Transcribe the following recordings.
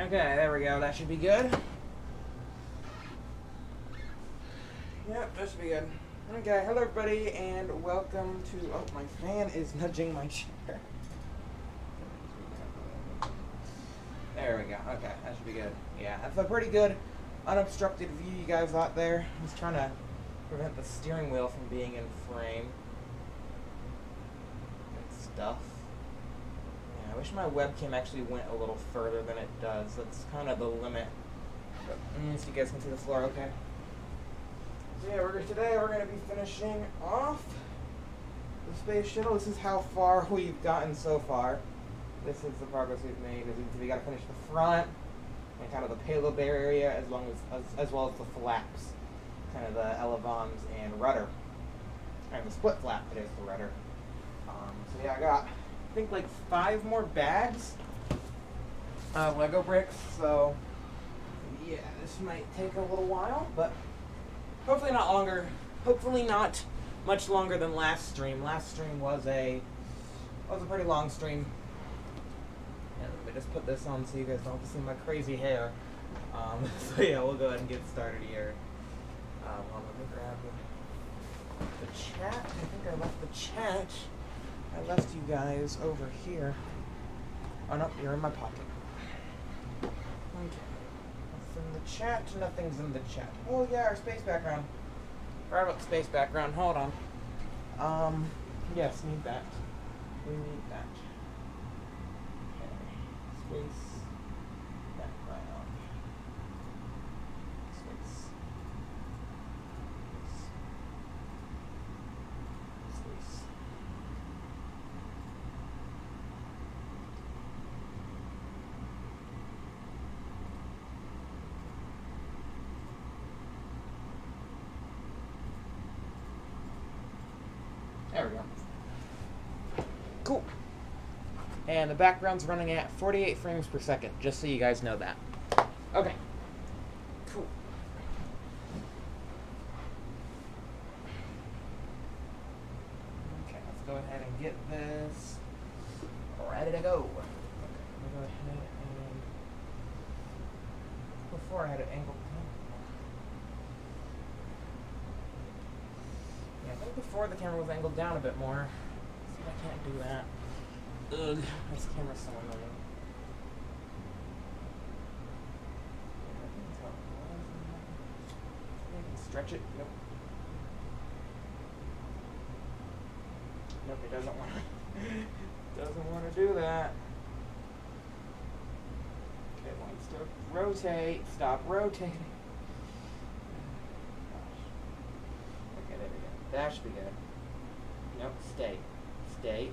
Okay, there we go. That should be good. Yep, that should be good. Okay, hello everybody, and welcome to... Oh, my fan is nudging my chair. There we go. Okay, that should be good. Yeah, that's a pretty good unobstructed view you guys got there. I was trying to prevent the steering wheel from being in frame. Good stuff. Yeah, I wish my webcam actually went a little further than it does. That's kind of the limit. But, so you guys can see the floor okay. So yeah, today we're going to be finishing off the Space Shuttle. This is how far we've gotten so far. This is the progress we've made. We got to finish the front and kind of the payload bay area, as well as the flaps, kind of the elevons and rudder, and the split flap that is the rudder. So yeah, I got I think like 5 more bags of Lego bricks. So yeah, this might take a little while, but hopefully not longer. Hopefully not much longer than last stream. Last stream was a pretty long stream. And let me just put this on so you guys don't have to see my crazy hair. So yeah, we'll go ahead and get started here. Well, let me grab the chat. I think I left the chat. I left you guys over here. Oh no, you're in my pocket. Okay. What's in the chat? Nothing's in the chat. Oh yeah, our space background. Forgot about the space background. Hold on. Yes, need that. We need that. Okay. Space background. Space. Space. There we go. Cool. And the background's running at 48 frames per second, just so you guys know that. Okay. Cool. Okay, let's go ahead and get this ready to go. Okay, I'm gonna go ahead and... Before I had it angled. Yeah, I think before the camera was angled down a bit more. See if I can't do that. Ugh, this camera's so annoying. I can stretch it. Nope. Nope, it doesn't want to. Doesn't want to do that. It wants to rotate. Stop rotating. Okay, there we go. That should be good. Nope, stay. Stay.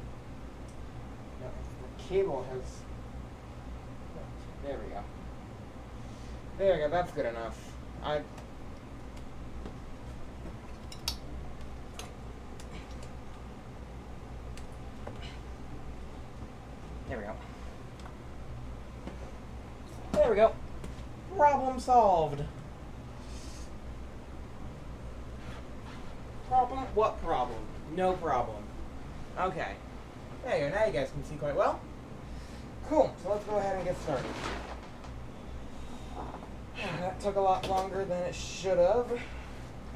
No, the cable has... There we go. There we go, that's good enough. There we go. There we go. Problem solved. Problem? What problem? No problem. Okay. There you go. Now you guys can see quite well. Cool. So let's go ahead and get started. That took a lot longer than it should have.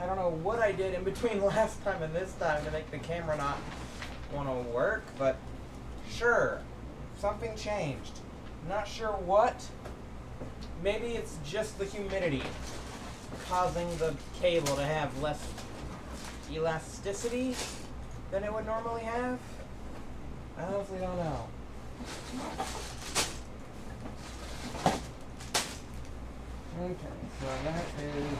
I don't know what I did in between last time and this time to make the camera not want to work, but sure. Something changed. Not sure what. Maybe it's just the humidity causing the cable to have less elasticity than it would normally have. I honestly don't know. Okay, so that is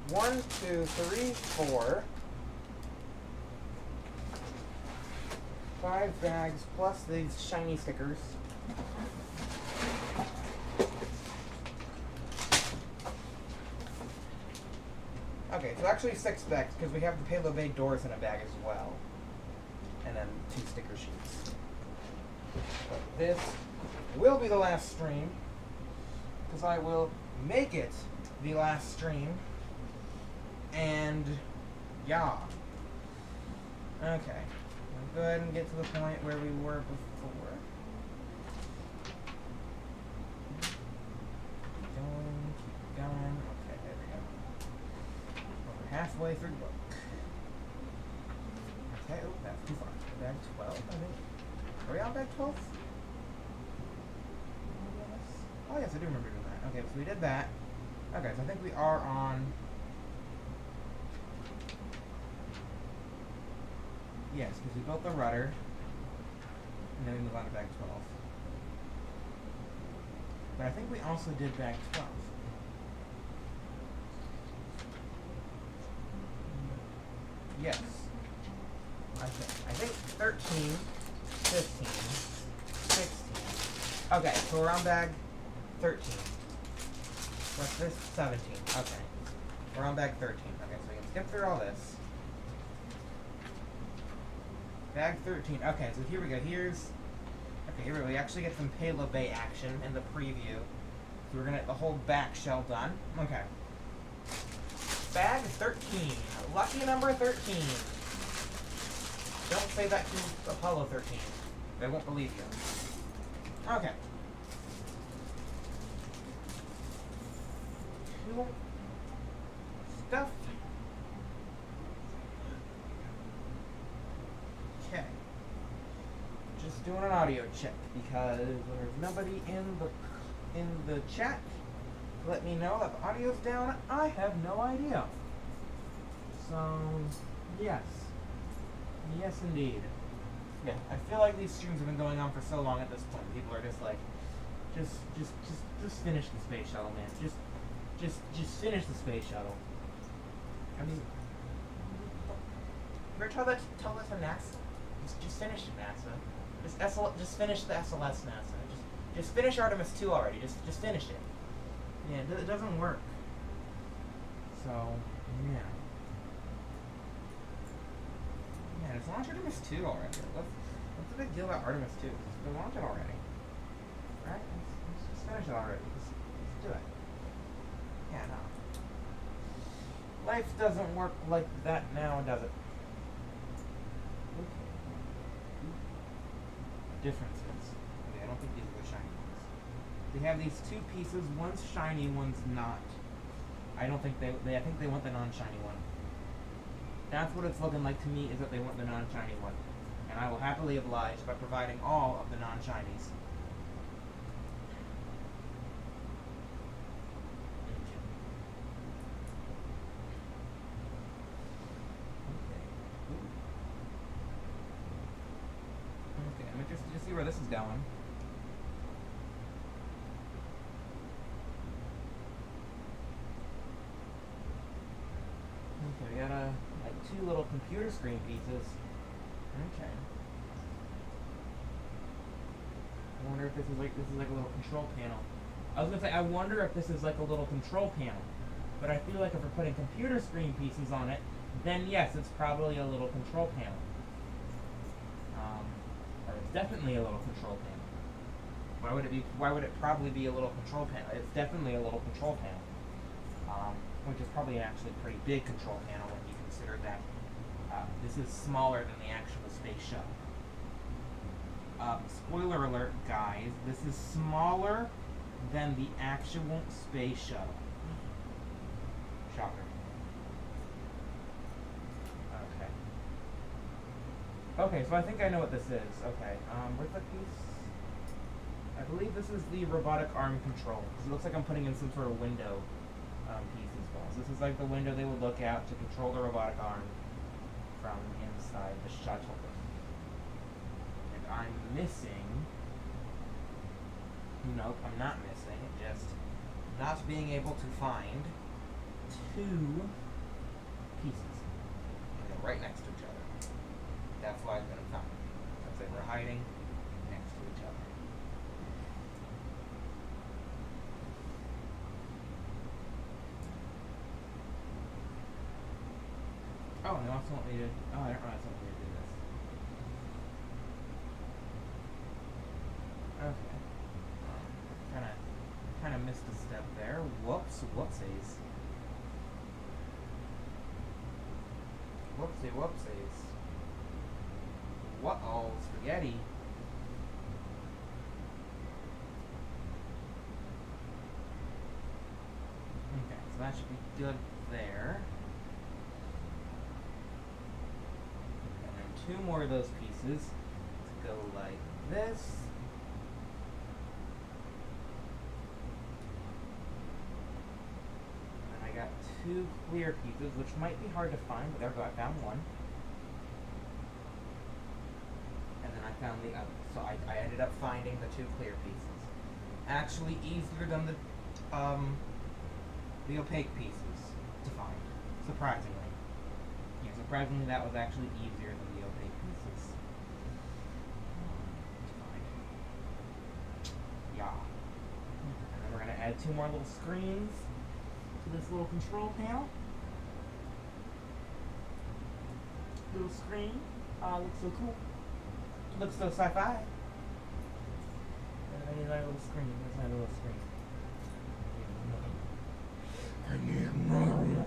1, 2, 3, 4, 5 bags plus these shiny stickers. Okay, so actually 6 bags, because we have the payload bay doors in a bag as well. And then 2 sticker sheets. But this will be the last stream, because I will make it the last stream. And, yeah. Okay. Go ahead and get to the point where we were halfway through the book. Okay, oh, that's too far. Bag 12, I think. Are we on bag 12? Oh, yes, I do remember doing that. Okay, so we did that. Okay, so I think we are on... Yes, because we built the rudder. And then we move on to bag 12. But I think we also did bag 12. Yes. I think 13, 15, 16. Okay, so we're on bag 13. What's this? 17. Okay. We're on bag 13. Okay, so we can skip through all this. Bag 13. Okay, so here we go. Here's... Okay, here we actually get some payload bay action in the preview. So we're going to get the whole back shell done. Okay. Bag 13. Lucky number 13. Don't say that to Apollo 13. They won't believe you. Okay. Cool stuff. Okay. Just doing an audio check because there's nobody in the chat to let me know that the audio's down. I have no idea. So yes. Yes indeed. Yeah, I feel like these streams have been going on for so long at this point. People are just like, just finish the space shuttle, man. Just finish the space shuttle. I mean, you ever tell that to NASA? Just finish it, NASA. Just finish the SLS, NASA. Just finish Artemis 2 already. Just finish it. Yeah, it doesn't work. So yeah. Yeah, just launch Artemis 2 already. What's the big deal about Artemis 2? Just launch it already. Right? Let's just finish it already. Just do it. Yeah, no. Life doesn't work like that now, does it? Okay. Differences. Okay, I don't think these are the shiny ones. They have these two pieces. One's shiny, one's not. I don't think I think they want the non-shiny one. That's what it's looking like to me, is that they want the non-shiny one. And I will happily oblige by providing all of the non-shinies. Okay, I'm interested to see where this is going. Okay, we got like two little computer screen pieces. Okay. I wonder if this is like a little control panel. I was gonna say I wonder if this is like a little control panel, but I feel like if we're putting computer screen pieces on it, then yes, it's probably a little control panel. Or it's definitely a little control panel. Why would it be? Why would it probably be a little control panel? It's definitely a little control panel. Which is probably actually a pretty big control panel when you consider that this is smaller than the actual space shuttle. Spoiler alert, guys, this is smaller than the actual space shuttle. Shocker. Okay. Okay, so I think I know what this is. Okay, where's the piece? I believe this is the robotic arm control, because it looks like I'm putting in some sort of window piece as well. So this is like the window they would look out to control the robotic arm from inside the shuttle. And I'm missing... Nope, I'm not missing. Just not being able to find two pieces. And they're right next to each other. That's why I've been found. Because they were hiding next to each other. Oh, they also want me to... Oh, I don't know. That's want me to do this. Okay. Kind of missed a step there. Whoops. Whoopsies. Whoopsies. Uh-oh, spaghetti. Okay, so that should be good there. 2 more of those pieces to go like this. And I got 2 clear pieces, which might be hard to find, but there we go, I found one. And then I found the other. So I ended up finding the 2 clear pieces. Actually easier than the opaque pieces to find, surprisingly. Yeah, surprisingly that was actually easier than the opaque pieces to find. Yeah. And then we're going to add 2 more little screens to this little control panel. Little screen. Looks so cool. Looks so sci-fi. I need another little screen. Where's my little screen? I need more.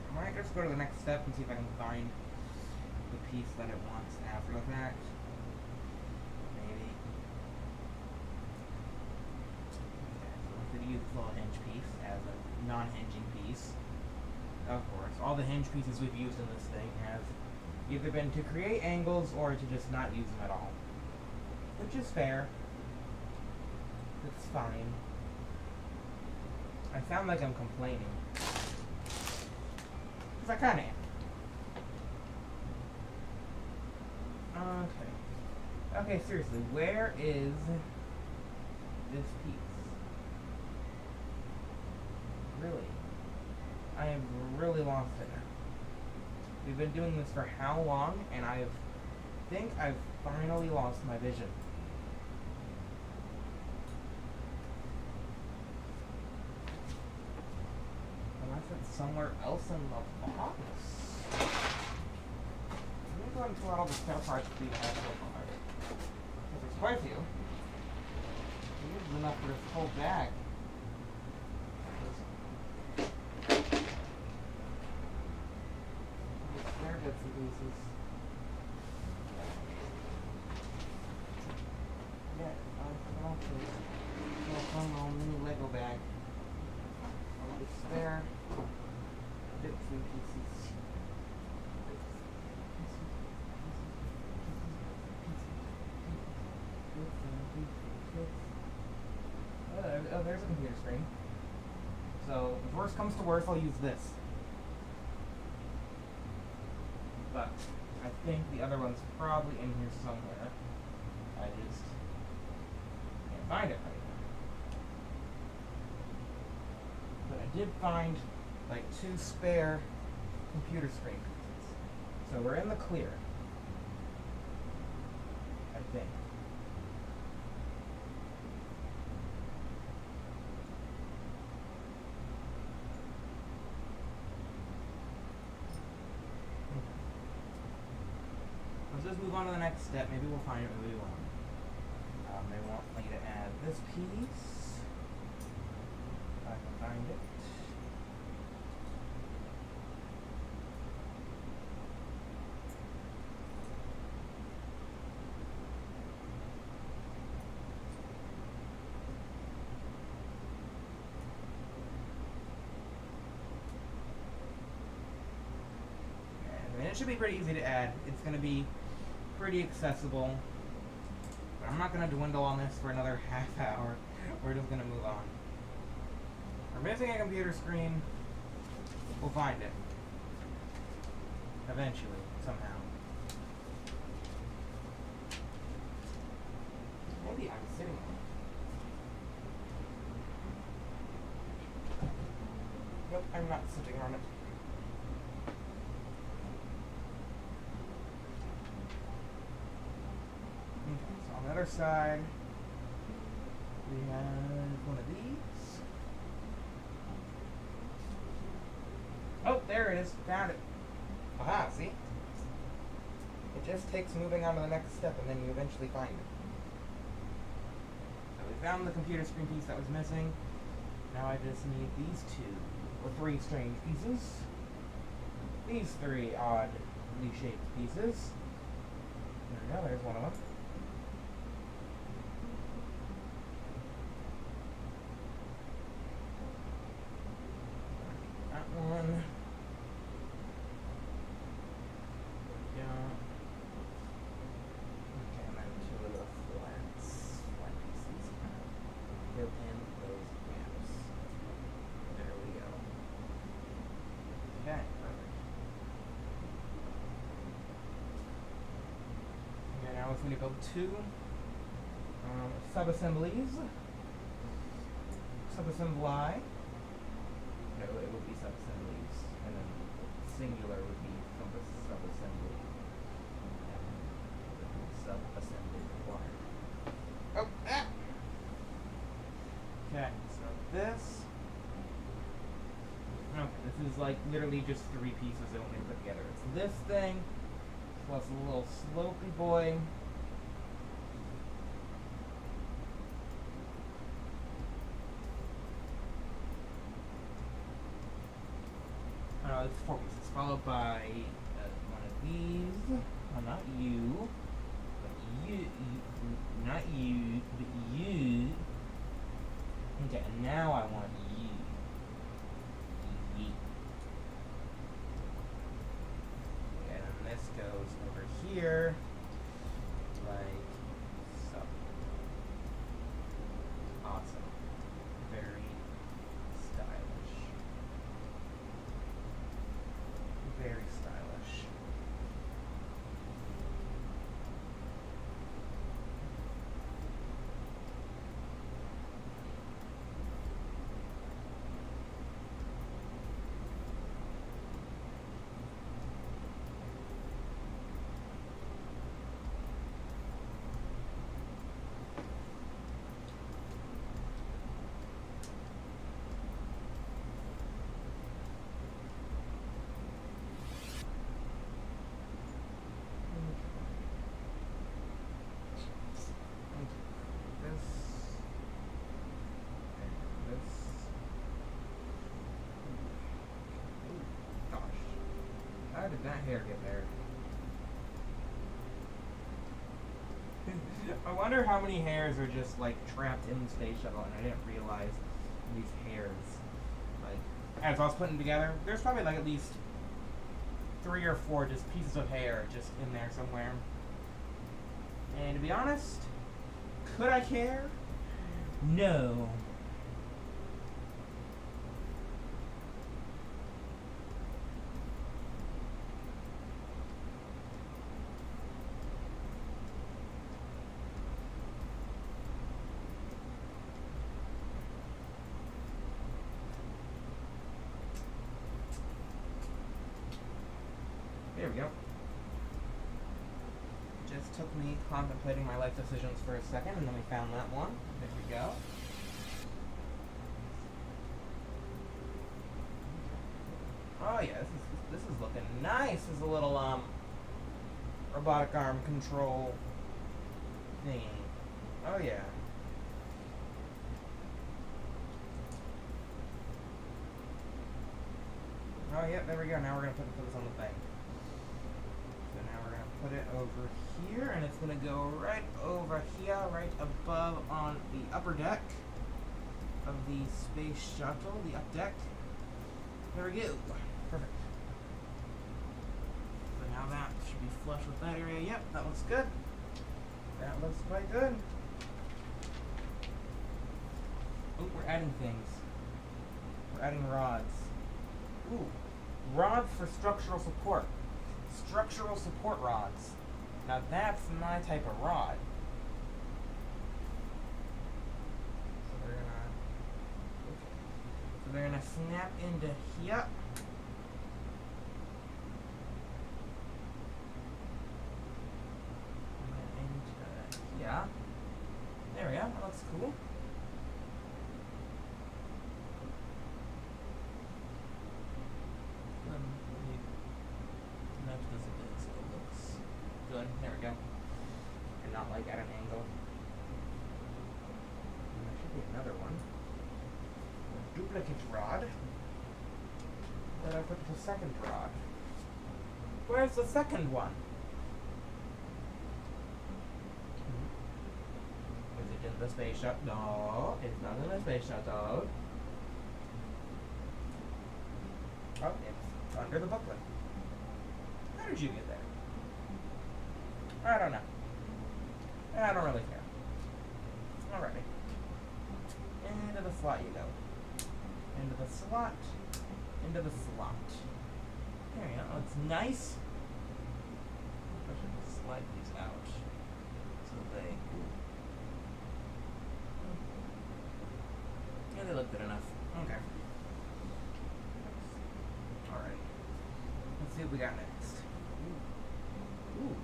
I might just go to the next step and see if I can find the piece that it wants after the fact. Maybe. Okay, so I'm going to use this little hinge piece as a non-hinging piece. Of course, all the hinge pieces we've used in this thing have either been to create angles or to just not use them at all. Which is fair. It's fine. I sound like I'm complaining. I kind of am. Okay. Okay, seriously, where is this piece? Really? I have really lost it now. We've been doing this for how long, and I think I've finally lost my vision. Unless it's somewhere else in the box. I'm going to go ahead and pull out all the spare parts we have so far. Because there's quite a few. This is enough for this whole bag. Spare bits and pieces. Yeah, I'll find my own mini Lego bag. All the spare bits and pieces. Oh, there's a computer screen. So, if worst comes to worst, I'll use this. But I think the other one's probably in here somewhere. I just can't find it right now. But I did find like 2 spare computer screen pieces. So we're in the clear. I think. Let's just move on to the next step. Maybe we'll find it, maybe we won't. They want me to add this piece. If I can find it. And it should be pretty easy to add. It's going to be pretty accessible. But I'm not going to dwindle on this for another half hour. We're just going to move on. We're missing a computer screen. We'll find it. Eventually, somehow. Maybe I'm sitting on it. Nope, I'm not sitting on it. On the other side, we have one of these. There it is. Found it. Aha, see? It just takes moving on to the next step, and then you eventually find it. So we found the computer screen piece that was missing. Now I just need these two, or three strange pieces. These three oddly shaped pieces. There we go, there's one of them. That one. I'm going to build two sub-assemblies. Sub-assembly. No, it would be sub-assemblies. And then singular would be sub-assembly. Sub-assembly required. Oh, ah! Okay, so this. Okay, this is like literally just three pieces that only put together. It's this thing, plus a little slopey boy. It's four pieces, followed by one of these. Well, not you, but not you, but you. Okay, and now I want you. And then this goes over here, like so. Awesome. Very stylish. Very stylish. How did that hair get there? I wonder how many hairs are just like trapped in the space shuttle, and I didn't realize these hairs. Like, as I was putting together, there's probably like at least 3 or 4 just pieces of hair just in there somewhere. And to be honest, could I care? No. There we go. Just took me contemplating my life decisions for a second, and then we found that one. There we go. Oh yeah, this is looking nice. This is a little robotic arm control thingy. Oh yeah. Oh yeah, there we go. Now we're gonna put this on the thing. So now we're gonna put it over here, and it's gonna go right over here, right above on the upper deck of the space shuttle, the up deck. There we go. Perfect. So now that should be flush with that area. Yep, that looks good. That looks quite good. Oh, we're adding things. We're adding rods. Ooh, rods for structural support. Structural support rods. Now that's my type of rod. So they're gonna snap into here. And then into here. There we go, that looks cool. like at an angle. And there should be another one. A duplicate rod. That I put the second rod. Where's the second one? Is it in the space shuttle? No, it's not in the space shuttle. Oh, it's under the booklet. How did you get there? I don't know. I don't really care. Alrighty. Into the slot you go. Into the slot. Into the slot. There you go. It's nice. I should just slide these out so they. Yeah, they look good enough. Okay. Alright. Let's see what we got next. Ooh.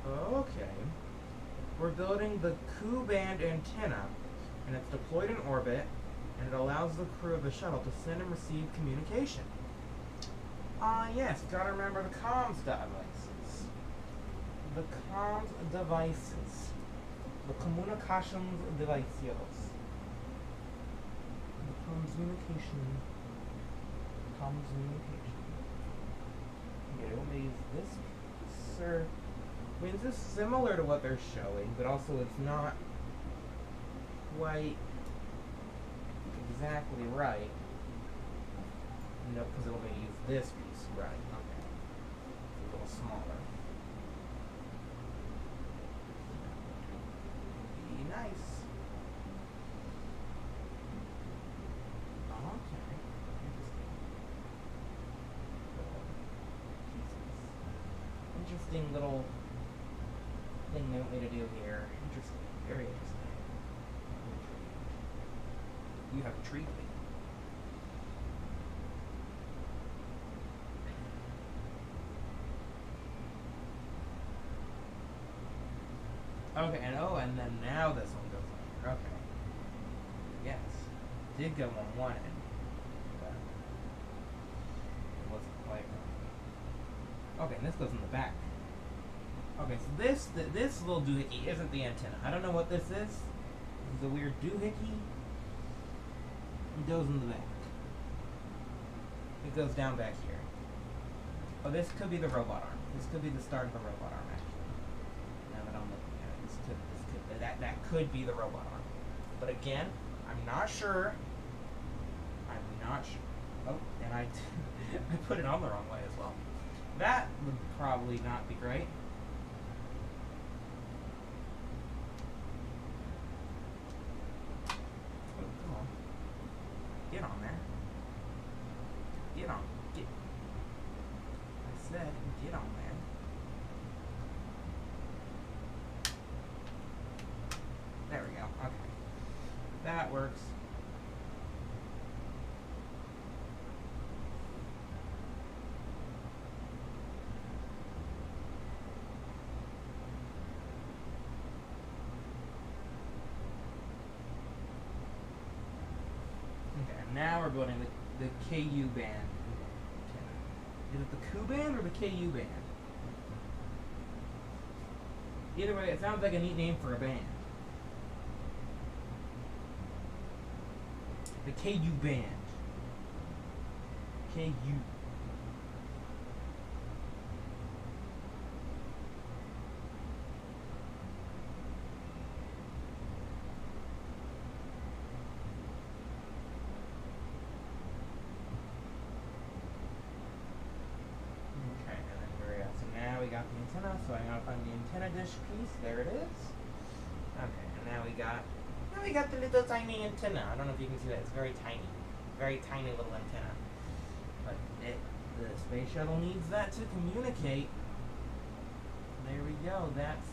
Okay. We're building the Q-band antenna, and it's deployed in orbit, and it allows the crew of the shuttle to send and receive communication. Yes, gotta remember the comms devices. The comms devices. The communications devices. The communication. Okay, let me use this piece, or... I mean, this is similar to what they're showing, but also it's not quite exactly right. Nope, because it'll use this piece. Right, okay. It's a little smaller. Be nice. Okay. Interesting little thing they want me to do here. Interesting. Very interesting. You have intrigued me. Okay, and then now this one goes on here. Okay. Yes. Did go on one end. But it wasn't quite right. Okay, and this goes in the back. Okay, so this little doohickey isn't the antenna. I don't know what this is. This is a weird doohickey. It goes in the back. It goes down back here. Oh, this could be the robot arm. This could be the start of the robot arm, actually. Now that I'm looking at it, that could be the robot arm. But again, I'm not sure. I'm not sure. Oh, and I put it on the wrong way as well. That would probably not be great. Get on there. Get on. Get. I said, get on there. There we go. Okay. That works. Now we're building the KU band antenna. Is it the Q band or the KU band? Either way, it sounds like a neat name for a band. The KU band. KU. Got the antenna, so I'm gonna find the antenna dish piece. There it is. Okay, and now we got the little tiny antenna. I don't know if you can see that. It's very tiny little antenna. But the space shuttle needs that to communicate. There we go. That's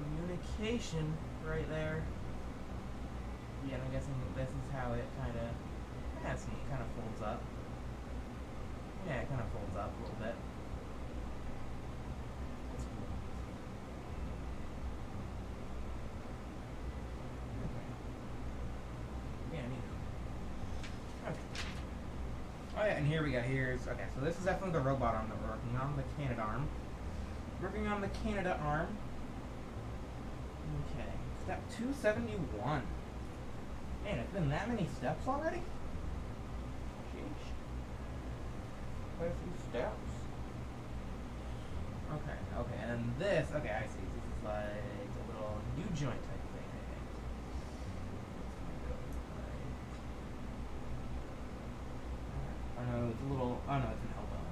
communication right there. Yeah, and I'm guessing this is how it kind of. Yeah, see, it kind of folds up. Yeah, it kind of folds up a little bit. Oh yeah, and here we go. Okay, so this is definitely the robot arm that we're working on, the Canadarm. Working on the Canada arm. Okay. Step 271. Man, it's been that many steps already? Sheesh. Quite a few steps. Okay, okay, and then this, okay, I see. This is like a little U-joint type thing, I think. Oh no, it's a little, oh no, it's an elbow.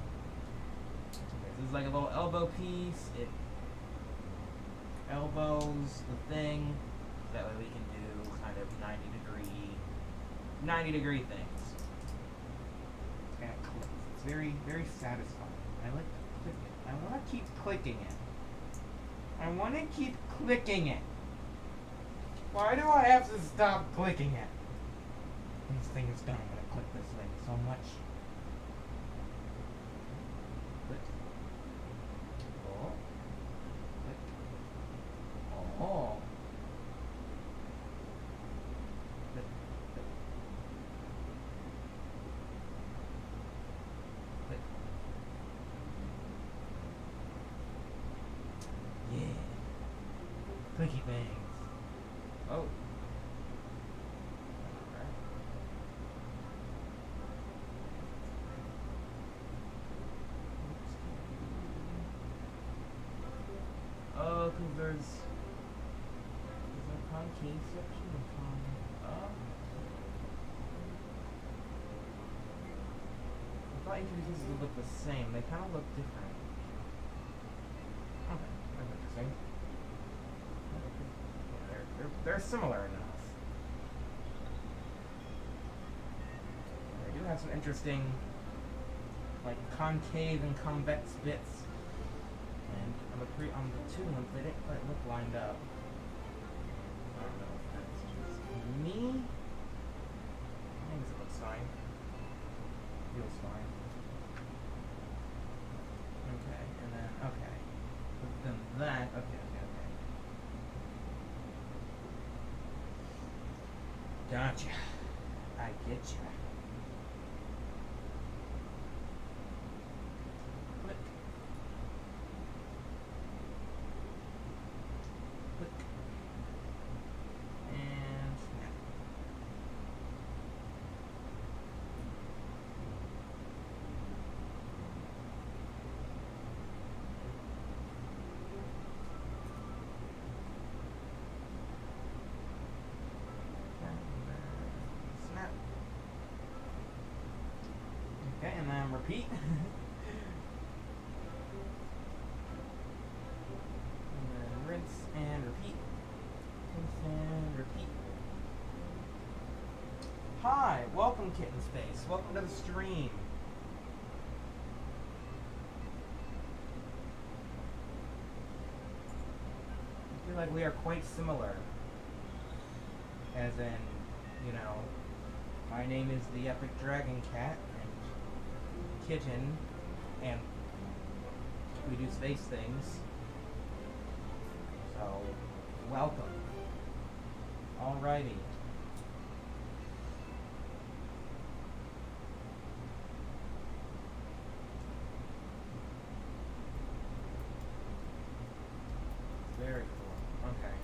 Okay, this is like a little elbow piece. It elbows the thing, so that way we can do kind of 90 degree things. And it clicks. It's very, very satisfying. I like to click it. I want to keep clicking it. I want to keep clicking it. Why do I have to stop clicking it? This thing is done. I'm going to click this thing so much. Click. Oh. Click. Oh. Click. Click. Click. Yeah. Clicky things. Oh. Oh, because there's a concave section and I thought each of these would look the same. They kind of look different. Okay, that's interesting. They're similar enough. They do have some interesting, like, concave and convex bits. And on the two ones, they didn't quite look lined up. I don't know if that's just me. I think it looks fine. Feels fine. Okay, and then, okay. But then that, okay. Gotcha. I get you. Click. Click. And snap. Snap. Okay, and then repeat. And then rinse and repeat. Rinse and repeat. Hi, welcome Kitten Space. Welcome to the stream. I feel like we are quite similar. As in, you know, my name is the Epic Dragon Cat, and Kitten, and we do space things. So, welcome. Alrighty. Very cool. Okay.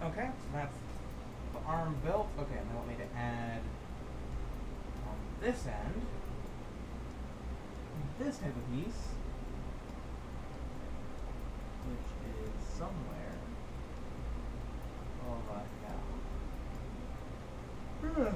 Okay, so that's the arm built. Okay, now let me to add on this end this type of piece, which is somewhere over here.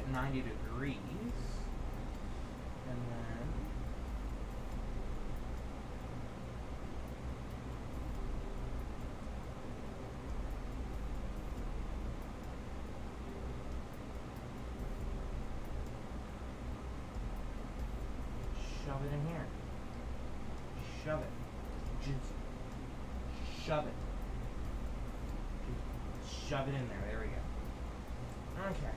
at 90 degrees. And then shove it in here. Shove it. Just shove it. Just shove it in there. There we go. Okay.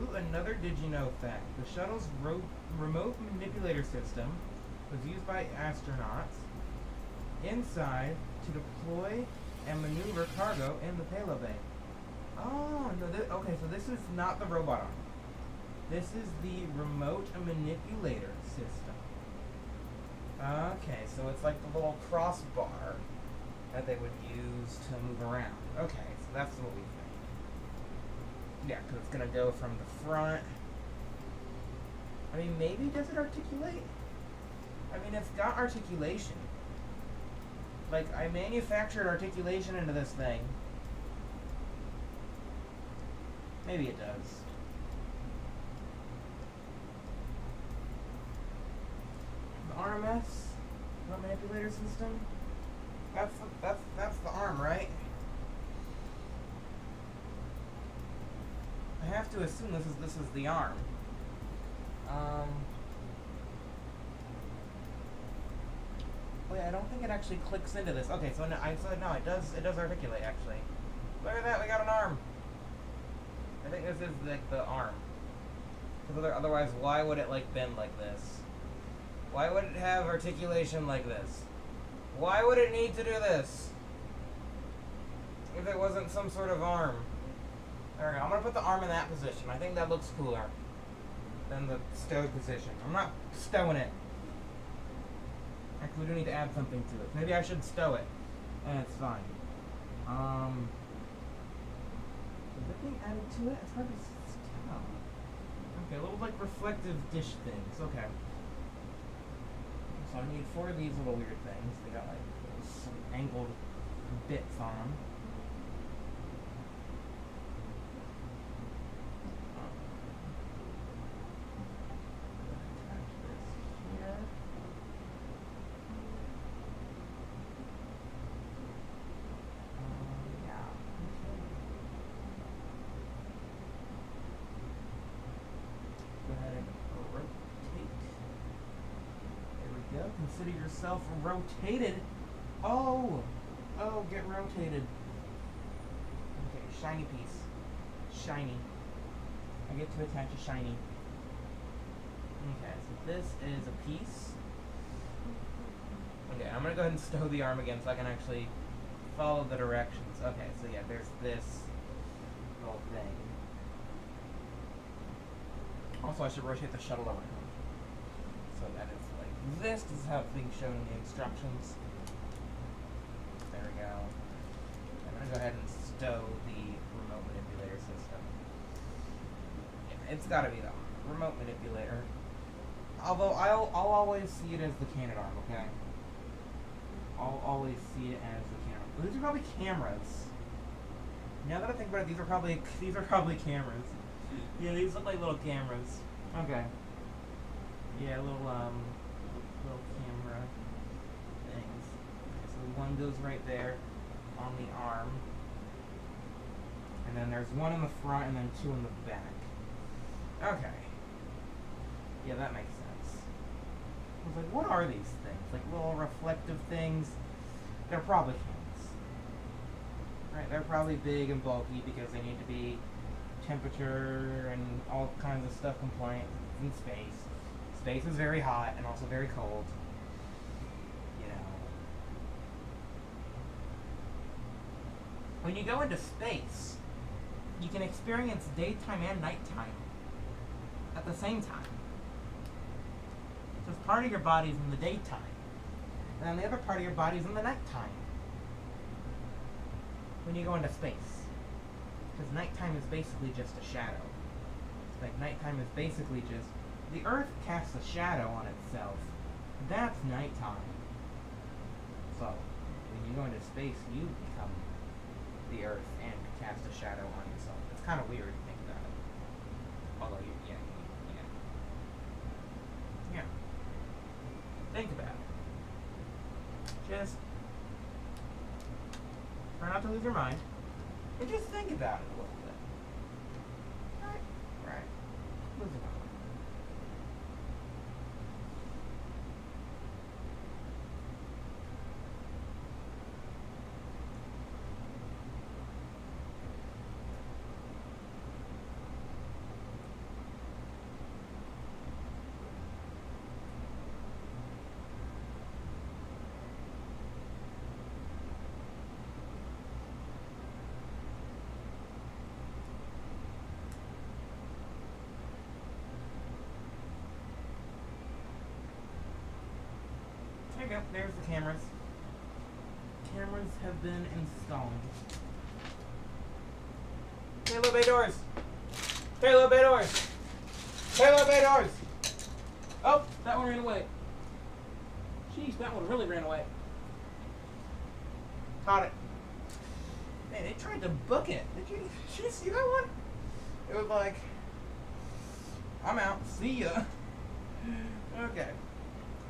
Ooh, another did you know fact. The shuttle's remote manipulator system was used by astronauts inside to deploy and maneuver cargo in the payload bay. Oh, no, okay, so this is not the robot arm. This is the remote manipulator system. Okay, so it's like the little crossbar that they would use to move around. Okay, so that's what we think. Yeah, because it's going to go from the front. I mean, maybe does it articulate? I mean, it's got articulation. Like, I manufactured articulation into this thing. Maybe it does. The RMS, remote manipulator system. That's the arm, right? I have to assume this is the arm. Wait, I don't think it actually clicks into this. Okay, so no, it does articulate actually. Look at that, we got an arm. I think this is like the arm. Because otherwise, why would it like bend like this? Why would it have articulation like this? Why would it need to do this? If it wasn't some sort of arm. There we go. I'm gonna put the arm in that position. I think that looks cooler than the stowed position. I'm not stowing it. Actually, we do need to add something to it. Maybe I should stow it. And it's fine. Is that thing added to it? It's hard to tell. Okay, little like reflective dish things. Okay. So I need 4 of these little weird things. They got like little angled bits on them. Consider yourself rotated. Oh, get rotated. Okay, shiny piece. Shiny. I get to attach a shiny. Okay, so this is a piece. Okay, I'm gonna go ahead and stow the arm again so I can actually follow the directions. Okay, so yeah, there's this little thing. Also, I should rotate the shuttle around so that it's like this. This is how it's being shown in the instructions. There we go. I'm gonna go ahead and stow the remote manipulator system. Yeah, it's gotta be the remote manipulator. Although I'll always see it as the cannon arm, okay? I'll always see it as the cannon arm. These are probably cameras. Now that I think about it, these are probably cameras. Yeah, these look like little cameras. Okay. Yeah, little camera things. Okay, so one goes right there on the arm. And then there's one in the front and then 2 in the back. Okay. Yeah, that makes sense. I was like, what are these things? Like little reflective things? They're probably cans. Right, they're probably big and bulky because they need to be temperature and all kinds of stuff compliant in space. Space is very hot and also very cold. You know. When you go into space, you can experience daytime and nighttime at the same time. So part of your body's in the daytime, and then the other part of your body's in the nighttime. When you go into space. Because nighttime is basically just a shadow. It's like nighttime is basically just... The Earth casts a shadow on itself. That's nighttime. So, when you go into space, you become the Earth and cast a shadow on yourself. It's kind of weird to think about it. Although, yeah. Think about it. Just try not to lose your mind, and just think about it a little bit. Right. Moving on. There you go. There's the cameras. Cameras have been installed. Payload bay doors. Payload bay doors. Payload bay doors. Oh, that one ran away. Jeez, that one really ran away. Caught it. Man, they tried to book it. Did you see that one? It was like, I'm out. See ya. Okay.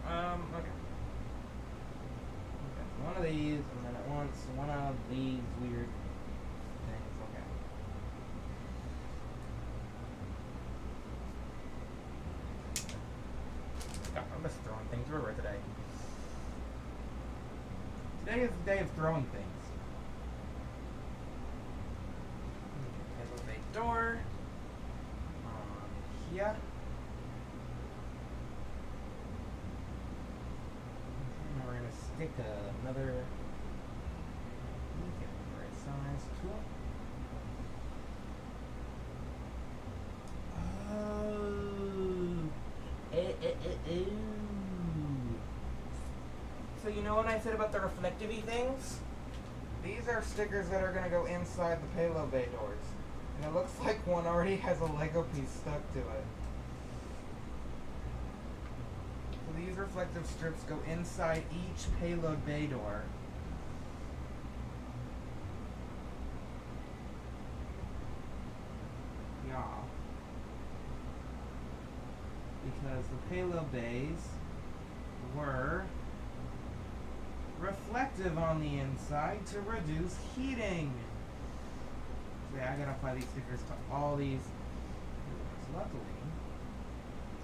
Okay. One of these, and then at once, one of these weird things. Okay. God, I'm just throwing things everywhere today. Today is the day of throwing things. Elevate door. Here. We're going to stick another right size tool. So you know what I said about the reflectivey things? These are stickers that are going to go inside the payload bay doors. And it looks like one already has a Lego piece stuck to it. So these reflective strips go inside each payload bay door. Yeah. Because the payload bays were reflective on the inside to reduce heating. So yeah, I gotta apply these stickers to all these. Luckily,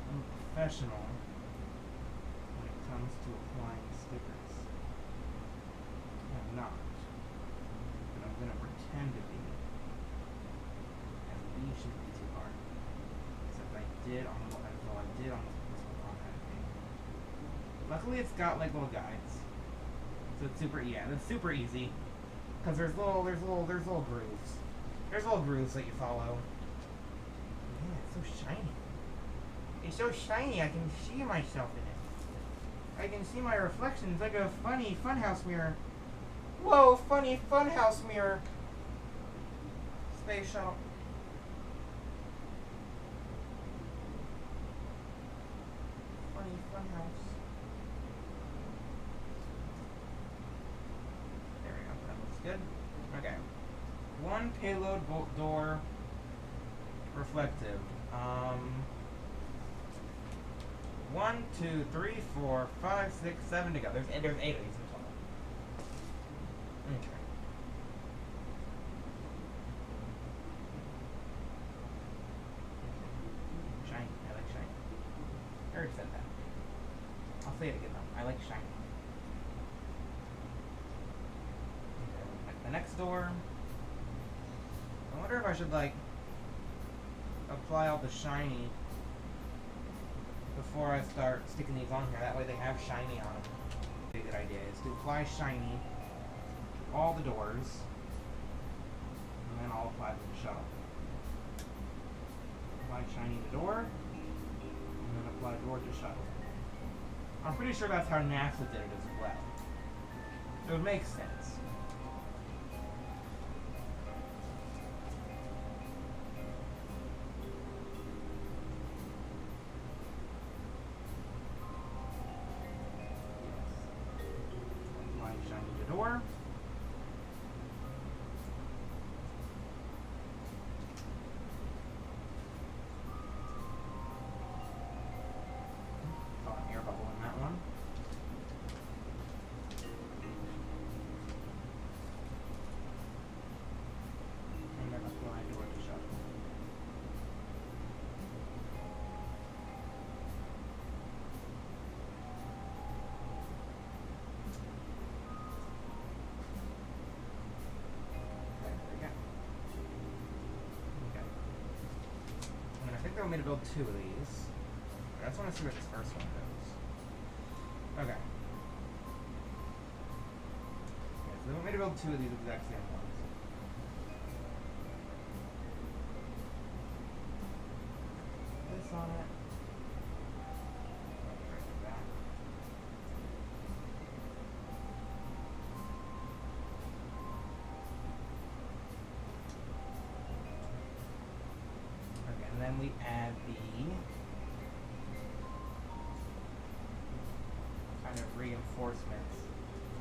I'm a professional when it comes to applying stickers. I'm not. But I'm gonna pretend to be. And we shouldn't be too hard. Except I did on the this one on that thing. Luckily it's got like little guides. So it's super that's super easy. Because there's little grooves. There's little grooves that you follow. Man, it's so shiny. It's so shiny I can see myself in it. I can see my reflection. It's like a funny funhouse mirror. Whoa, funny funhouse mirror. Space shuttle. Funny funhouse. There we go. That looks good. Okay. One payload door reflective. 1, 2, 3, 4, 5, 6, 7 to go. There's 8 of these in total. Okay. Shiny. I like shiny. I already said that. I'll say it again though. I like shiny. Okay, the next door. I wonder if I should like apply all the shiny before I start sticking these on here. That way they have shiny on them. A good idea is to apply shiny to all the doors, and then I'll apply to the shuttle. Apply shiny to door, and then apply door to shuttle. I'm pretty sure that's how NASA did it as well. It would make sense. want me to build 2 of these. I just want to see where this first one goes. Okay. Okay, so they want me to build 2 of these exact same ones. This on it. And then we add the kind of reinforcements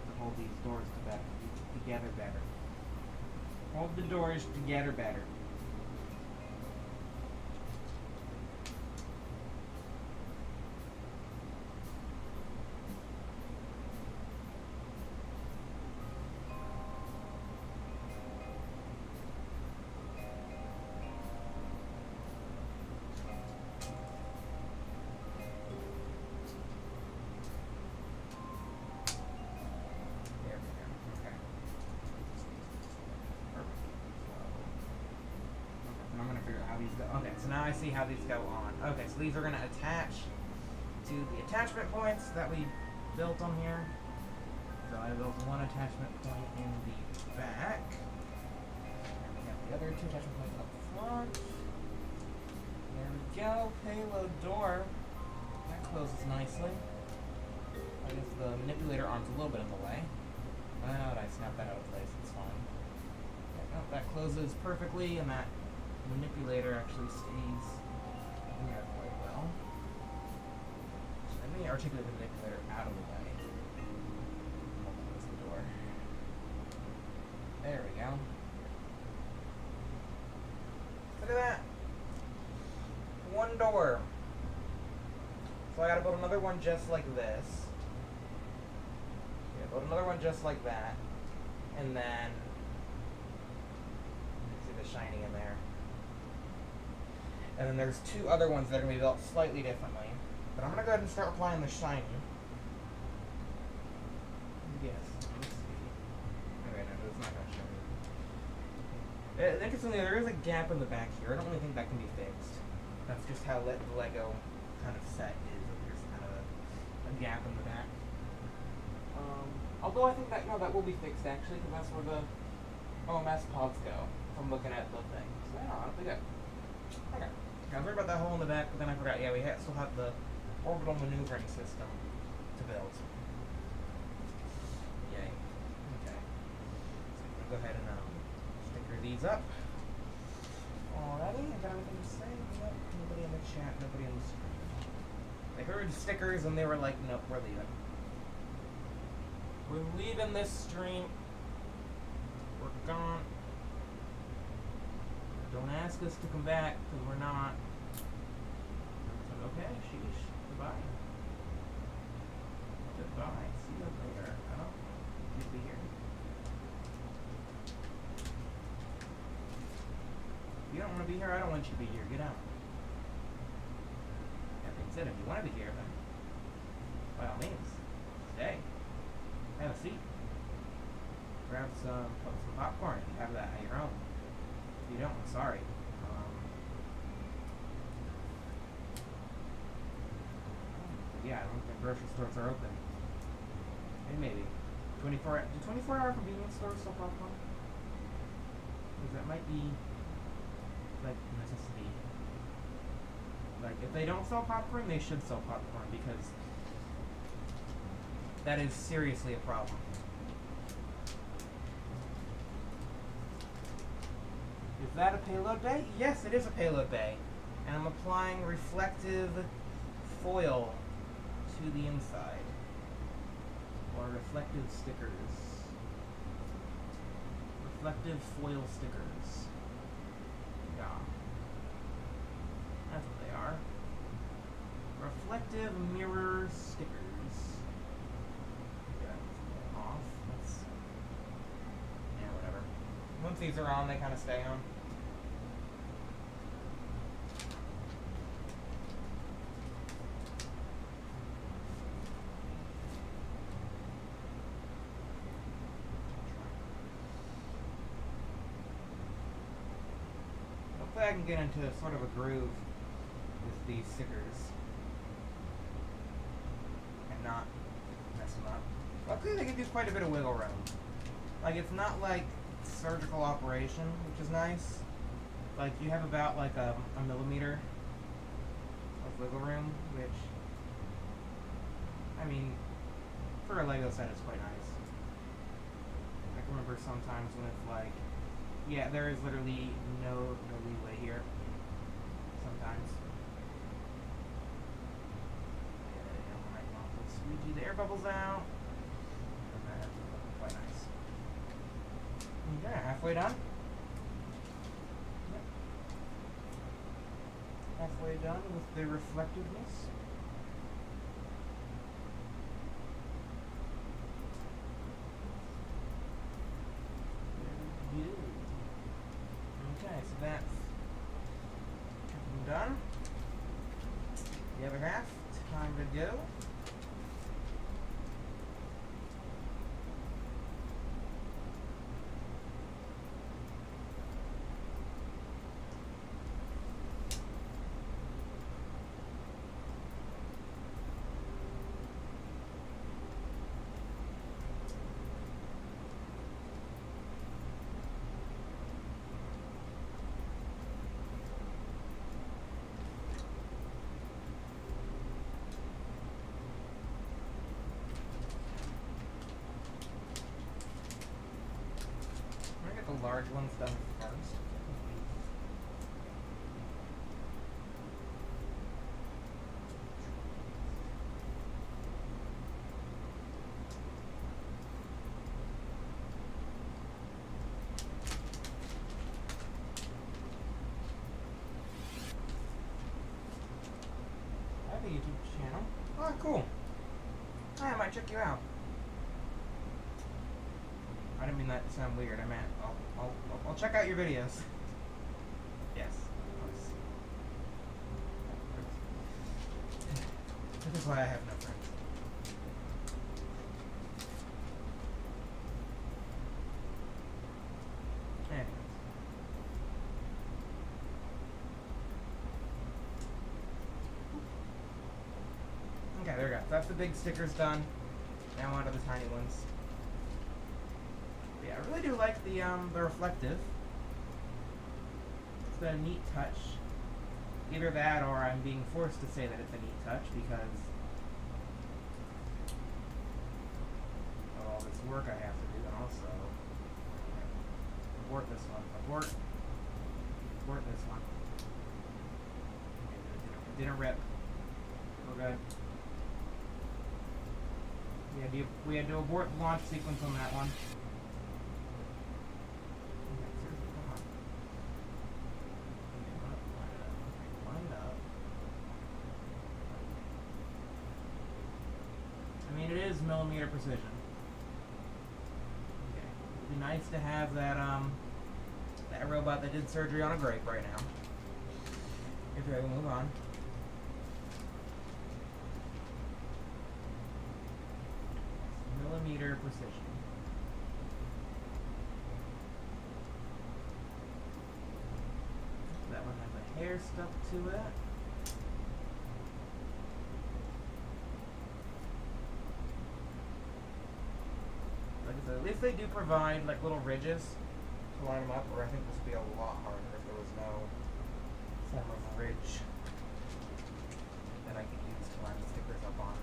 to hold these doors together better. Hold the doors together better. Okay, so now I see how these go on. Okay, so these are going to attach to the attachment points that we built on here. So I built one attachment point in the back. And we have the other 2 attachment points up front. There we go. Payload door. That closes nicely. I guess the manipulator arm's a little bit in the way. But I snapped that out of place. It's fine. Okay, oh, that closes perfectly, and that manipulator actually stays in there quite well. So let me articulate the manipulator out of the way. I'll close the door. There we go. Look at that. 1 door. So I gotta build another one just like this. Yeah, build another one just like that. And then see the shiny in there. And then there's 2 other ones that are going to be built slightly differently. But I'm going to go ahead and start applying the shiny. Yes, let's see. Okay, no, it's not going to show me. Interestingly, there is a gap in the back here. I don't really think that can be fixed. That's just how the Lego kind of set is. There's kind of a gap in the back. Although I think that, no, that will be fixed actually, because that's where the OMS pods go from looking at the thing. So yeah, I don't think that. Okay. I was worried about that hole in the back, but then I forgot. Yeah, we still have the orbital maneuvering system to build. Yay. Okay. So I'm going to go ahead and sticker these up. Alrighty, I got anything to say? Nope. Nobody in the chat, nobody in the stream. They heard stickers and they were like, nope, we're leaving. We're leaving this stream. We're gone. Don't ask us to come back, because we're not. Okay, sheesh. Goodbye. Goodbye. See you later. I don't need to be here. If you don't want to be here, I don't want you to be here. Get out. That being said, if you want to be here, then by all means, stay. Have a seat. Grab some popcorn if you have that at your own. You don't, I'm sorry. Yeah, I don't think grocery stores are open. Maybe. 24-hour convenience stores sell popcorn? Because that might be, like, necessity. Like, if they don't sell popcorn, they should sell popcorn, because that is seriously a problem. Is that a payload bay? Yes, it is a payload bay. And I'm applying reflective foil to the inside. Or reflective stickers. Reflective foil stickers. Yeah. That's what they are. Reflective mirror stickers. Yeah, off. Yeah, whatever. Once these are on, they kind of stay on. I can get into sort of a groove these stickers and not mess them up. Luckily, they can do quite a bit of wiggle room. Like, it's not like surgical operation, which is nice. Like, you have about like a millimeter of wiggle room, which, I mean, for a Lego set, it's quite nice. I can remember sometimes when it's like, yeah, there is literally no leeway here. Sometimes. Yeah, I want to squeegee the air bubbles out. And that's quite nice. Okay, halfway done. Yep. Halfway done with the reflectiveness. Okay, so that's done. The other half, time to go. The large ones done first. I have a YouTube channel. Oh, cool. I might check you out. I didn't mean that to sound weird. I meant I'll check out your videos. Yes, of course. This is why I have no friends. Anyways. Okay, there we go. So that's the big stickers done. Now on to the tiny ones. Yeah, I really do like the reflective. It's a neat touch. Either that or I'm being forced to say that it's a neat touch because of all this work I have to do, and also abort this one. Abort this one. It didn't rip. We're good. We had to abort the launch sequence on that one. I mean, it is millimeter precision. Okay. It'd be nice to have that that robot that did surgery on a grape right now. If you're able to move on. Millimeter precision. That one has a hair stuck to it. Like I said, at least they do provide like little ridges to line them up, or I think this would be a lot harder if there was no form of ridge that I could use to line the stickers up on.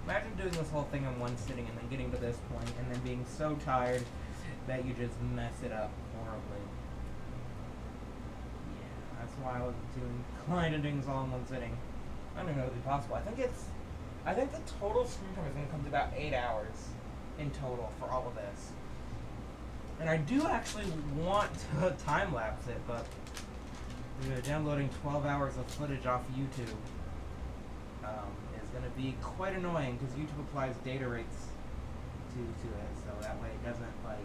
Imagine doing this whole thing in one sitting and then getting to this point and then being so tired that you just mess it up horribly. Yeah, that's a while doing this all in one sitting. I don't even know if it'd be possible. I think the total screen time is going to come to about 8 hours in total for all of this. And I do actually want to time lapse it, but downloading 12 hours of footage off YouTube is going to be quite annoying because YouTube applies data rates to it, so that way it doesn't like,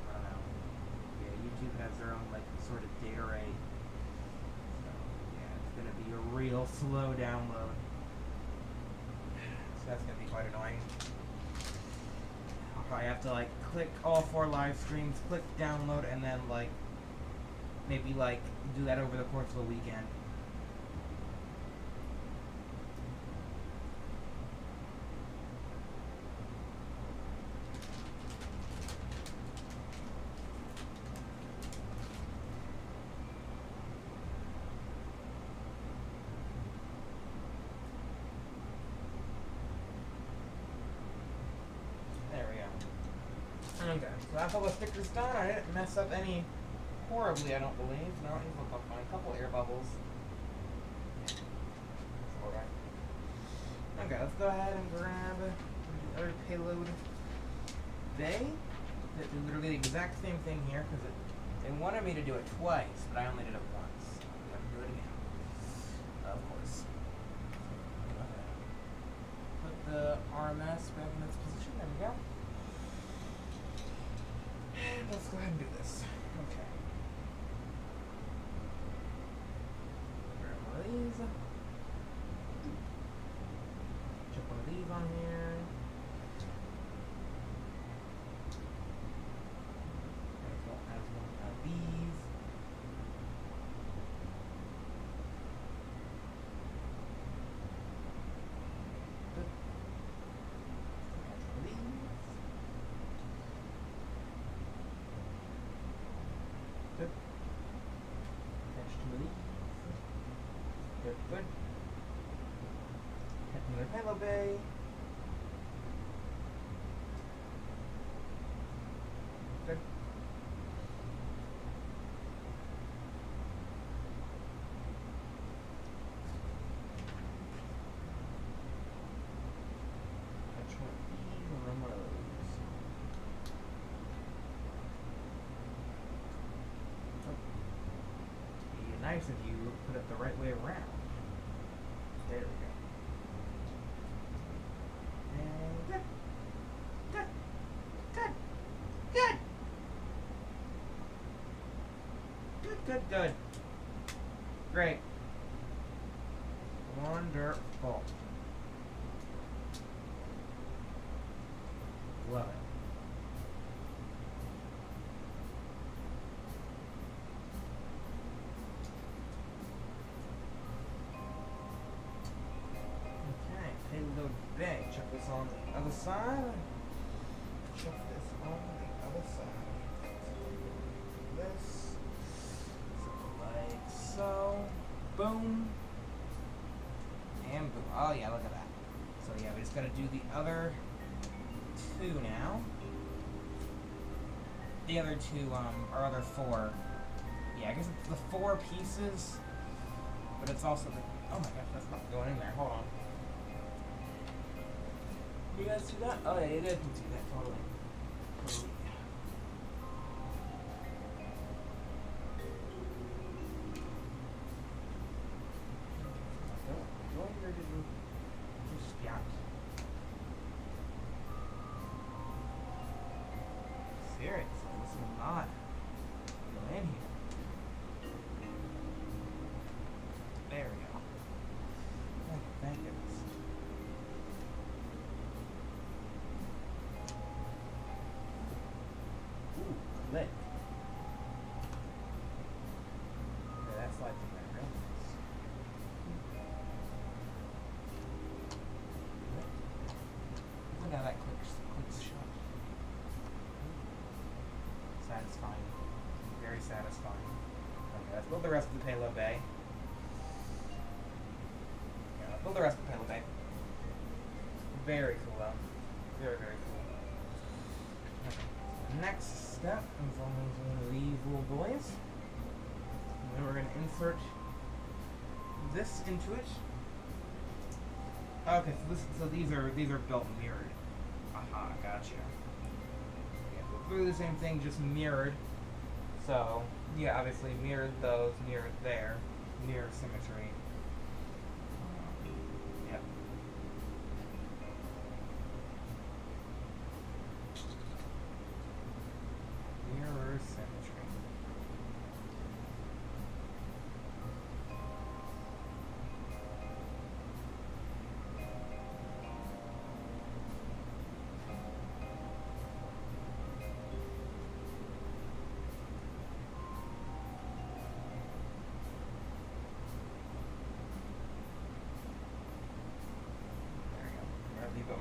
I don't know. Yeah, YouTube has their own like sort of data rate. So yeah, it's going to be a real slow download. So that's going to be quite annoying. I'll probably have to like click all 4 live streams, click download, and then like maybe like do that over the course of the weekend. Okay, so that's all the stickers done. I didn't mess up any horribly, I don't believe. No, he's looked up fine. A couple air bubbles. Okay. Okay, let's go ahead and grab the other payload bay. It's literally the exact same thing here because they wanted me to do it twice, but I only did it once. So I'm going to do it again. Of course. Go ahead. Put the RMS back in its position. There we go. And let's go ahead and do this. Okay. Grab one of these. Chuck one of these on here. As well as one of these. Good. Catch one of these. Good. Catch 2 of these. Good, good. Catch another payload bay. Good. Catch one of these and then one of those. Nice if you put it the right way around. There we go. And good. Good. Good. Good. Good, good, good. Great. Wonderful. Love it. Payload bay. Check this on the other side. Check this on the other side. This. Like so. Boom. And boom. Oh yeah, look at that. So yeah, we just gotta do the other 2 now. The other 2, or other 4. Yeah, I guess it's the 4 pieces. But it's also the, oh my gosh, that's not going in there. Hold on. You guys see that? Oh yeah, you guys can see that totally. Totally. Go here to do spot. Seriously, this is not go in here. There we go. Thank goodness. Lit. Okay, that slides in there real nice. Look at that quick shot. Satisfying. Very satisfying. Okay, let's build the rest of the payload bay. Yeah, let's build the rest of the payload bay. Very cool though. Very, very cool. Okay. Next step is on one of these little boys. and we're going to insert this into it. Okay, so these are built mirrored. Aha, gotcha. Yeah, literally the same thing, just mirrored. So yeah, obviously mirrored those, mirrored there, mirror symmetry. Yep. Mirror symmetry.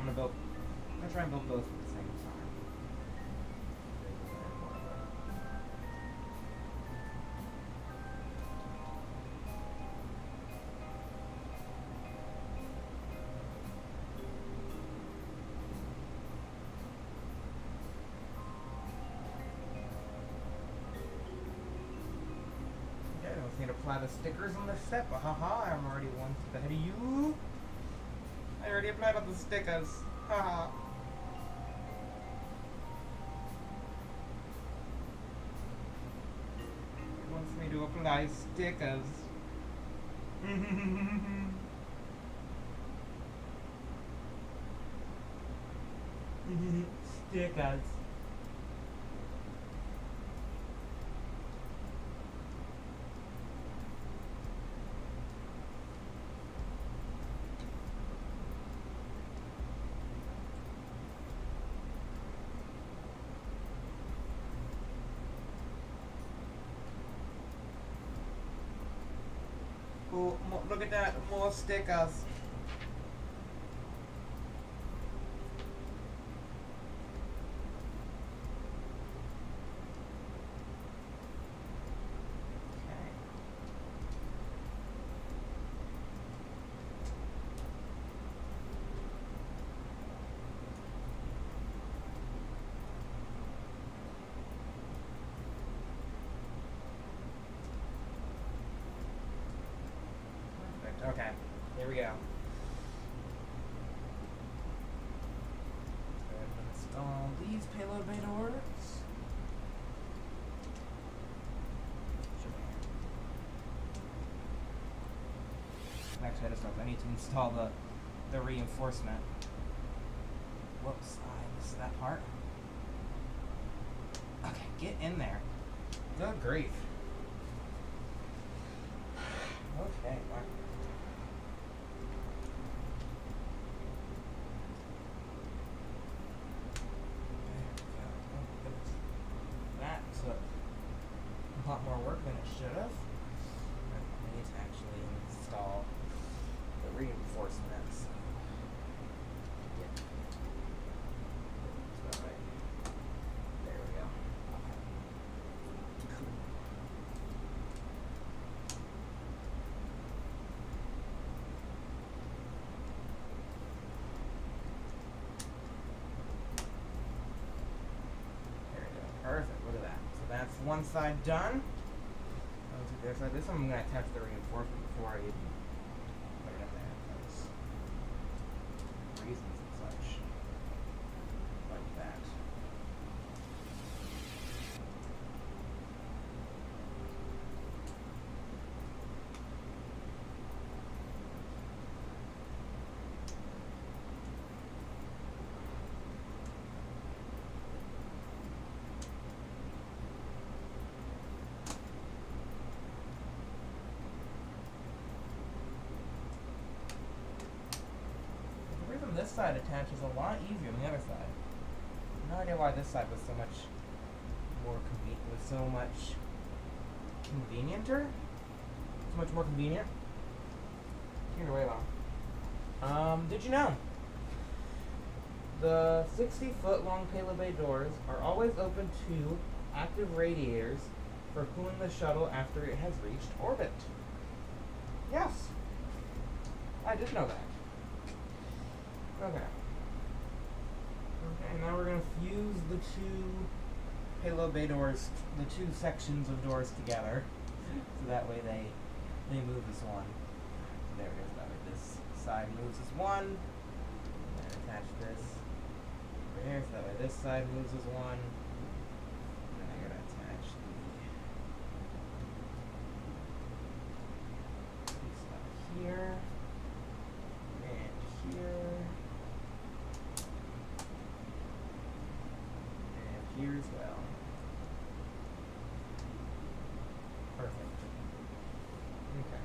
I'm gonna try and build both at the same time. Okay, I just need to apply the stickers on this step. Haha, I'm already one step ahead of you. I already applied all the stickers. Haha. It wants me to apply stickers. Stickers. Oh, look at that, more stickers. Okay, here we go. Install these payload bay doors. Actually, I need to install the reinforcement. Whoops, I missed that part. Okay, get in there. Good grief. Okay, wow. A lot more work than it should have. I need to actually install the reinforcements. Yeah. Is that right? There we go. Cool. There we go. Perfect. Look at that. So that's one side done. This one I'm going to attach the reinforcement before I even put it in there because reasons and such like that. This side attaches a lot easier than the other side. No idea why this side was so much more convenient. Was so much convenienter. So much more convenient. Turned away long. Did you know the 60-foot long payload bay doors are always open to active radiators for cooling the shuttle after it has reached orbit? Yes, I did know that. Okay. Okay, now we're going to fuse the two payload bay doors, the two sections of doors together. So that way they move as one. There it is. That way this side moves as one. And attach this over here, so that way this side moves as one. And then I gotta attach the piece up here and here and here as well. Perfect. Okay.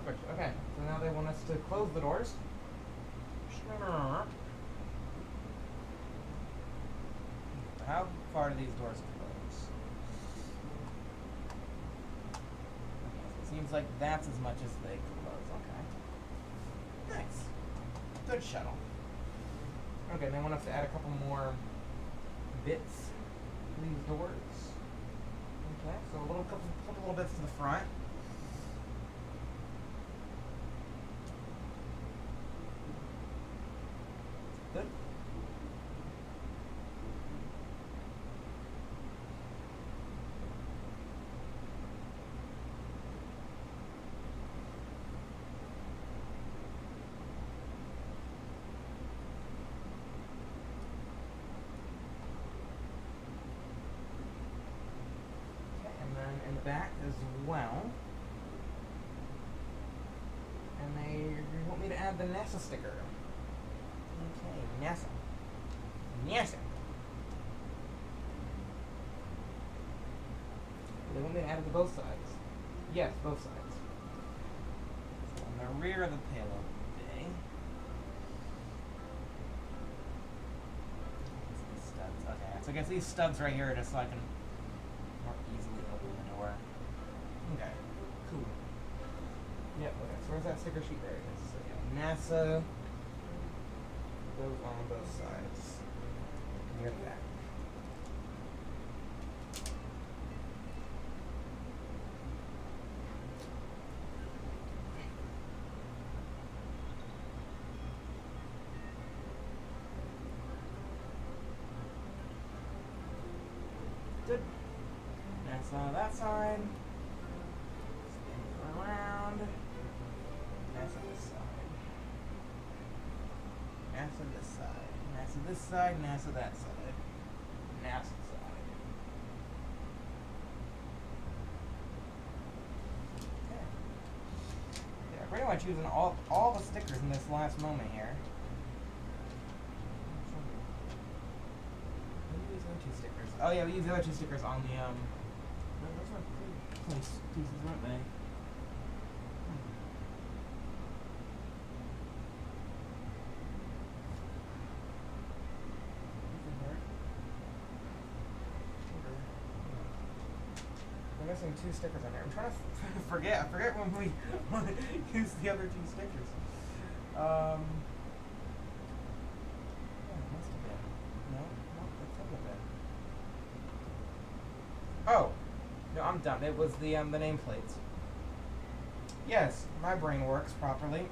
Perfect. Okay. So now they want us to close the doors. How far do these doors close? Okay, so it seems like that's as much as they close. Okay. Nice. Good shuttle. Okay, they want us to add a couple more bits to these doors. Okay, so a couple little bits to the front. Good. Okay, and then in the back as well. And they want me to add the NASA sticker. Okay, NASA. NASA. They want me to add it to both sides. Yes, both sides. So on the rear of the payload bay. These studs. Okay, so I guess these studs right here are just so I can more easily open the door. Okay, cool. Yep, okay, so where's that sticker sheet? There it is. So yeah, NASA. Goes on both sides. Near the back. Good. That's on that side. Spin around. That's on this side. NASA this side, NASA this side, NASA that side, NASA side. Okay. Yeah, pretty much using all the stickers in this last moment here. We use the other two stickers. Oh yeah, we use the other two stickers on the those are place pieces, weren't they? I'm missing two stickers on there. I'm trying to forget. I forget when we used the other two stickers. Yeah, it must have been. No, that couldn't have been. Oh, no, I'm dumb. It was the nameplates. Yes, my brain works properly.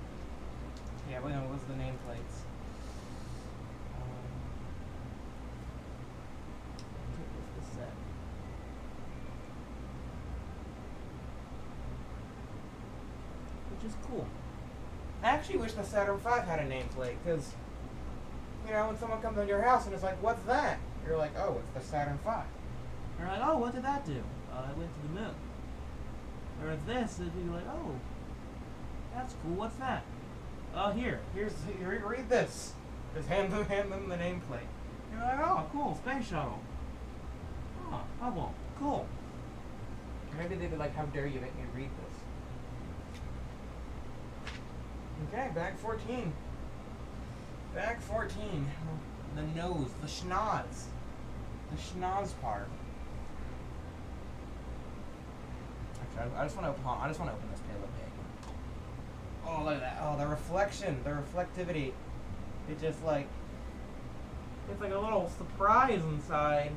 Yeah, well, no, it was the nameplates. What was this set? Which is cool. I actually wish the Saturn V had a nameplate, because, you know, when someone comes to your house and it's like, what's that? You're like, oh, it's the Saturn V. You're like, oh, what did that do? It went to the moon. Or if this, it'd be like, oh, that's cool, what's that? Oh, here, read this. Just hand them the nameplate. You're like, oh, cool, Spaceshuttle. Oh, Hubble, cool. Maybe they'd be like, how dare you make me read this? Okay, back 14. Back 14. The nose, the schnoz. The schnoz part. Actually, I just want to open this payload bag. Oh, look at that. Oh, the reflection, the reflectivity. It just like, it's like a little surprise inside.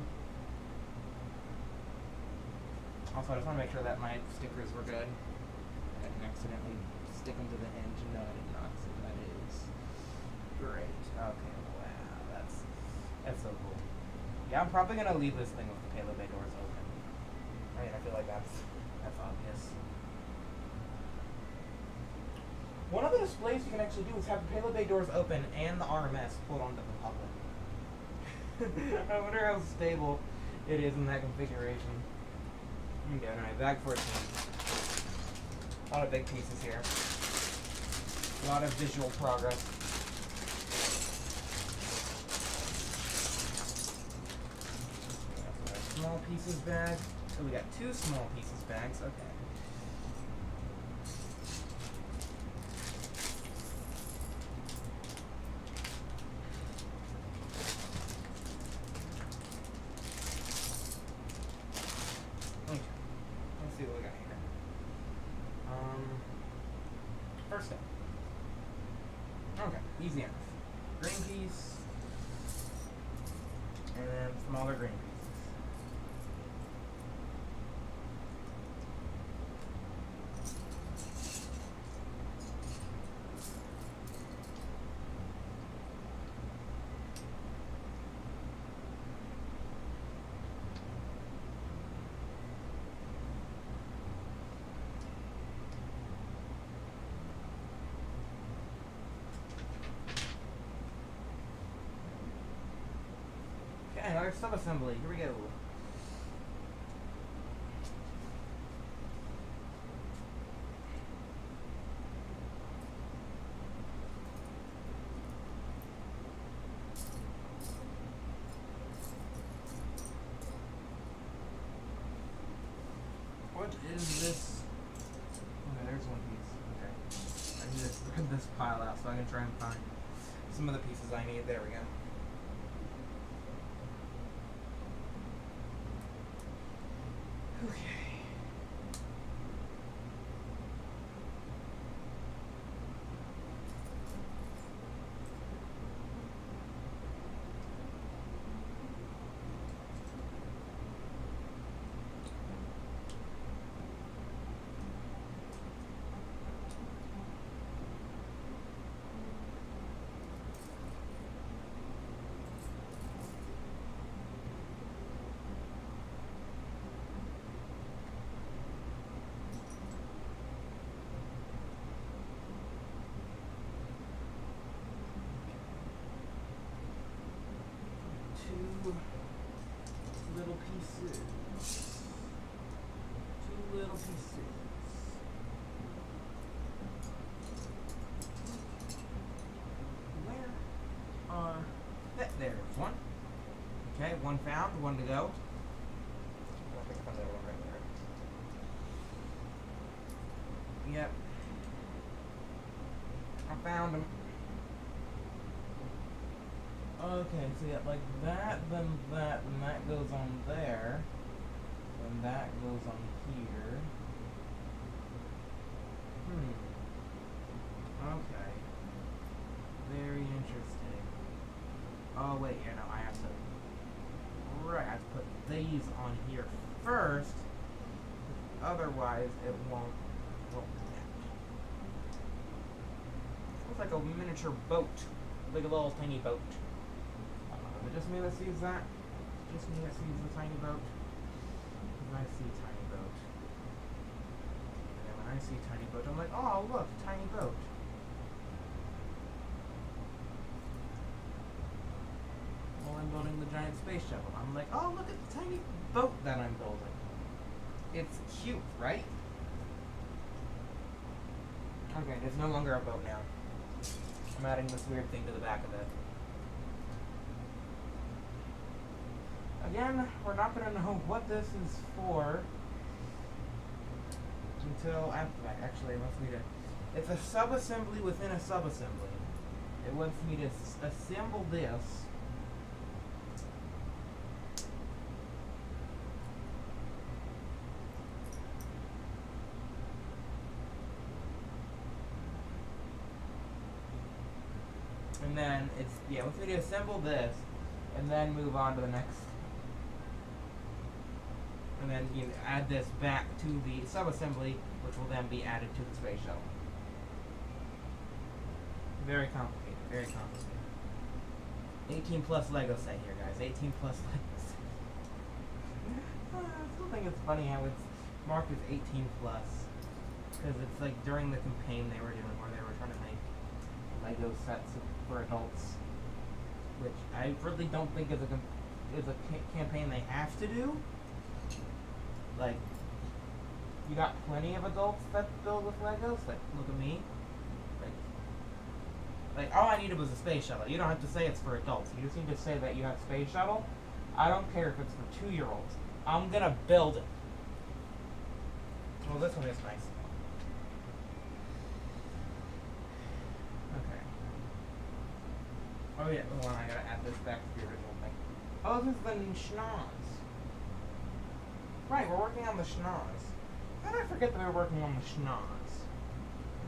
Also, I just want to make sure that my stickers were good. I didn't accidentally stick them to the hinge. No, I did not. So that is great. Okay, wow, that's so cool. Yeah, I'm probably gonna leave this thing with the payload bay doors open. I mean, I feel like that's obvious. One of the displays you can actually do is have the payload bay doors open and the RMS pulled onto the public. I wonder how stable it is in that configuration. Okay, alright, bag 14. A lot of big pieces here. A lot of visual progress. Small pieces bag. So we got 2 small pieces bags. Okay. Okay. Let's see what we got here. First step. Okay, easy enough. Green piece. And then smaller green piece. Okay, our subassembly. Here we go. What is this? Okay, there's one piece. Okay. I need to spread this pile out so I can try and find some of the pieces I need. There we go. Okay. Two little pieces. Where are there's one. Okay, one found, one to go. I think I found that one right there. Yep. I found him. Okay, so yeah, like that, then that, and that goes on there. Then that goes on here. Okay. Very interesting. Oh wait, yeah, no, I have to... Right, I have to put these on here first. Otherwise, it won't connect. Looks like a miniature boat. Like a little tiny boat. Is it just me that sees that? Just me that sees the tiny boat? Because I see tiny boat. And then when I see tiny boat, I'm like, oh look, tiny boat. While I'm building the giant space shuttle, I'm like, oh look at the tiny boat that I'm building. It's cute, right? Okay, it's no longer a boat now. I'm adding this weird thing to the back of it. Again, we're not going to know what this is for until after that. Actually, it wants me to... It's a sub-assembly within a sub-assembly. It wants me to assemble this. And then it's, yeah, it wants me to assemble this and then move on to the next. And then you add this back to the sub-assembly, which will then be added to the space shuttle. Very complicated, very complicated. 18 plus Lego set here, guys. 18 plus Lego set. I still think it's funny how it's marked as 18 plus. Because it's like during the campaign they were doing where they were trying to make Lego sets for adults. Which I really don't think is a campaign they have to do. Like, you got plenty of adults that build with Legos. Like, look at me. Like all I needed was a space shuttle. You don't have to say it's for adults. You just need to say that you have space shuttle. I don't care if it's for 2-year-olds. I'm gonna build it. Well, this one is nice. Okay. Oh yeah, hold on. I gotta add this back to the original thing. Oh, this is the schnoz. Right, we're working on the schnoz. How did I forget that we were working on the schnoz?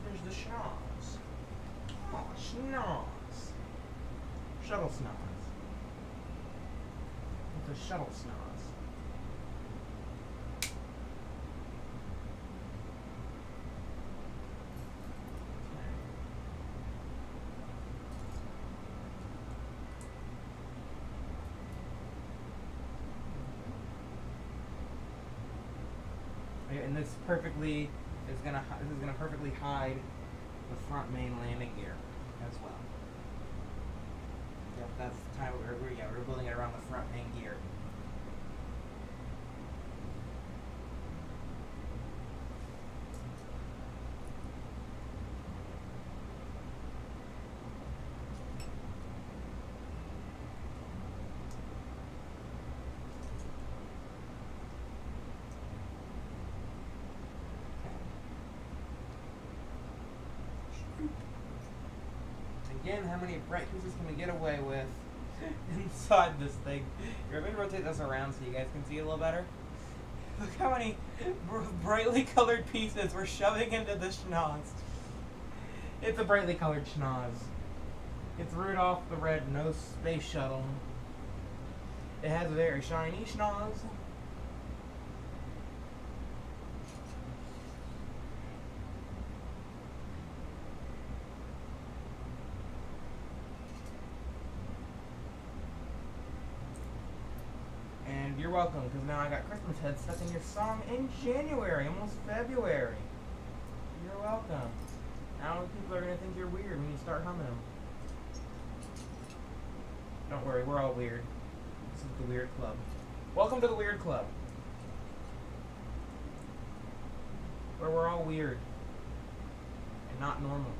There's the schnoz. Oh, schnoz. Shuttle schnoz. It's a shuttle schnoz. And this perfectly is gonna perfectly hide the front main landing gear as well. Yep, that's the time we're building it around the front main gear. Again, how many bright pieces can we get away with inside this thing? Here, let me rotate this around so you guys can see it a little better. Look how many brightly colored pieces we're shoving into the schnoz. It's a brightly colored schnoz. It's Rudolph the Red-Nosed Space Shuttle. It has a very shiny schnoz. You're welcome, because now I got Christmas heads stuck in your song in January, almost February. You're welcome. Now people are going to think you're weird when you start humming them. Don't worry, we're all weird. This is the Weird Club. Welcome to the Weird Club. Where we're all weird. And not normal.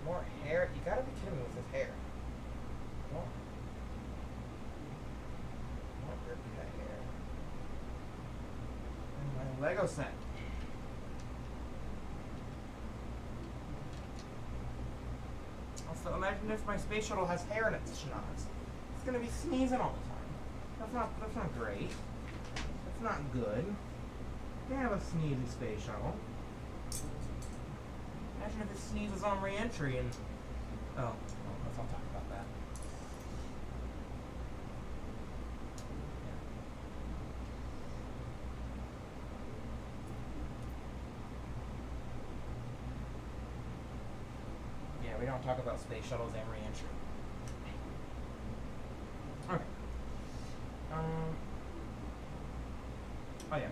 More hair? You gotta be kidding me with this hair. What? My Lego set. Also, imagine if my space shuttle has hair in its schnoz. It's gonna be sneezing all the time. That's not great. That's not good. You can't have a sneezy space shuttle. Imagine if it sneezes on re-entry and let's not talk about that. We don't talk about space shuttles and re-entry. Okay. Oh yeah.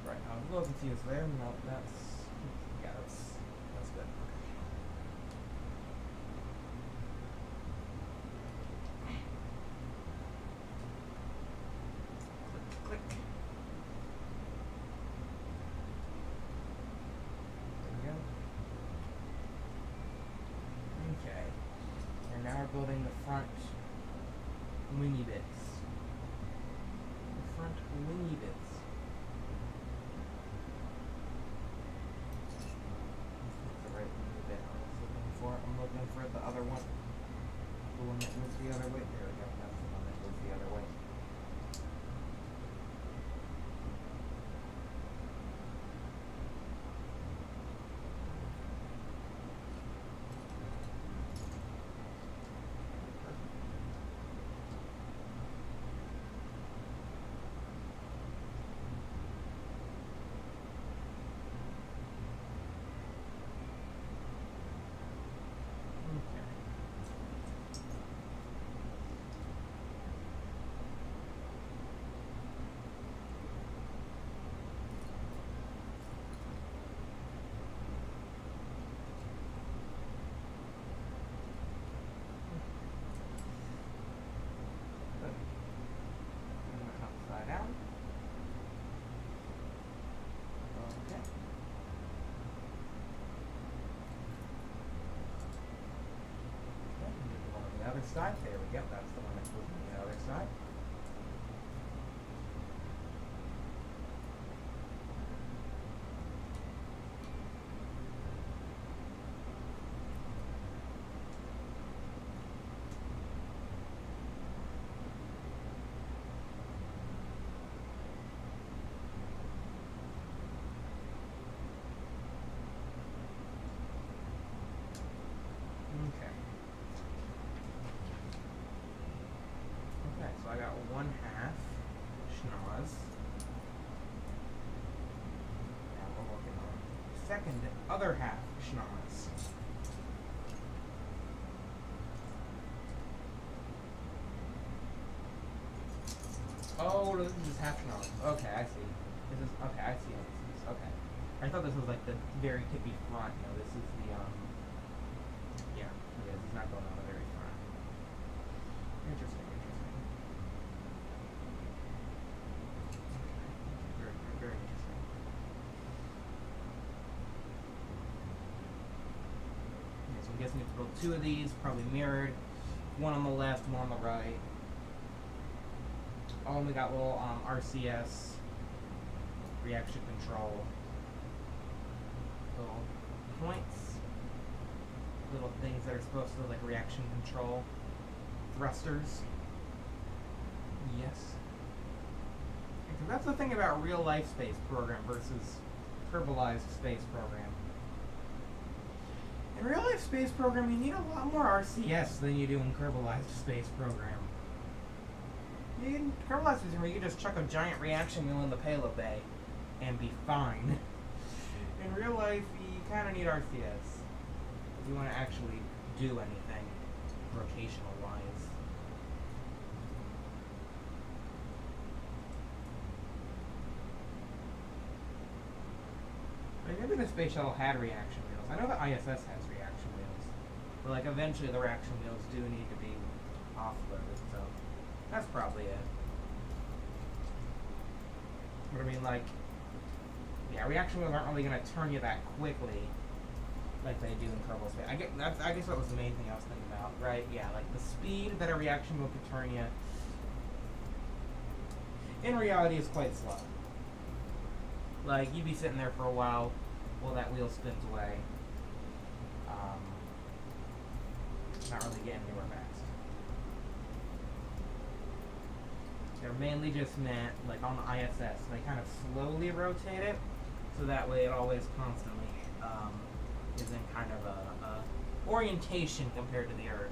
Right. I was a little confused there. No, that's good. Click. Now we're building the front wingy bits. The front wingy bits. That's the right wingy bit I was looking for. I'm looking for the other one. The one that moves the other way. There we go. That's the one that moves the other way. other side. There we go. That's the one that's moving to the other side. Okay, so I got 1/2 schnoz. Now we're working on the second other half schnoz. Oh, this is half schnoz. Okay, I see. This is okay. I see how this is. Okay, I thought this was like the very tippy front. No, this is the Yeah, this is not going on the very front. Interesting. Very, very interesting. Okay, so I'm guessing we have to build 2 of these, probably mirrored. One on the left, one on the right. Oh, and we got little RCS reaction control. Little points. Little things that are supposed to like reaction control. Thrusters. Yes. Because that's the thing about real life space program versus Kerbalized space program. In real life space program, you need a lot more RCS than you do in Kerbalized space program. In Kerbalized space program, you can just chuck a giant reaction wheel in the payload bay and be fine. In real life, you kind of need RCS if you want to actually do anything rotational wise. Maybe the Space Shuttle had reaction wheels. I know the ISS has reaction wheels, but like eventually the reaction wheels do need to be offloaded, so that's probably it. But I mean, like, yeah, reaction wheels aren't really going to turn you that quickly like they do in Kerbal Space. I guess that was the main thing I was thinking about, right? Yeah, like the speed that a reaction wheel could turn you in reality is quite slow. Like, you'd be sitting there for a while that wheel spins away. Not really getting anywhere fast. They're mainly just meant, like on the ISS, they kind of slowly rotate it, so that way it always constantly is in kind of a orientation compared to the Earth.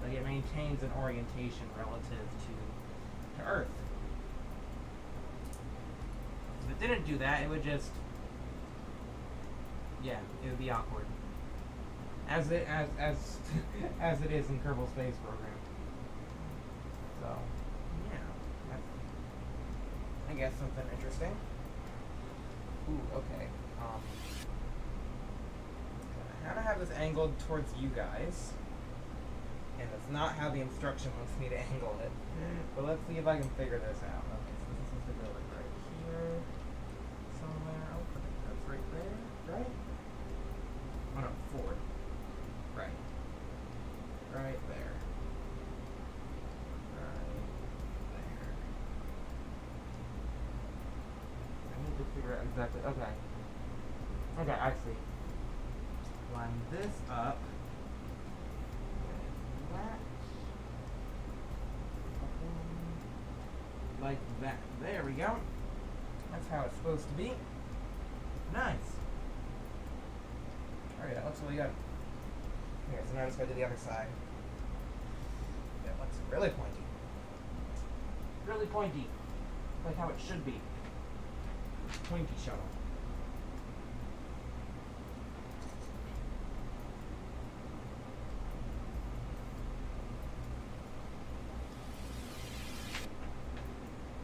Like, it maintains an orientation relative to Earth. If it didn't do that, it would just, yeah, it would be awkward. As it as it is in Kerbal Space Program. So, yeah, that's, I guess, something interesting. Ooh, okay. I kind of have this angled towards you guys, and it's not how the instruction wants me to angle it. But let's see if I can figure this out. Okay, so this is the go like right here, somewhere. Oh, I think that's right there, right? Oh no, forward. Right. Right there. Right there. I need to figure out exactly. Okay. Okay, I see. Line this up. That. Like that. There we go. That's how it's supposed to be. Nice. Alright, that looks really good. Okay, so now I just gotta do the other side. That looks really pointy. Really pointy. Like how it should be. Pointy shuttle.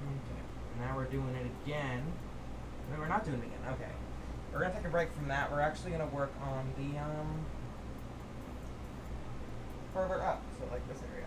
Okay, now we're doing it again. No, we're not doing it again, okay. We're gonna take a break from that. We're actually gonna work on the, further up, so like this area.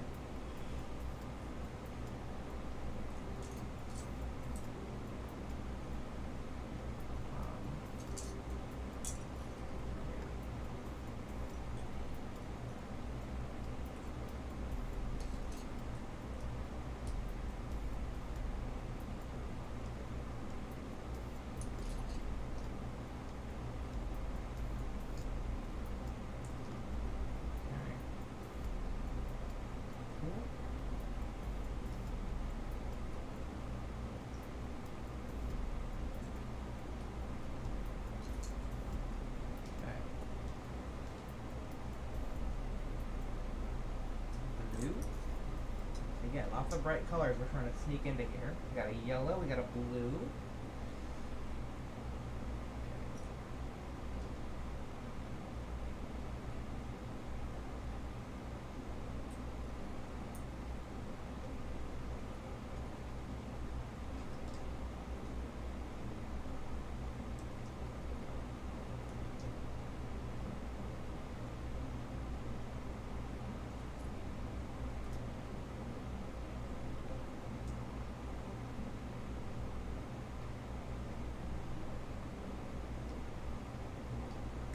lots of bright colors we're trying to sneak into here. We got a yellow, we got a blue.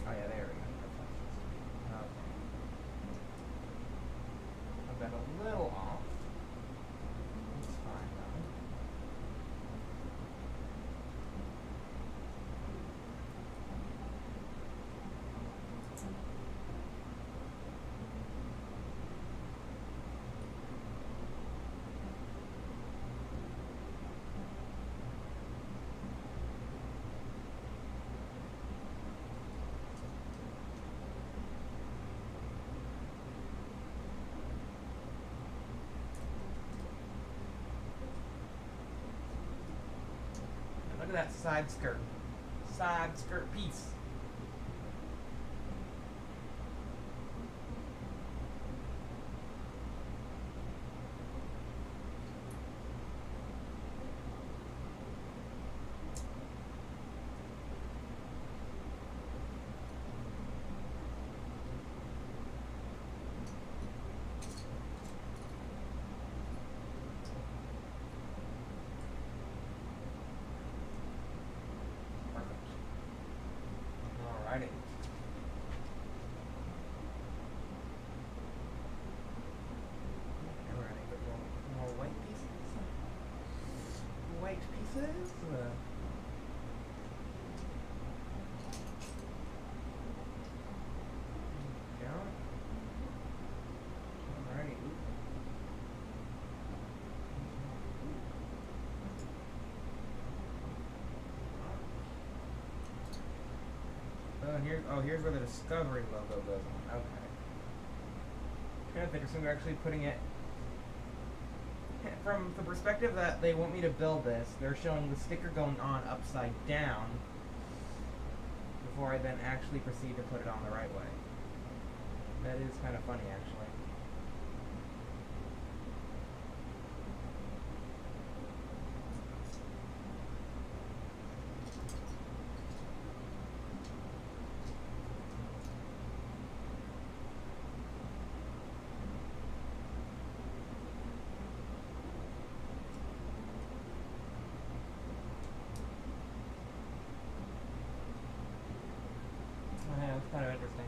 Oh yeah, there we go. Okay. I've got a little off. It's fine though. Look at that side skirt. Side skirt piece. Alrighty. And we're gonna get more white pieces. White pieces. There we go. Alrighty. Here's where the Discovery logo goes on. Okay. Kind of interesting. They're actually putting it from the perspective that they want me to build this. They're showing the sticker going on upside down before I then actually proceed to put it on the right way. That is kind of funny, actually. Yeah, it's kind of interesting.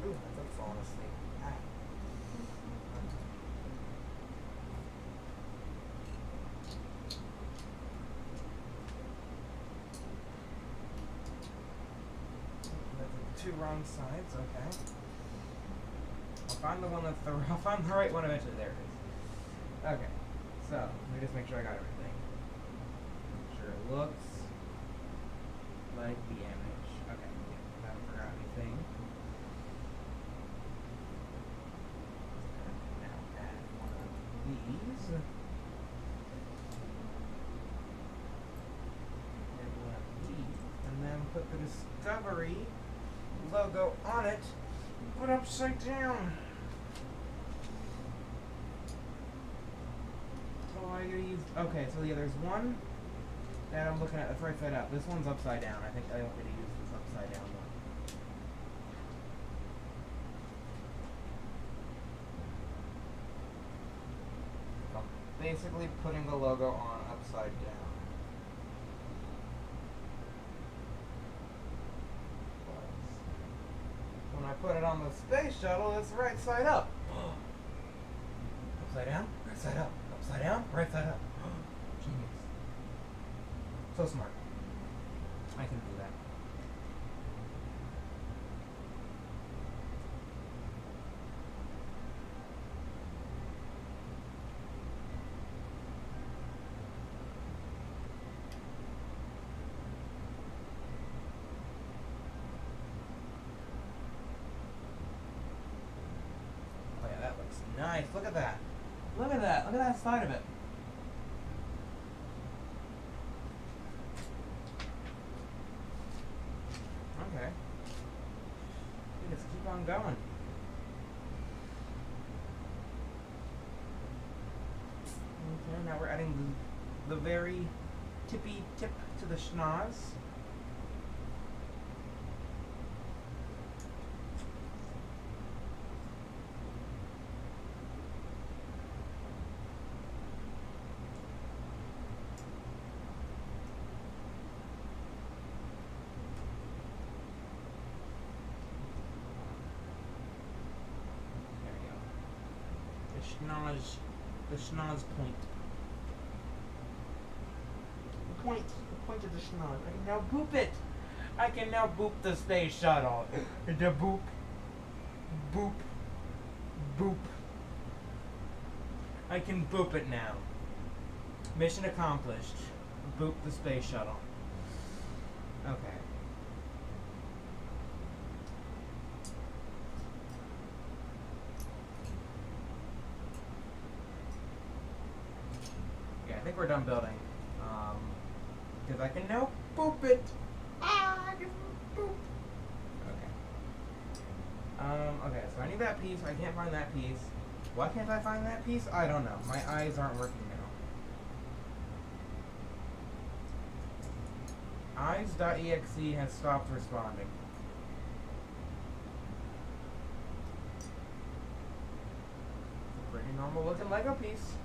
Ooh, I took falling asleep. Ah. Two wrong sides, okay. I'll find the one that's I'll find the right one eventually. There it is. Okay, so let me just make sure I got everything. Make sure it looks like the image. Okay, I haven't forgot anything. Now add one of these. And one of these. And then put the Discovery logo on it, but upside down. So I gotta use. Okay, so yeah, there's one that I'm looking at that's right side up. This one's upside down. I think I want me to use this upside down one. So I'm basically putting the logo on upside down. When I put it on the space shuttle, it's right side up. Upside down, right side up. Upside down? Right side up. Genius. So smart. I can do that. Oh yeah, that looks nice. Look at that. Look at that. Look at that side of it. Okay. We just keep on going. Okay, now we're adding the very tippy tip to the schnoz. The schnoz point. The point of the schnoz. I can now boop it. I can now boop the space shuttle. The boop, boop, boop. I can boop it now. Mission accomplished. Boop the space shuttle. Okay. I think we're done building. Because I can now boop it. I can boop. Okay. Okay, so I need that piece. I can't find that piece. Why can't I find that piece? I don't know. My eyes aren't working now. Eyes.exe has stopped responding. Pretty normal looking Lego piece.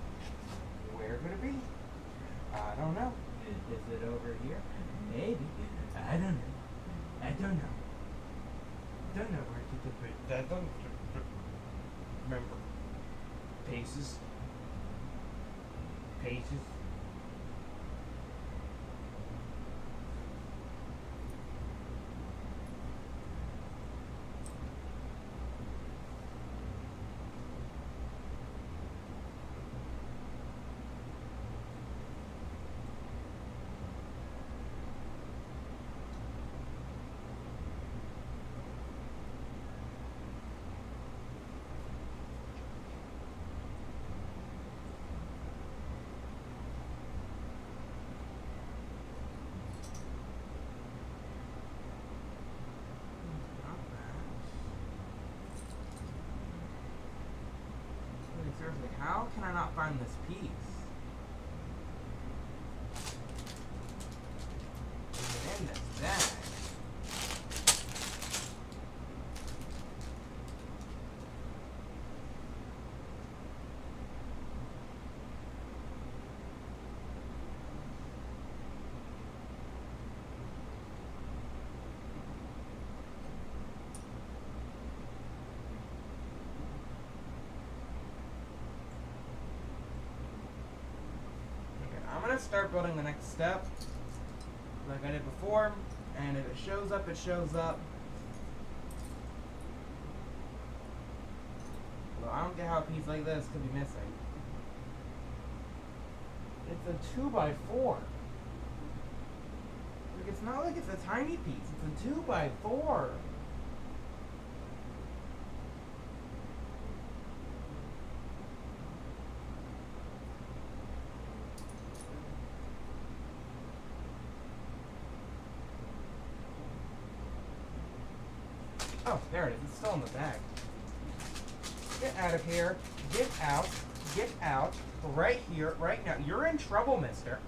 Where could it be? I don't know. Is it over here? Maybe. I don't know. I don't know. Don't know where to put it. I don't remember. Paces. Paces. Seriously, how can I not find this piece? In this bag. I'm going to start building the next step like I did before, and if it shows up, it shows up. Although I don't get how a piece like this could be missing. It's a 2x4. Like, it's not like it's a tiny piece, it's a 2x4. Oh, there it is. It's still in the bag. Get out of here. Get out. Get out. Right here, right now. You're in trouble, mister.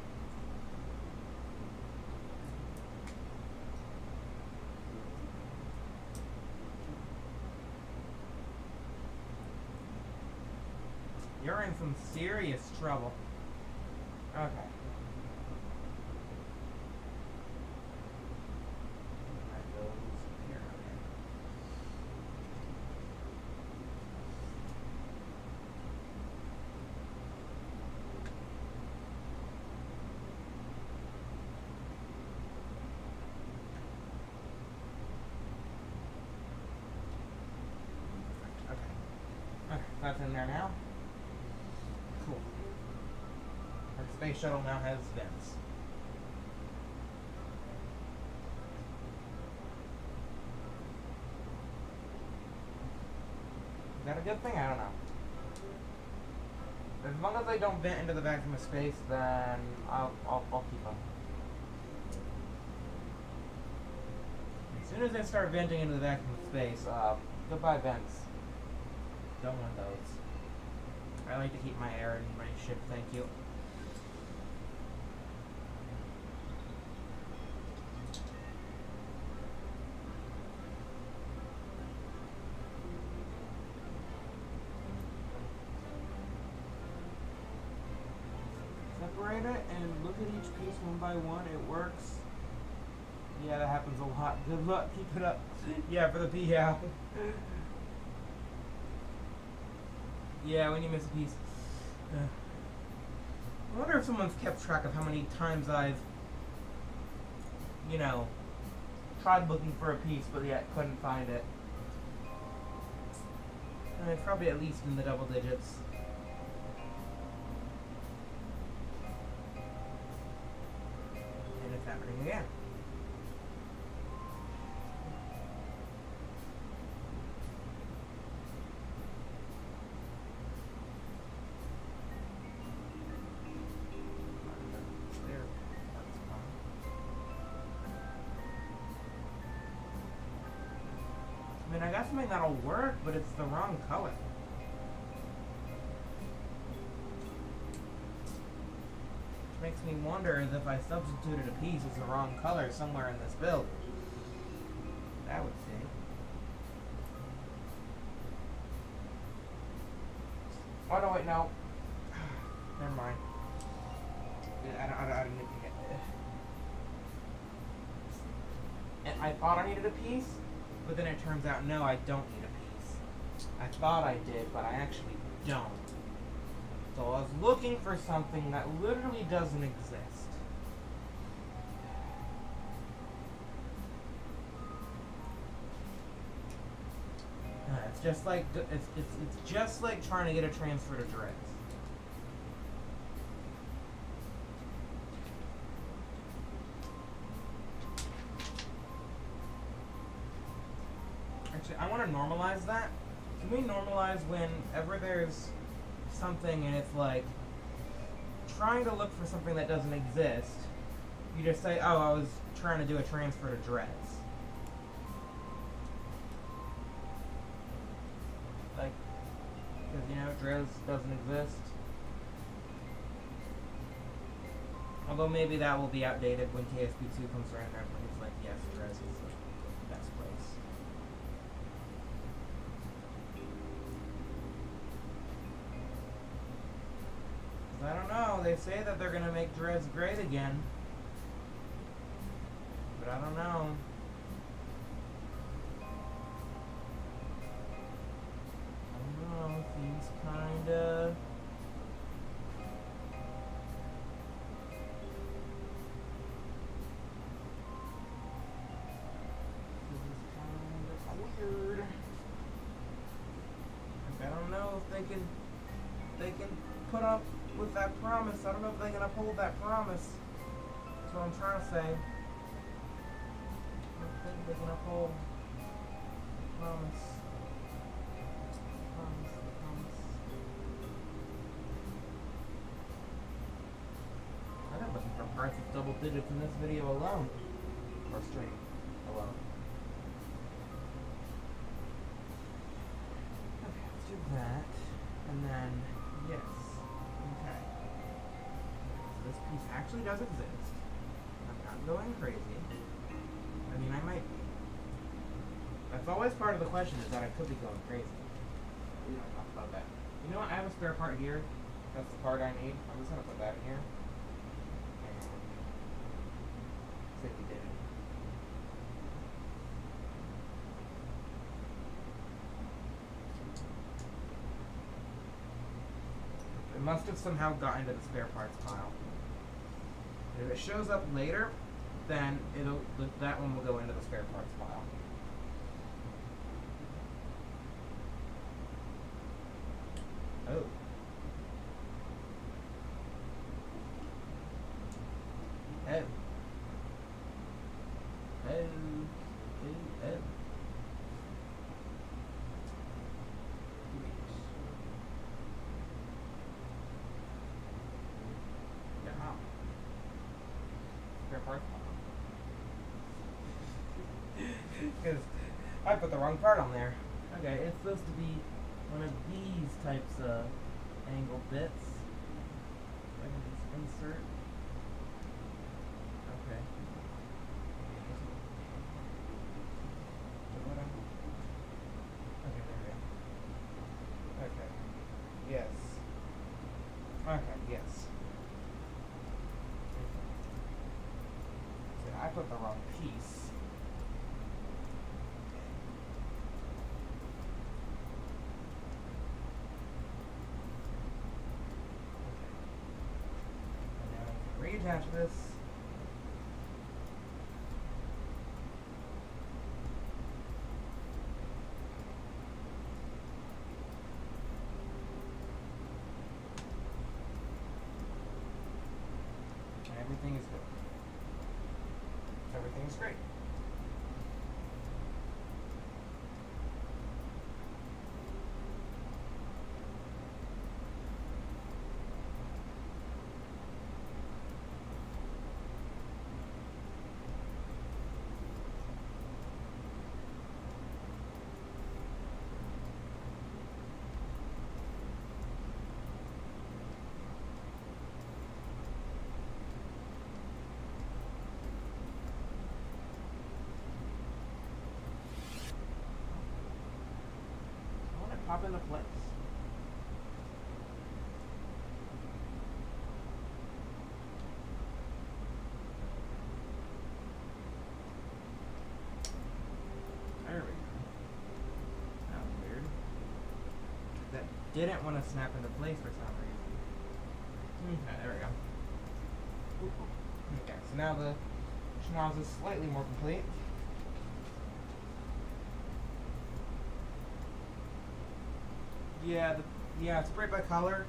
You're in some serious trouble. Okay. That's in there now. Cool. Our space shuttle now has vents. Is that a good thing? I don't know. As long as they don't vent into the vacuum of space, then I'll keep them. As soon as they start venting into the vacuum of space, goodbye vents. Don't want those. I like to keep my air in my ship, thank you. Separate it and look at each piece one by one. It works. Yeah, that happens a lot. Good luck. Keep it up. Yeah, for the P. Yeah. Yeah, when you miss a piece. I wonder if someone's kept track of how many times I've, you know, tried looking for a piece but yet couldn't find it. It's probably at least in the double digits. And it's happening again. I mean, I got something that'll work, but it's the wrong color. Which makes me wonder as if I substituted a piece as the wrong color somewhere in this build. That would see. Oh no, wait, no. Never mind. I didn't get it. And I thought I needed a piece. But then it turns out, no, I don't need a piece. I thought I did, but I actually don't. So I was looking for something that literally doesn't exist. It's just like it's just like trying to get a transfer to Dreads. I want to normalize that. Can we normalize whenever there's something and it's like trying to look for something that doesn't exist, you just say, oh, I was trying to do a transfer to Dreads. Like, because, you know, Dreads doesn't exist. Although maybe that will be outdated when KSP2 comes around and everybody's like, yes, Dreads is the best place. I don't know. They say that they're gonna make Dreads great again, but I don't know. I don't know. Seems kinda. Weird. Like, I don't know if they can put up with that promise. I don't know if they can uphold that promise. That's what I'm trying to say. I don't think they can uphold the promise. Promise. I've been looking for parts of double digits in this video alone. Or stream alone. Okay, let's do that. And then, yes. Okay. So this piece actually does exist. I'm not going crazy. I mean, I might be. That's always part of the question, is that I could be going crazy. We don't talk about that. You know what? I have a spare part here. That's the part I need. I'm just going to put that in here. And say we did it. It must have somehow gotten into the spare parts pile. If it shows up later, then that one will go into the spare parts pile. I put the wrong part on there. Okay, it's supposed to be one of these types of angle bits. I can just insert. Okay. Okay, there we go. Okay. Yes. Okay, yes. So I put the wrong piece. Reattach this. And everything is good. Everything is great. Pop into place. There we go. That was weird. That didn't want to snap into place for some reason. Okay, there we go. Okay, so now the schnoz is slightly more complete. Yeah, separate by color.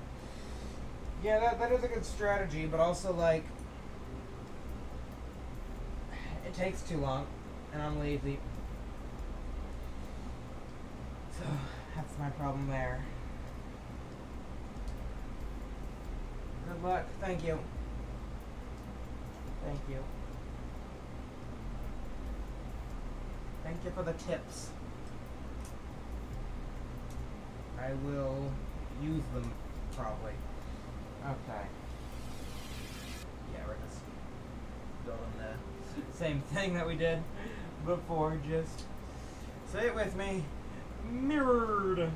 Yeah, that is a good strategy, but also, like, it takes too long, and I'm lazy. So, that's my problem there. Good luck. Thank you. Thank you. Thank you for the tips. I will use them, probably. Okay. Yeah, we're just building the same thing that we did before, just say it with me. Mirrored.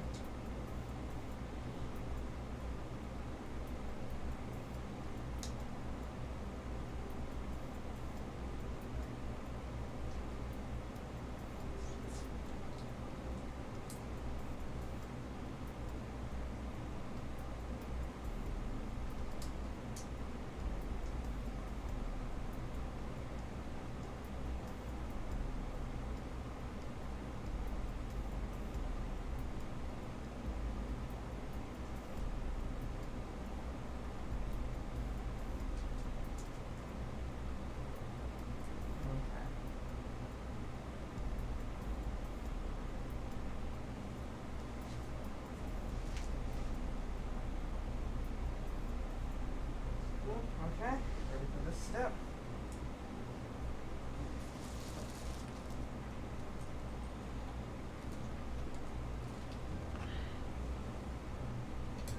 Okay, ready for this step.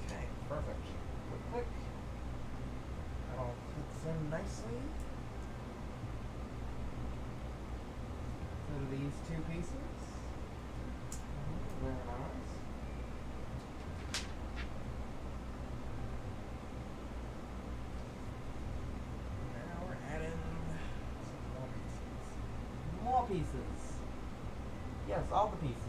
Okay, perfect. Click, click. That all fits in nicely. So do these two pieces. Very nice. Pieces. Yes, all the pieces.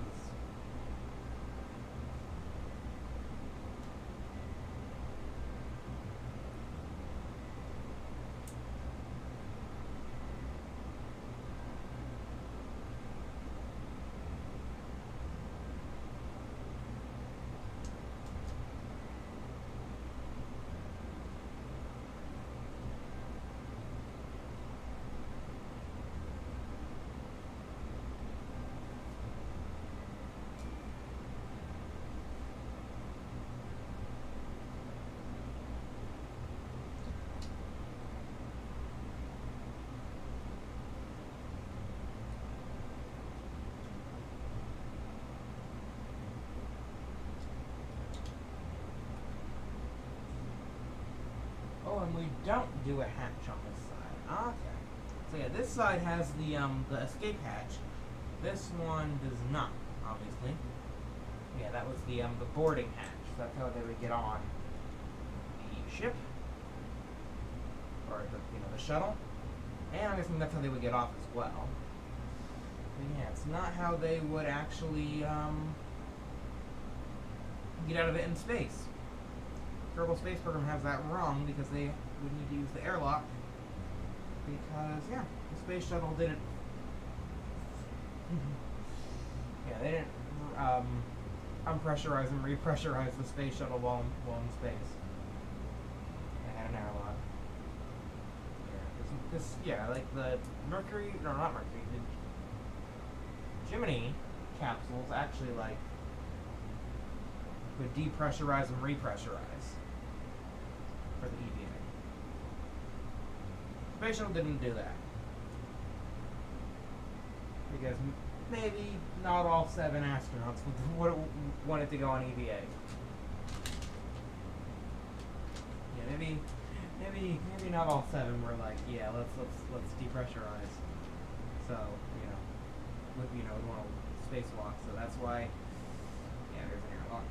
don't do a hatch on this side. Okay. So yeah, this side has the escape hatch. This one does not, obviously. Yeah, that was the boarding hatch. So that's how they would get on the ship, or the shuttle. And I'm guessing that's how they would get off as well. But yeah, it's not how they would actually get out of it in space. Kerbal Space Program has that wrong because they would need to use the airlock. Because yeah, the space shuttle didn't. Yeah, they didn't unpressurize and repressurize the space shuttle while in space. They had an airlock. Yeah, like the Mercury, no, not Mercury, the Gemini capsules actually would depressurize and repressurize for the EVA. Space Shuttle didn't do that. Because maybe not all 7 astronauts would wanted to go on EVA. Yeah, maybe not all 7 were like, yeah, let's depressurize. So, would want to spacewalk. So that's why, yeah, there's an airlock.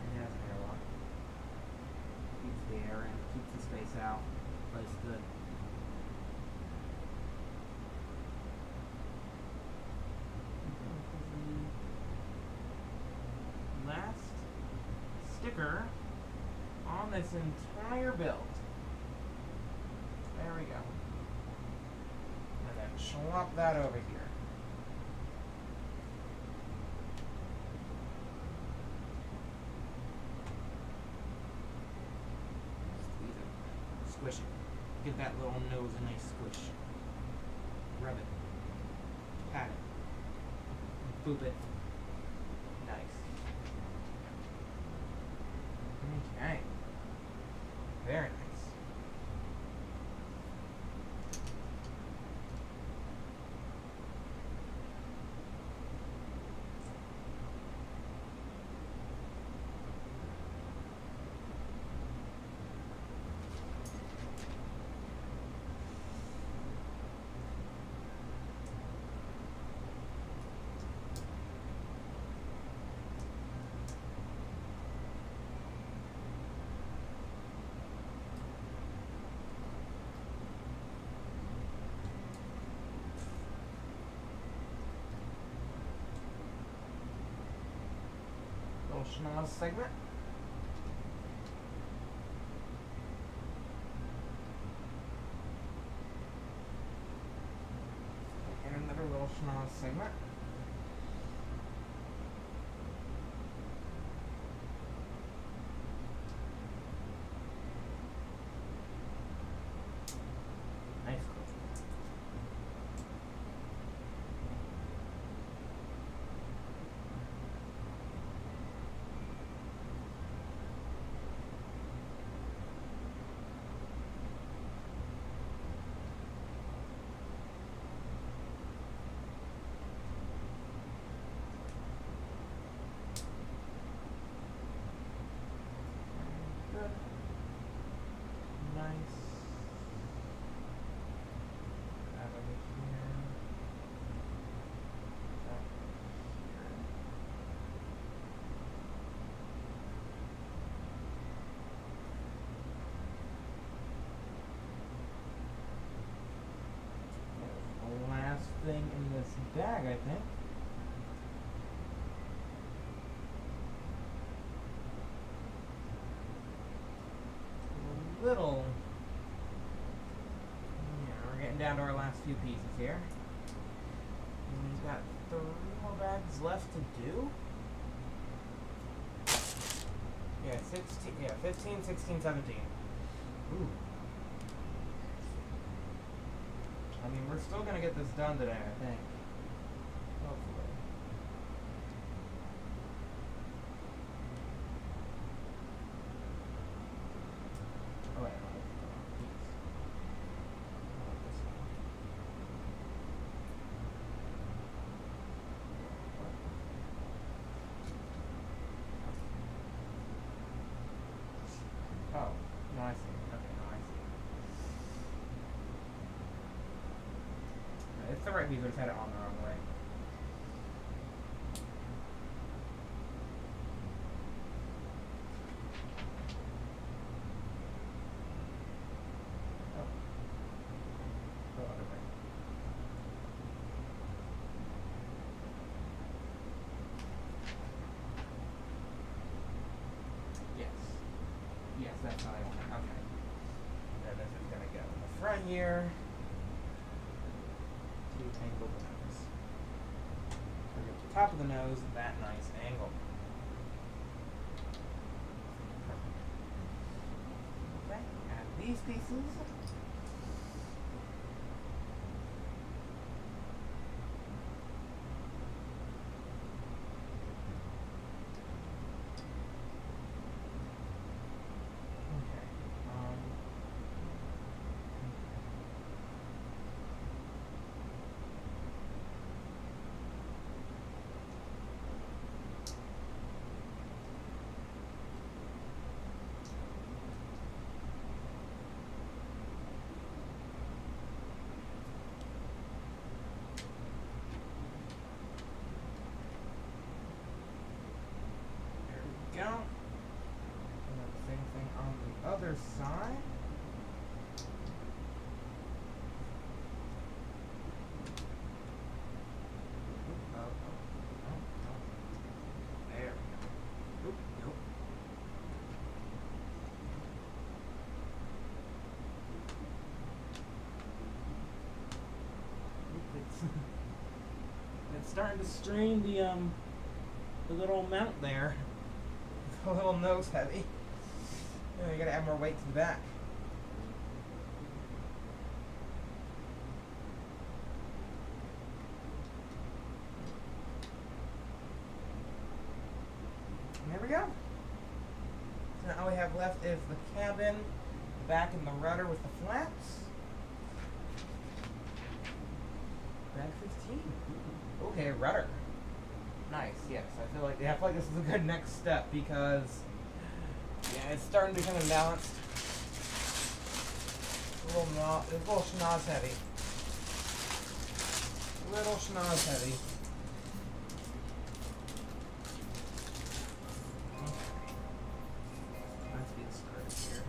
And there's an airlock. Keeps the air in, keeps the space out. Place good. Last sticker on this entire build. There we go. And then swap that over here. Squish it. Give that little nose a nice squish. Rub it. Pat it. Boop it. Nice. Okay. Very nice. Schnoz segment. And another little schnoz segment. Nice. Good. Nice. That over here. That here. The last thing in this bag, I think. Little. Yeah, we're getting down to our last few pieces here. And we've got 3 more bags left to do. Yeah, 16. Yeah, 15, 16, 17. Ooh. I mean, we're still gonna get this done today, I think. Hopefully. Oh, wait, no, that's the wrong piece. I like this one. heavies would have had it on the wrong way. Oh. Go other way. Yes. Yes, that's how I want it. Okay. And this is going to go in the front here. To angle the nose. Bring it to the top of the nose, that nice angle. Okay, and these pieces. Go. And then the same thing on the other side. There we go. Nope. It's starting to strain the little mount there. A little nose heavy. You gotta add more weight to the back. And there we go. So now all we have left is the cabin, the back and the rudder with the flaps. Bag 15. Okay, rudder. Nice, yes. I feel like this is a good next step because it's starting to become imbalanced. It's a little schnoz heavy. Little schnoz heavy. Okay. Let's get started here.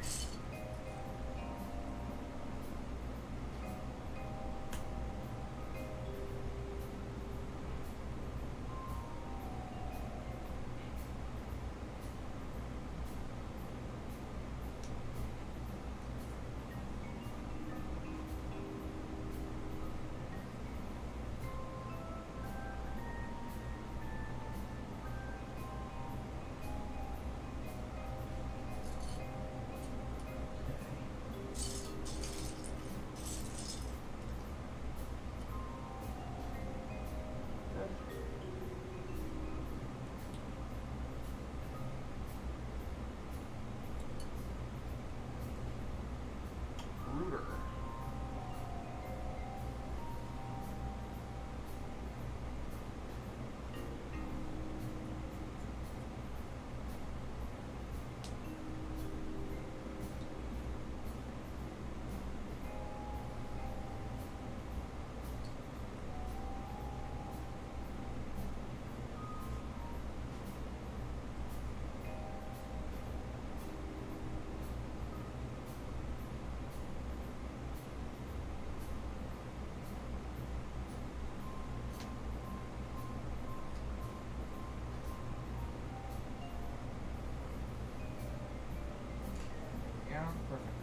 Perfect.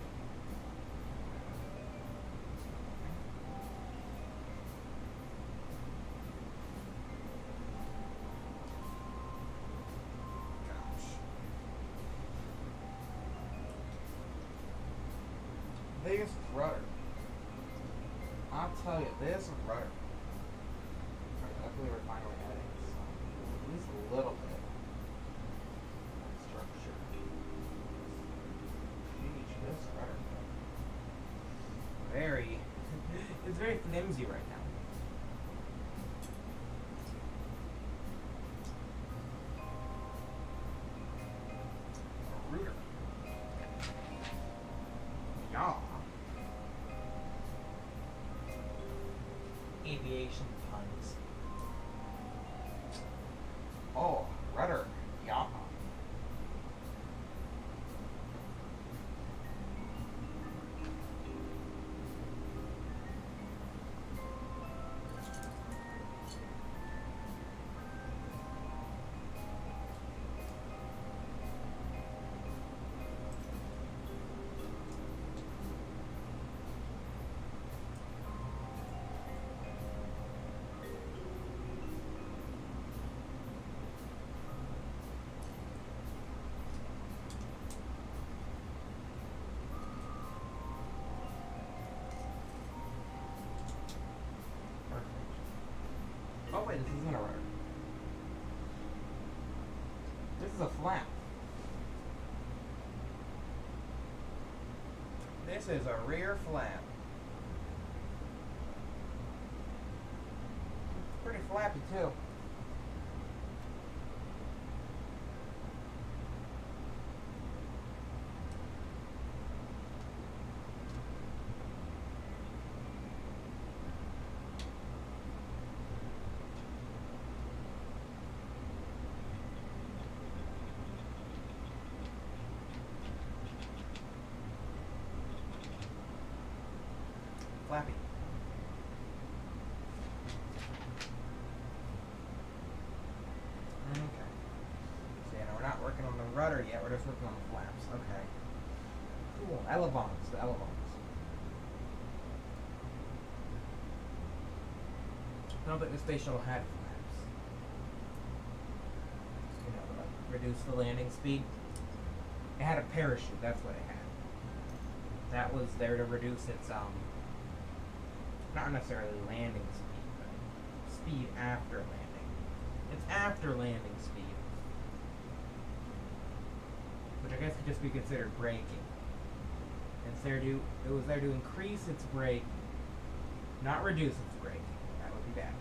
Gosh. This rudder. I'll tell you, this rudder. Luckily we're finally adding at least a little bit of structure. This rudder. It's very flimsy right now. Rudder. Yeah. Nvidia aviation puns. Oh, rudder. Yeah. Oh wait, this isn't a rudder. This is a flap. This is a rear flap. It's pretty flappy too. Flappy. Okay. So yeah, no, we're not working on the rudder yet, we're just working on the flaps. Okay. Cool. Elevons, the elevons. I don't think the space shuttle had flaps. You know, to reduce the landing speed. It had a parachute, that's what it had. That was there to reduce its not necessarily landing speed, but speed after landing. It's after landing speed, which I guess could just be considered braking. It was there to increase its brake, not reduce its brake. That would be bad.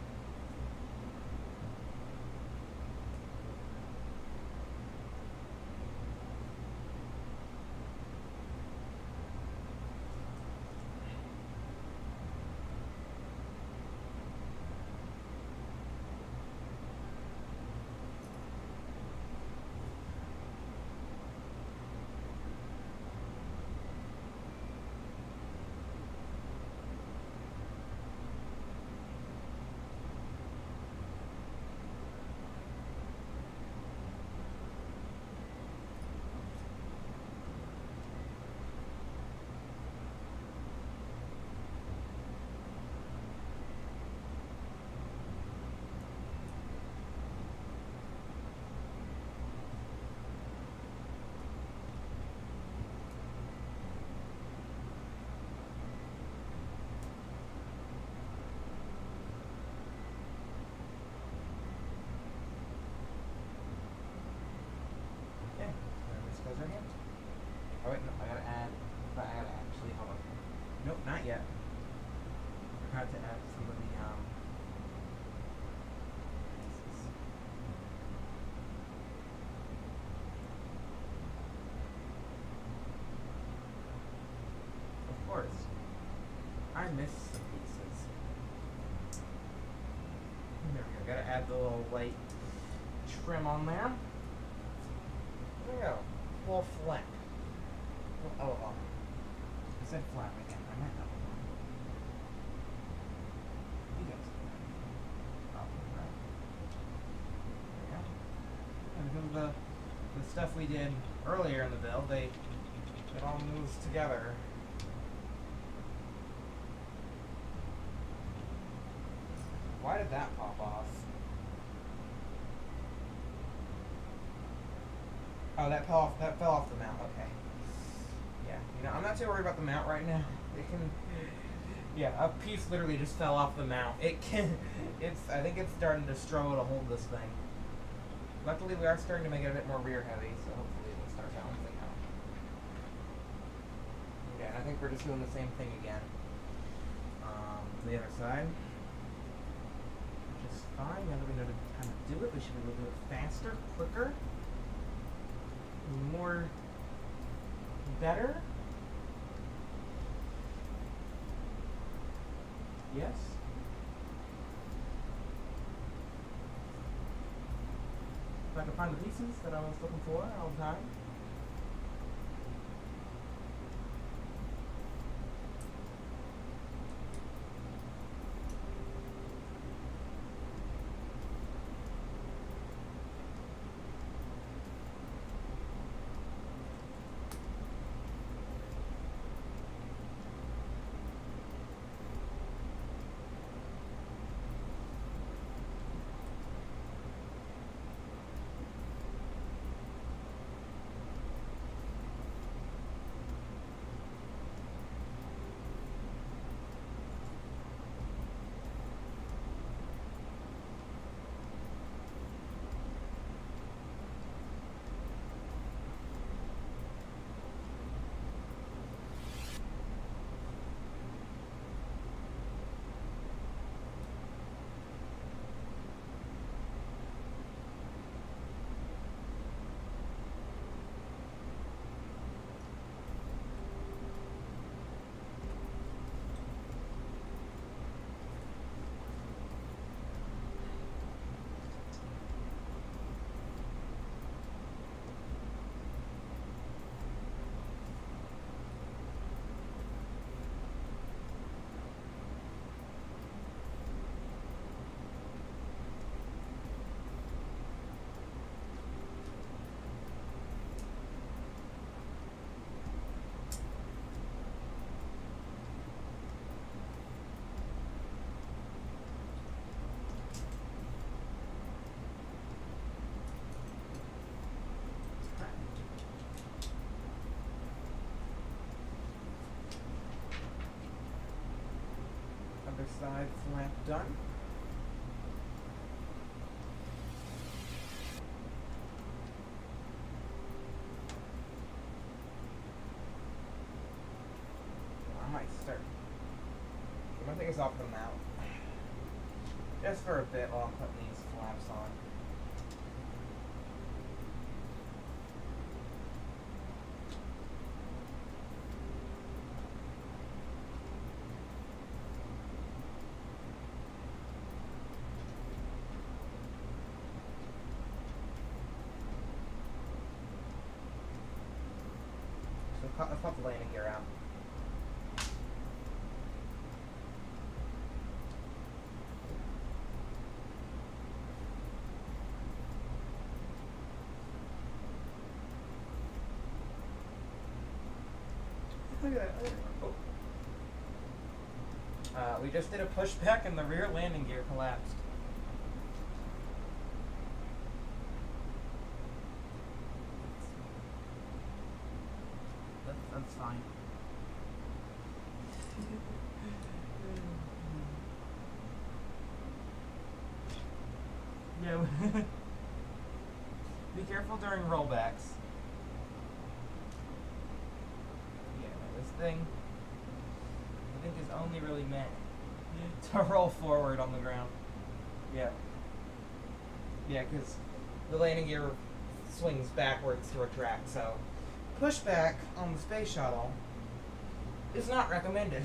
Right here. Oh wait, no, I gotta actually, hold on. Nope, not yet. I forgot to add some of the, pieces. Of course. I missed some pieces. There we go, gotta add the little white trim on there. There we go. Little flap. Little elevon. I said flap again. I meant elevon. You guys know that. Probably, right? There we go. And because of the stuff we did earlier in the build, it all moves together. Why did that pop off? Oh, that fell off the mount. Okay. Yeah. You know, I'm not too worried about the mount right now. It can. Yeah, a piece literally just fell off the mount. It can. I think it's starting to struggle to hold this thing. Luckily, we are starting to make it a bit more rear heavy, so hopefully it'll start balancing out. Yeah, and I think we're just doing the same thing again. To the other side. Which is fine. Now that we know how to do it, we should be able to do it faster, quicker. More better? Yes? if I can find the pieces that I was looking for all the time. Other side flap done. I might start. I'm gonna take us off the mount. Just for a bit while I'm putting these flaps on. Let's pop the landing gear out. Look at that. Oh. We just did a pushback and the rear landing gear collapsed. That's fine. Yeah. Be careful during rollbacks. Yeah, this thing, I think, is only really meant to roll forward on the ground. Yeah. Yeah, because the landing gear swings backwards through a track, so pushback on the space shuttle is not recommended.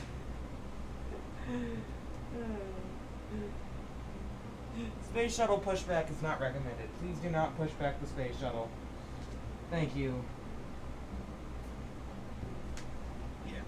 Space shuttle pushback is not recommended. Please do not push back the space shuttle. Thank you. Yeah.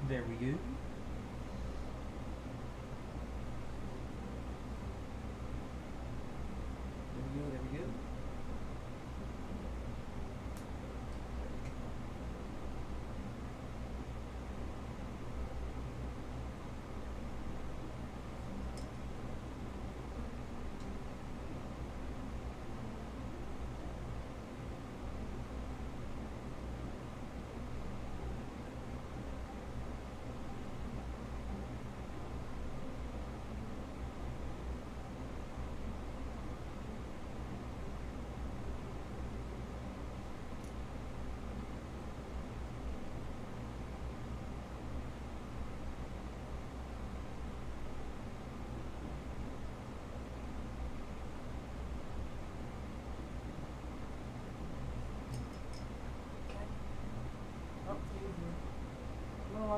There we go. There we go.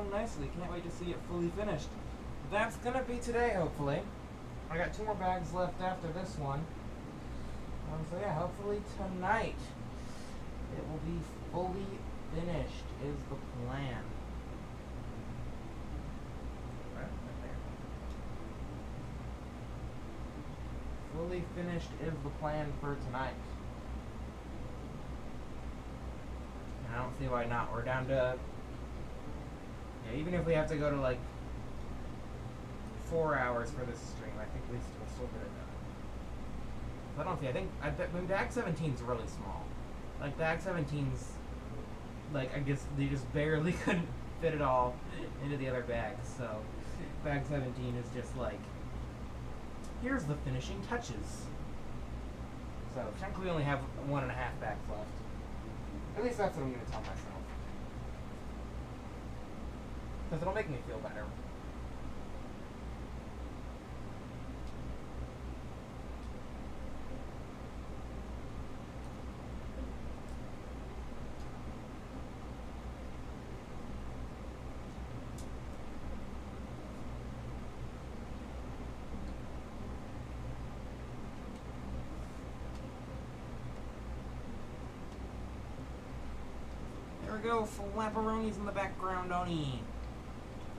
along nicely. Can't wait to see it fully finished. That's gonna be today, hopefully. I got 2 more bags left after this one. So yeah, hopefully tonight it will be fully finished is the plan. Right there. Fully finished is the plan for tonight. And I don't see why not. We're down to, yeah, even if we have to go to like 4 hours for this stream, I think we'll still get it done. I don't see. I mean, bag 17's really small. Like bag 17's, like I guess they just barely couldn't fit it all into the other bags. So bag 17 is just like, here's the finishing touches. So technically, we only have 1.5 bags left. At least that's what I'm gonna tell myself. Because it'll make me feel better. There we go, flapperoonies in the background, Oni.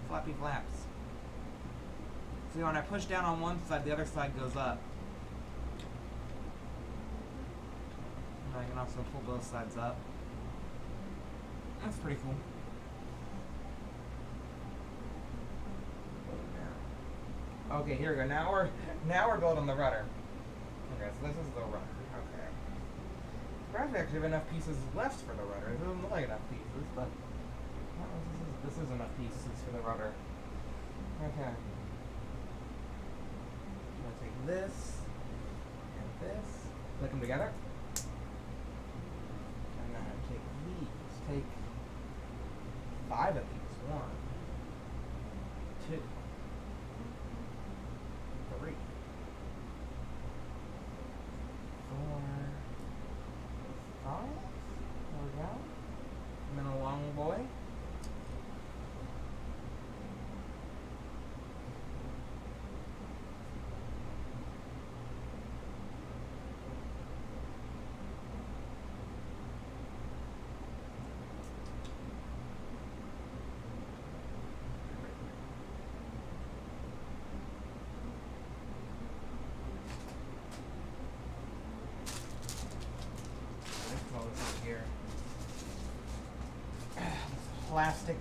Flappy flaps. See, when I push down on one side, the other side goes up. And I can also pull both sides up. That's pretty cool. Okay, here we go. Now we're building the rudder. Okay, so this is the rudder. Okay. Probably actually have enough pieces left for the rudder. It doesn't look like enough pieces, but this is enough pieces for the rudder. Okay. I'm gonna take this and this, click them together, and then take these. Take 5 of these. 1, 2, 3, 4, 5. There we go. And then a long boy. Here. Plastic.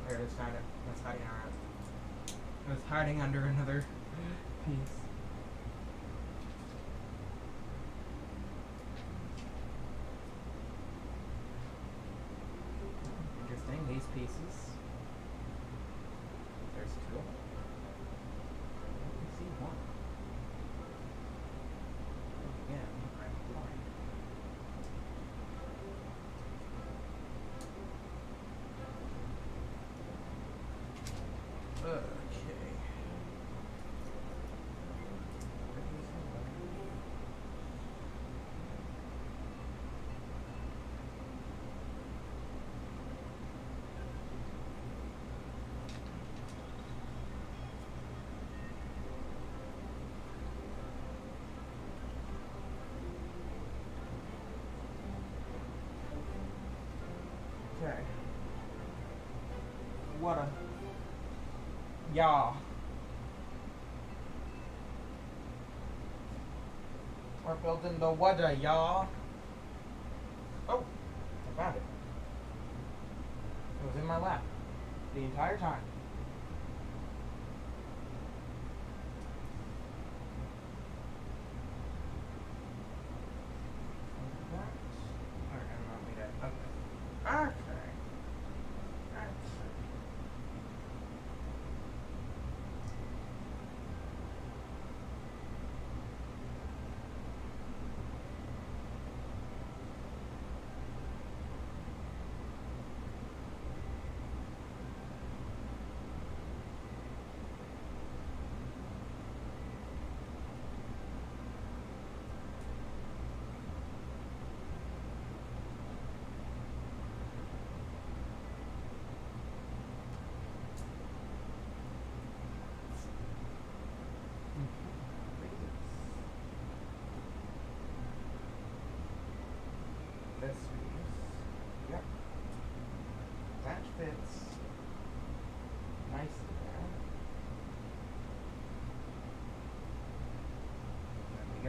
There it is, found it. That's hiding around. It was hiding under another piece. Interesting, these pieces. There's 2. I see 1. Again, I'm blind. Okay. Okay. What a... Yeah. We're building the water, y'all. Oh, I found it. It was in my lap the entire time. Like that.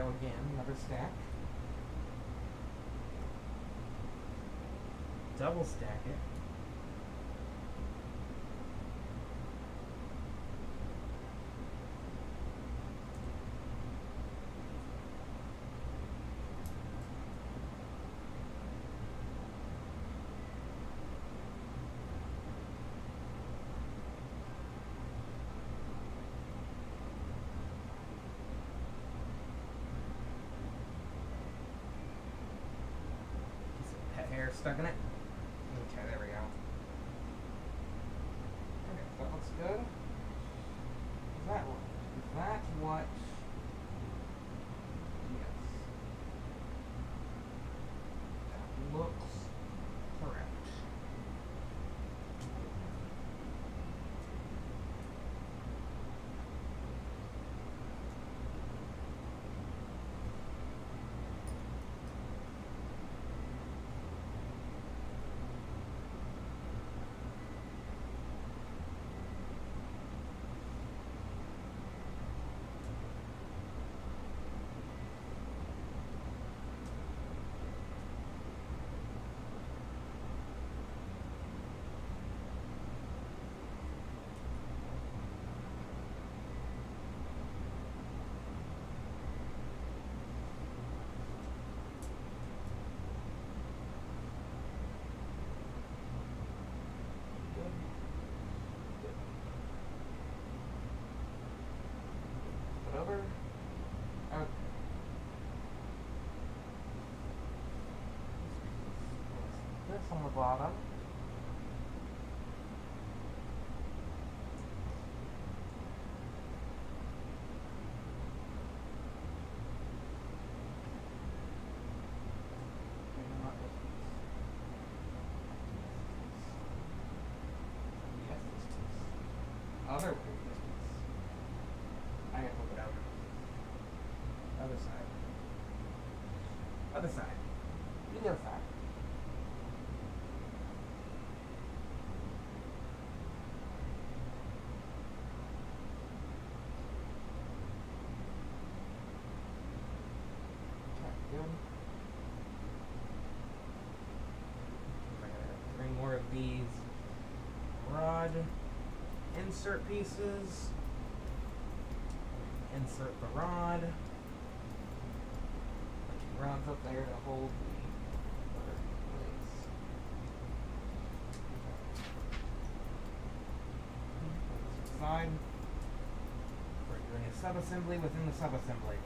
go again, another stack. Double stack it. Hair stuck in it. Okay, there we go. Okay, that looks good. Is that what? Yes. That looks correct. Over. Okay. This on the bottom. Yes, this piece. Other way. I gotta flip it over. Other side. Other side. The other side. Okay, good. I gotta have 3 more of these rod insert pieces. Insert the rod. Put rods up there to hold the other place. Put this aside. We're doing a sub-assembly within the sub-assembly.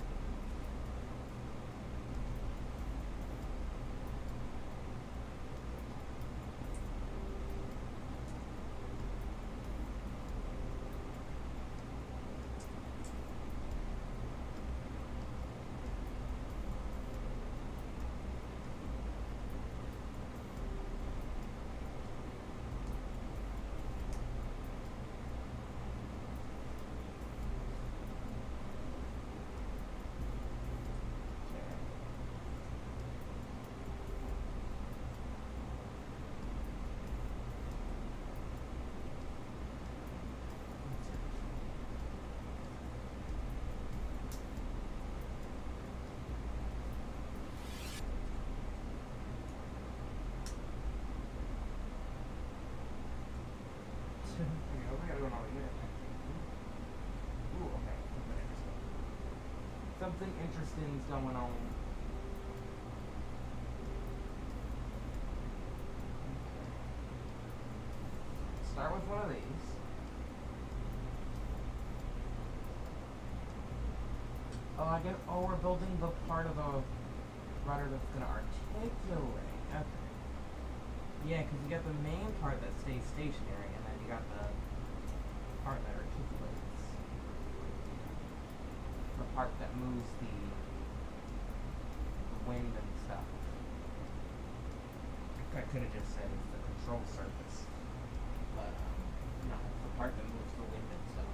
Something interesting's going on. Start with one of these. We're building the part of the rudder that's gonna articulate. Okay. Yeah, because you got the main part that stays stationary, and then you got the part that articulates. The part that moves the wind and stuff. I could have just said it's the control surface. But, no, it's the part that moves the wind and stuff.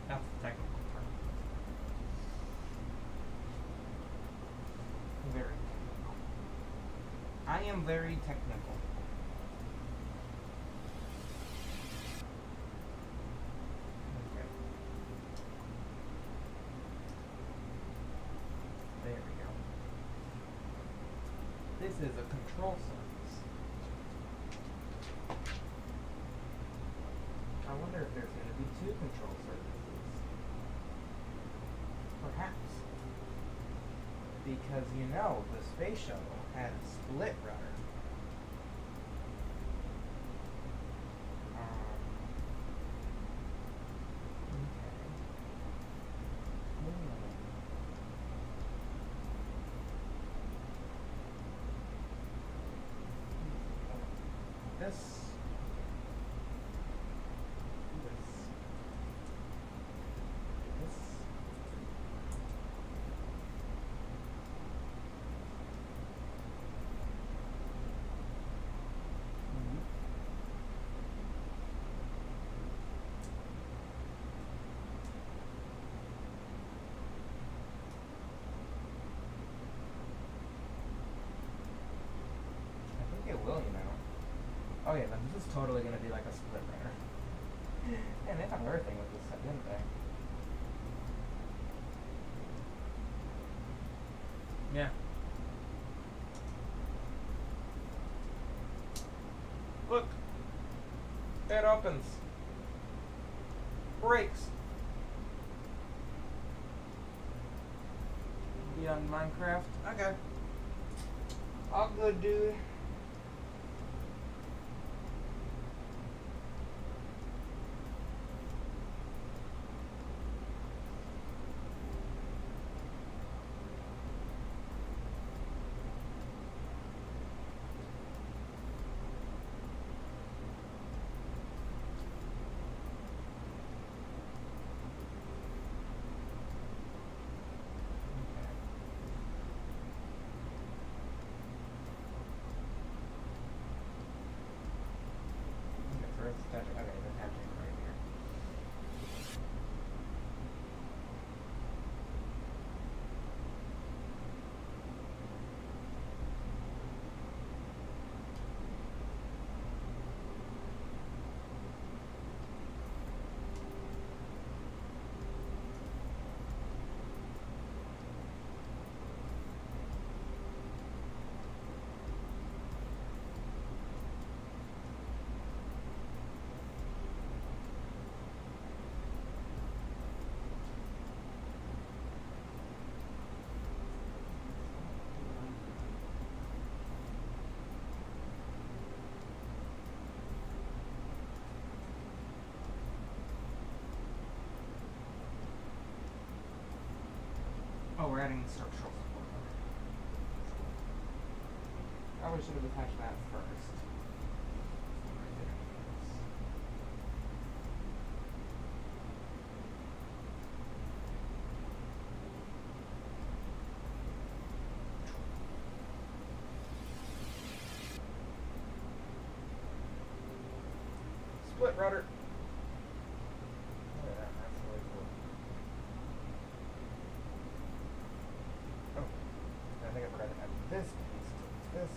That's the technical part. Very technical. I am very technical. Okay. this is a control surface. I wonder if there's going to be two control surfaces. Perhaps. Because you know, the space shuttle had a split rudder. This. I think it will, you know. Oh yeah, then this is totally going to be like a split rudder. And they thought everything with this set, didn't they? Yeah. Look! It opens. Brakes. Be on Minecraft? Okay. All good, dude. Okay, that's happening right here. Oh, we're adding structural support. Probably should have attached that first. Split rudder. I think I forgot to add this piece to this.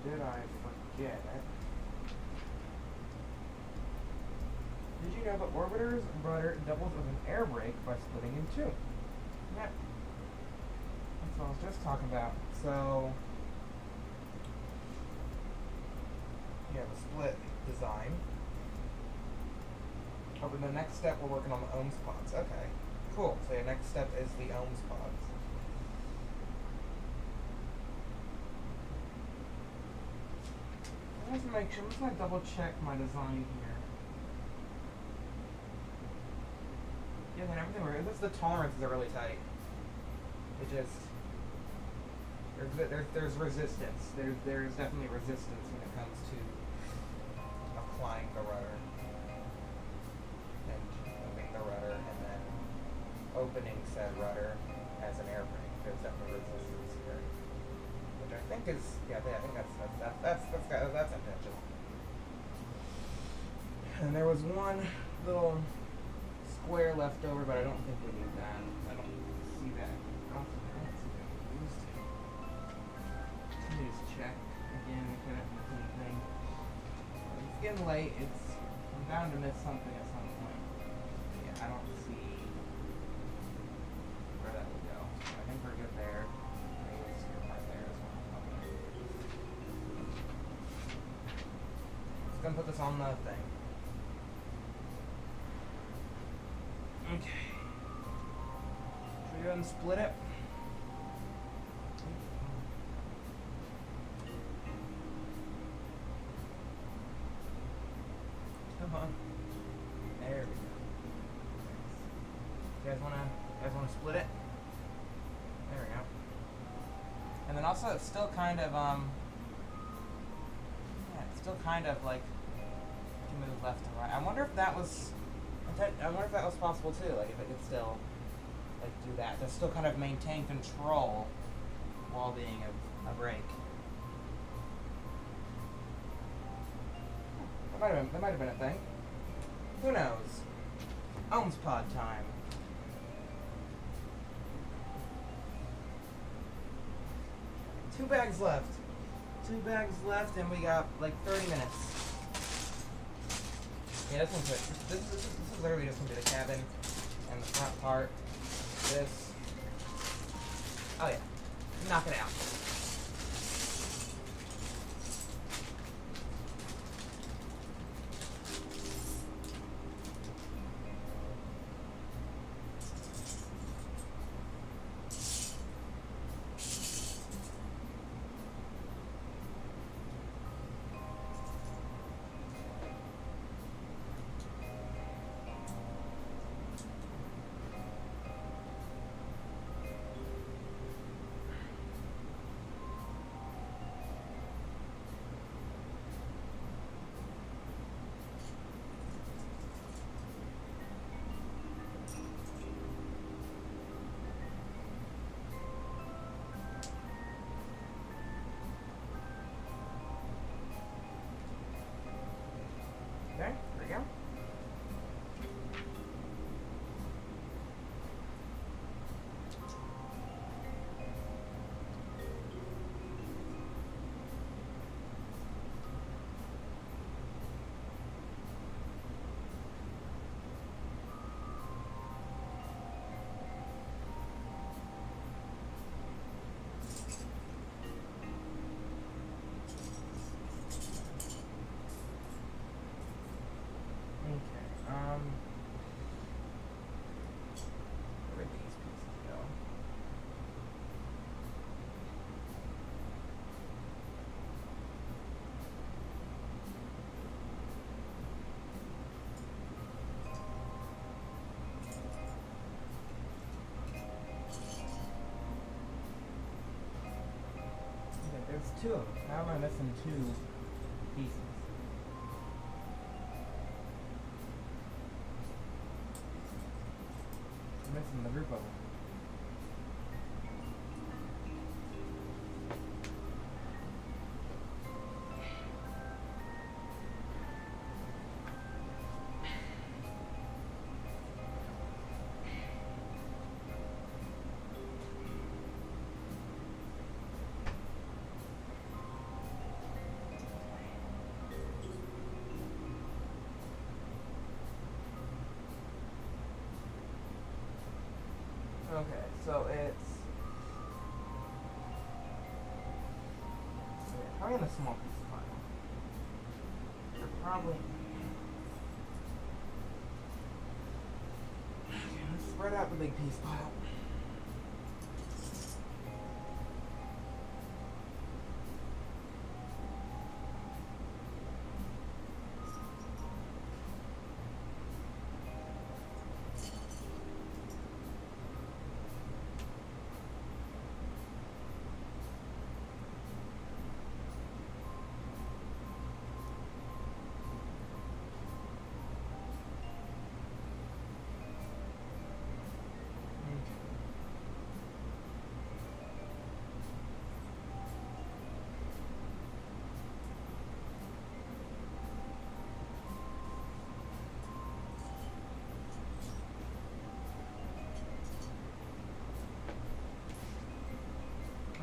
Did I forget? Did you know that orbiter's rudder doubles as an air brake by splitting in two? Yep. That's what I was just talking about. So, you have a split design. Oh, but the next step we're working on the ohms pods. Okay, cool. So your next step is the ohms pods. Let's make sure. Let's like double check my design here. Yeah, then everything works. It's the tolerances are really tight. It just there's resistance. There's definitely resistance when it comes to applying the rudder and moving the rudder and then opening said rudder as an air brake. There's definitely resistance here, which I think is I think that's intentional. And there was one little square left over, but I don't think we need that. I don't see that. I don't see that. getting late. I'm bound to miss something at some point. Yeah, I don't see where that would go. I think we're good there. Maybe we'll skip right there as well. Okay. Just gonna put this on the thing. Okay. Should we go ahead and split it? Come on. There we go. You guys wanna split it? There we go. And then also it's still kind of it's still kind of like you can move left and right. I wonder if that was possible too, like if it could still like do that. To still kind of maintain control while being a brake. That might have been a thing. Who knows? Ohms pod time. Two bags left, and we got like 30 minutes. Yeah, this one's it. This is literally just gonna be the cabin and the front part. This. Oh yeah, knock it out. Okay, there we go. Where did these pieces go? Okay, there's two of them. How am I missing two pieces? Missing the group of them. Okay, so it's probably in a small piece of pile. They're probably okay, let's spread out the big piece pile.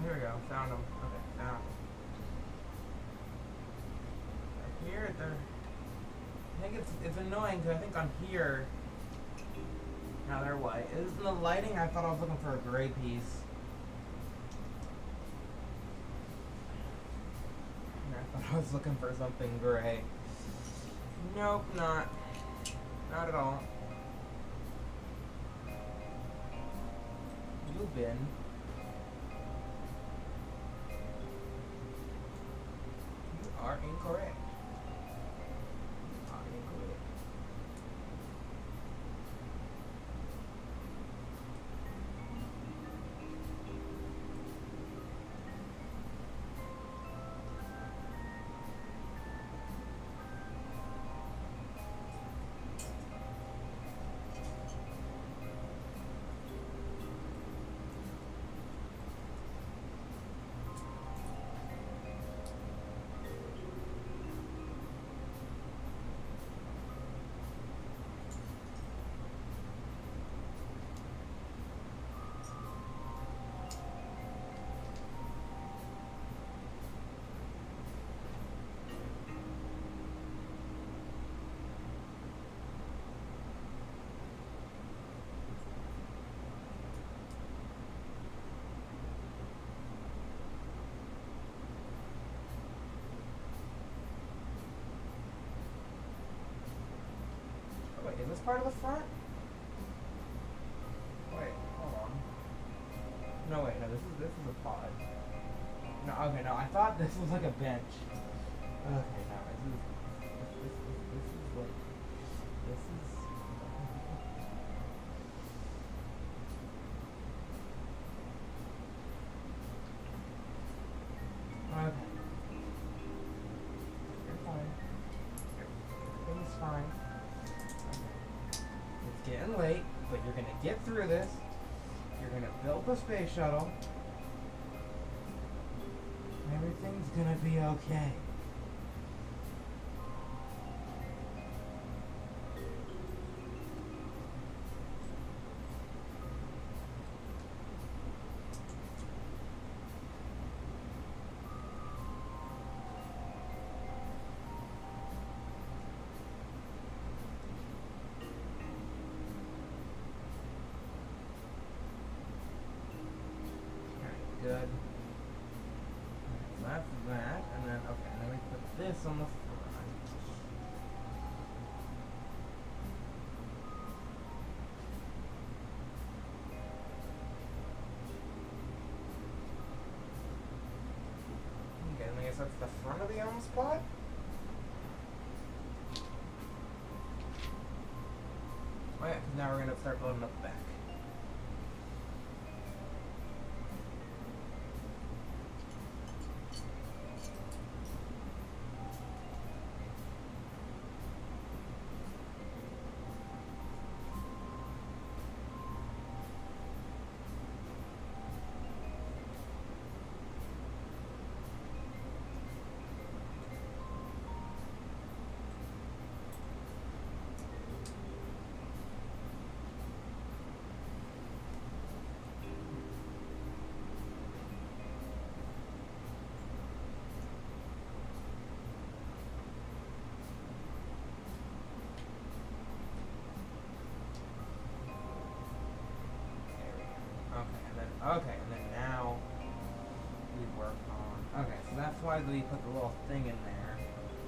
Here we go, found them. Okay, found them. Right here, they're think it's annoying because I think on here, now they're white. Is in the lighting, I thought I was looking for a gray piece. And I thought I was looking for something gray. Nope, not at all. You've been. You are incorrect. You are incorrect. Wait, is this part of the front? Wait, hold on. No, wait, no, this is a pod. No, okay, no, I thought this was like a bench. Okay, no, this is like, this is. Okay. You're fine. Everything's fine. It's getting late, but you're gonna get through this. You're gonna build the space shuttle. Everything's gonna be okay. Good. So that's that, and then okay, and then we put this on the front. Okay, and I guess that's the front of the elm spot. Oh yeah, 'cause now we're gonna start building up the back. Okay, and then now we work on. Okay, so that's why we put the little thing in there,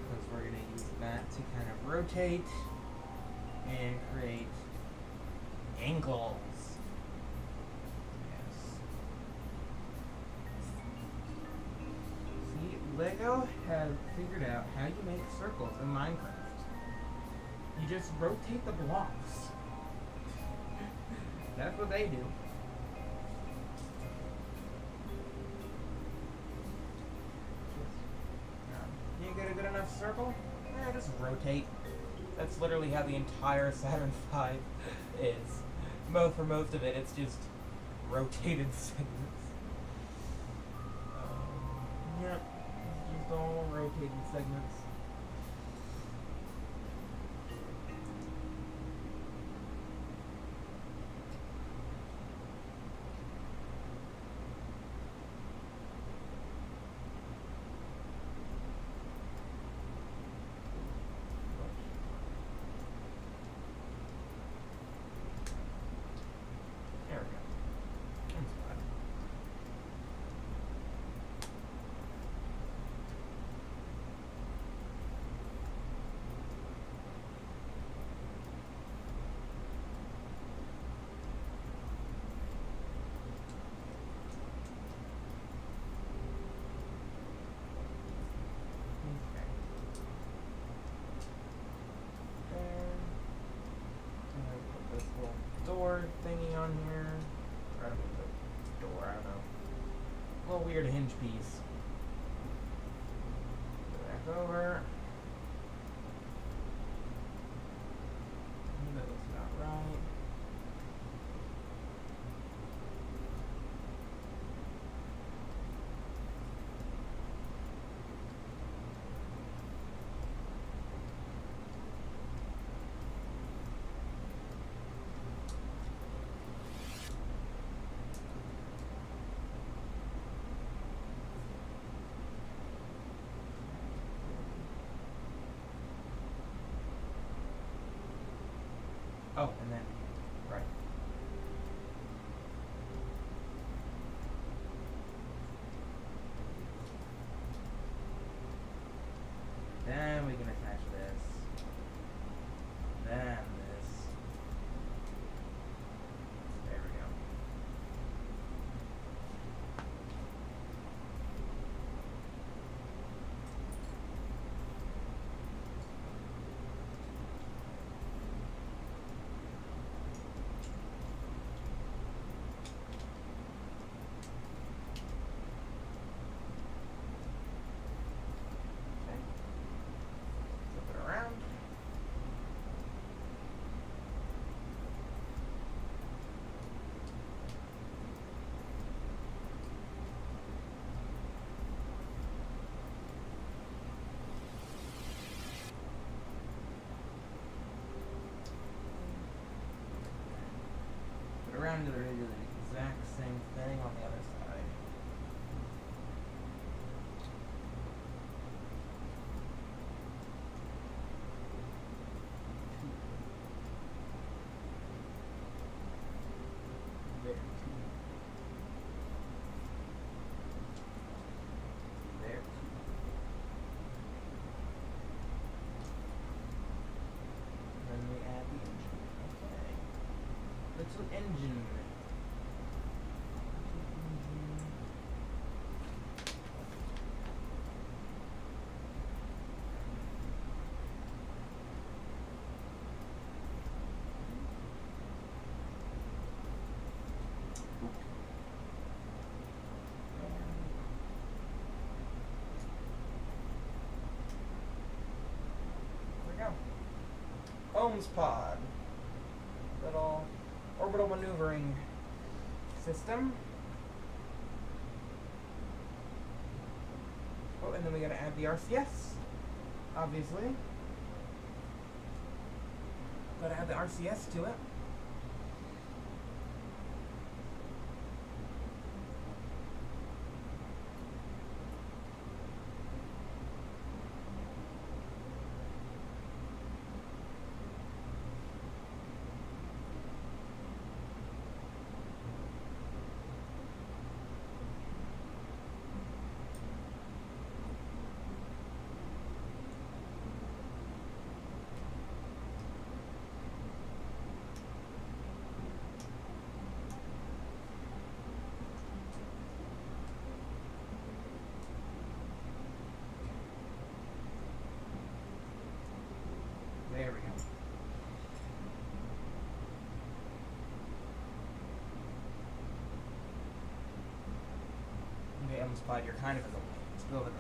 because we're going to use that to kind of rotate and create angles. Yes. See, Lego has figured out how you make circles in Minecraft. You just rotate the blocks. That's what they do. You get a good enough circle? Yeah, just rotate. That's literally how the entire Saturn V is. For most of it, it's just rotated segments. Yep, it's just all rotated segments. range piece. Go back over. That looks about right. Oh, and then, right. Then we can attach this. Then this. There we go. Flip it around. Put it around and do the exact same thing on the other side. There. There. Then we add the engine. Okay. Little engine. There we go. Ohms pod. Little orbital maneuvering system. Oh, and then we gotta add the RCS, obviously. Gotta add the RCS to it. There we go. Okay, Ohms pod, you're kind of in the way. Let's go over there.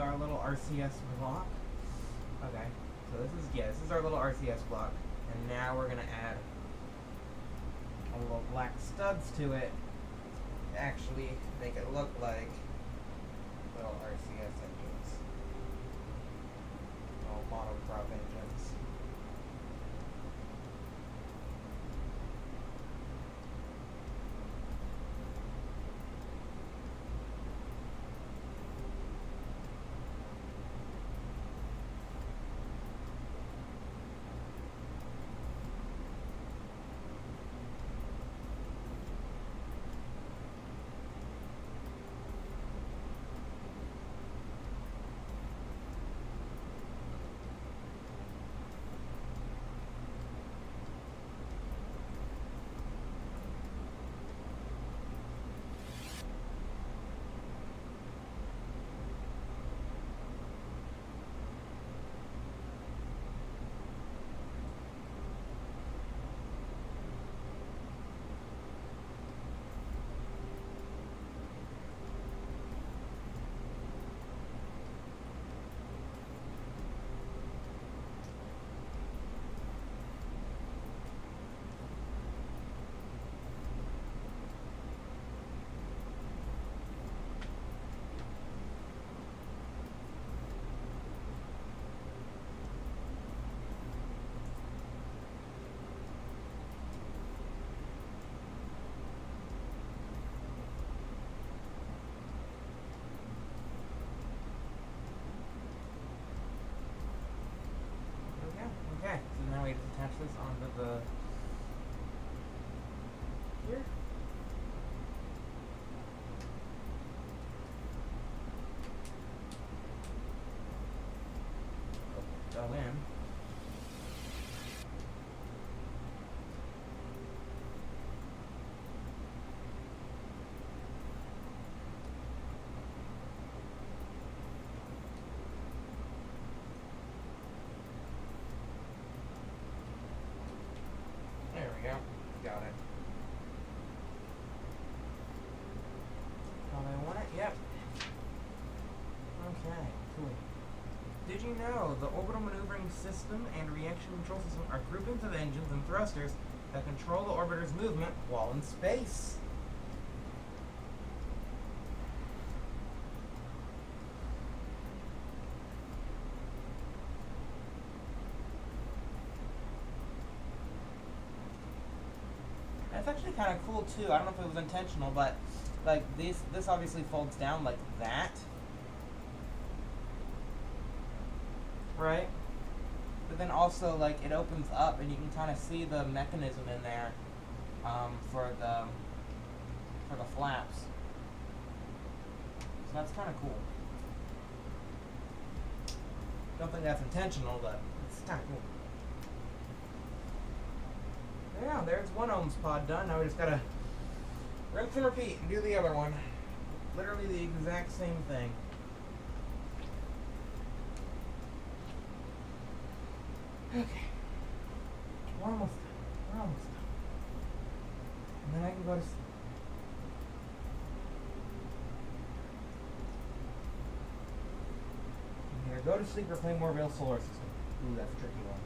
our little RCS block. Okay, so this is our little RCS block, and now we're gonna add a little black studs to it to actually make it look like little RCS engines, little monoprop engines. Okay, so now we just attach this onto the here. Go in. There we go. Got it. How I want it? Yep. Okay, cool. Did you know the orbital maneuvering system and reaction control system are groupings of engines and thrusters that control the orbiter's movement while in space? It's actually kind of cool too. I don't know if it was intentional, but like this obviously folds down like that, right? But then also like it opens up, and you can kind of see the mechanism in there for the flaps. So that's kind of cool. Don't think that's intentional, but it's kind of cool. Yeah, there's one ohms pod done. Now we just gotta rinse and repeat and do the other one. Literally the exact same thing. Okay. We're almost done. We're almost done. And then I can go to sleep. Either go to sleep or play more real solar system. Ooh, that's a tricky one.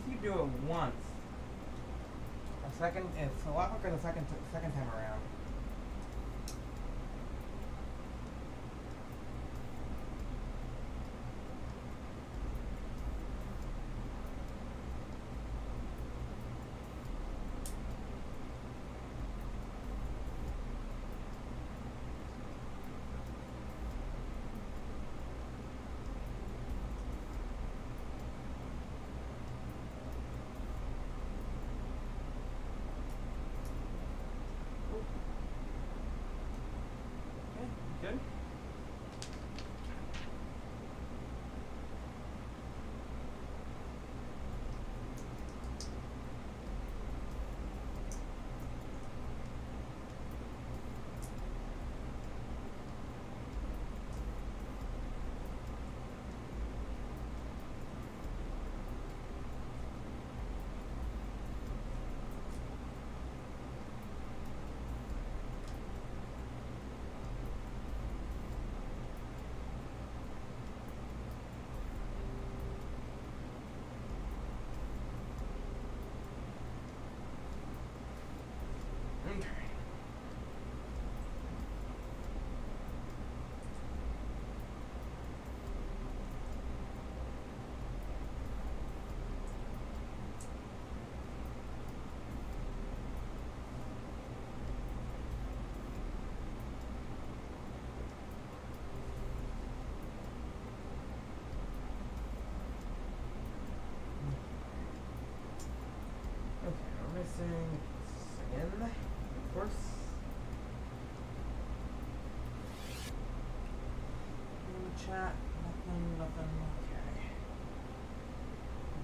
if you do it once, it's a lot quicker the second time around. Good. Okay. Okay, we're missing again, of course. In the chat, nothing, okay.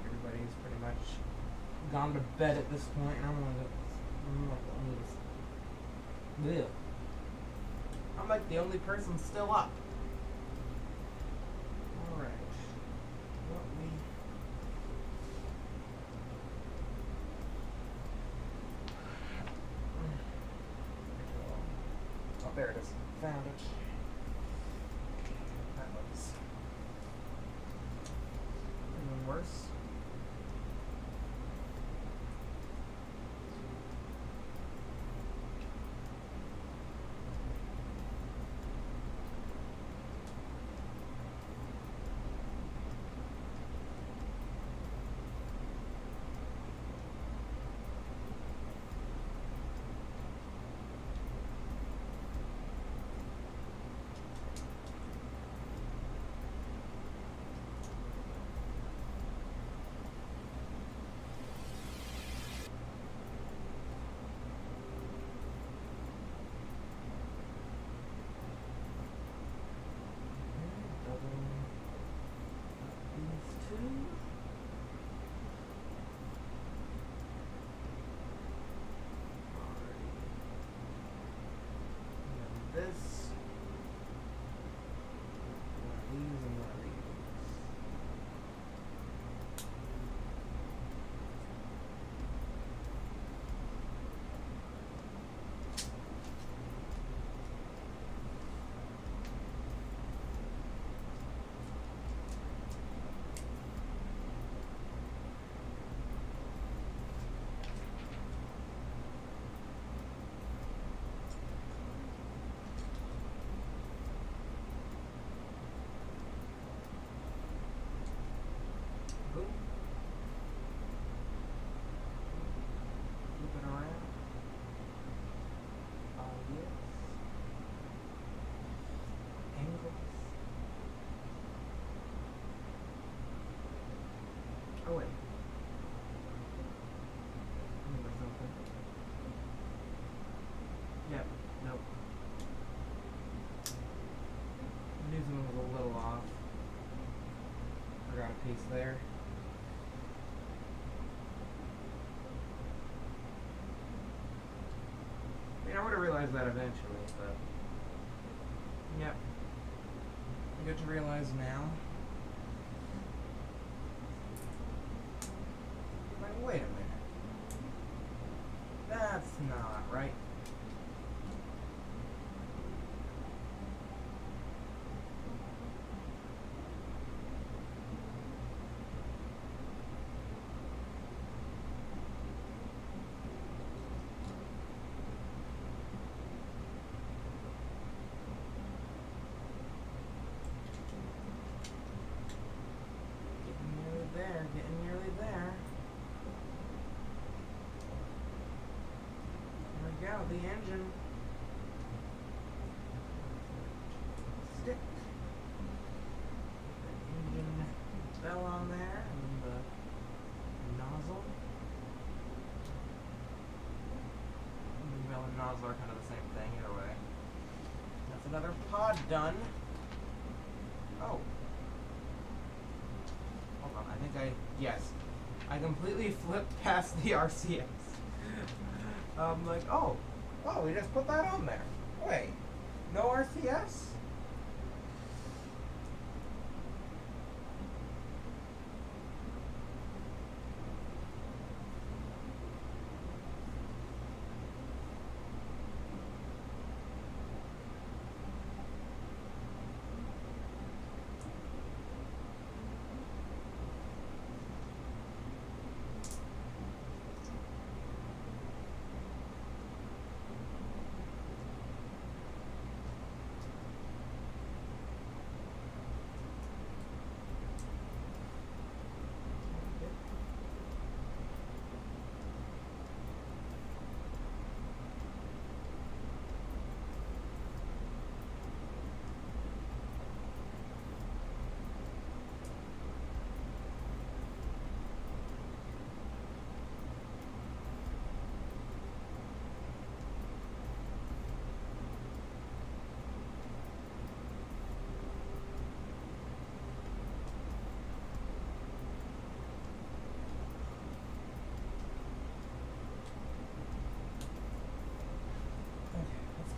Everybody's pretty much gone to bed at this point, and I'm like the only person still up. Alright. Oh, there it is. Found it. That looks even worse. This, one of these, and one of these. Boom. Keep it around. Yes. Angles. Oh wait. Remember something. Yep. Nope. The news one was a little off. Forgot a piece there. I mean, I would have realized that eventually, but yep. Good to realize now. Like, wait a minute. That's not right. the engine. Stick. The engine bell on there and the nozzle. Engine bell and nozzle are kind of the same thing either way. That's another pod done. Oh. Hold on, yes. I completely flipped past the RCS. I'm like, oh, we just put that on there. Wait, no RCS?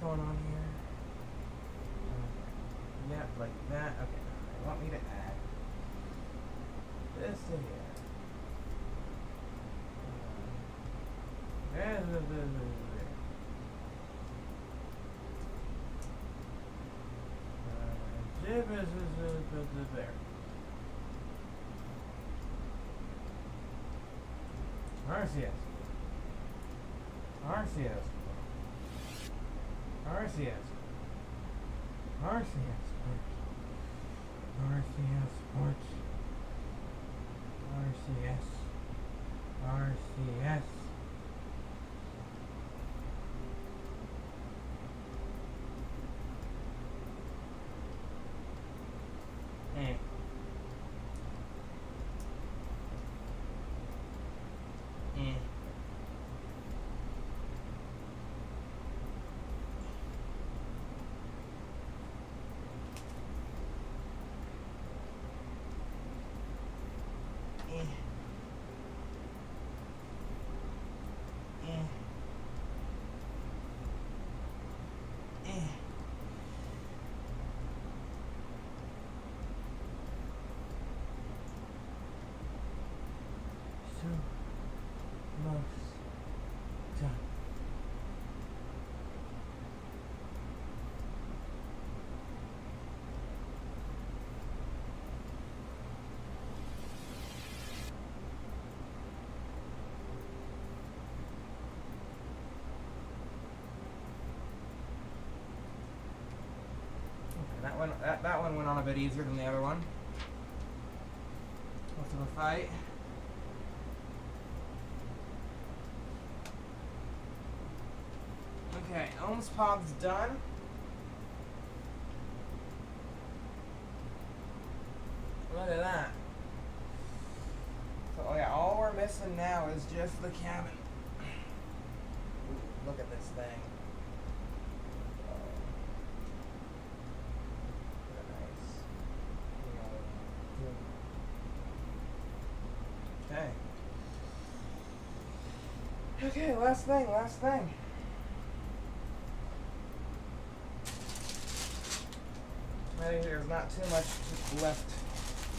Going on here? Yep, like that. Okay, they want me to add this to here. There. RCS. That one went on a bit easier than the other one. Less of a fight. Okay, Ohm's pod's done. Look at that. So yeah, all we're missing now is just the cabin. Ooh, look at this thing. Okay, last thing. There's not too much left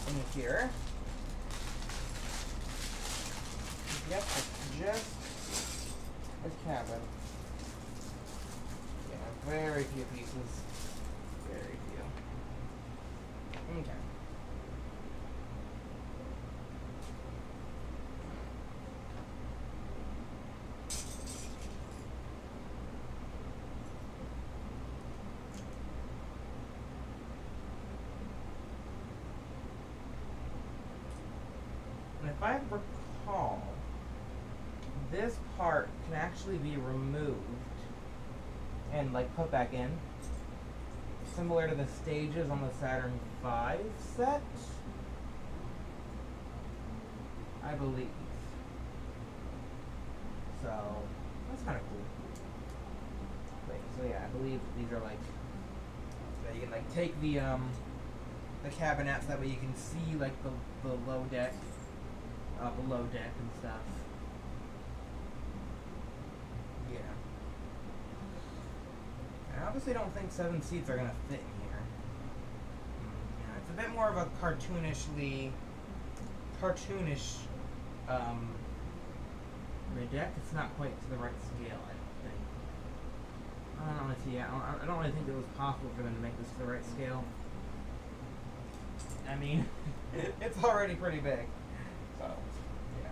in here. Yep, it's just a cabin. Yeah, very few pieces. Very few. Okay. If I recall, this part can actually be removed and like put back in, similar to the stages on the Saturn V set, I believe. So that's kind of cool. Wait, so yeah, I believe these are like, so you can like take the cabinets, that way you can see like the below deck and stuff. Yeah. I obviously don't think 7 seats are gonna fit in here. Yeah, it's a bit more of a cartoonish deck. It's not quite to the right scale, I don't think. I don't really think it was possible for them to make this to the right scale. I mean, it's already pretty big. So, yeah.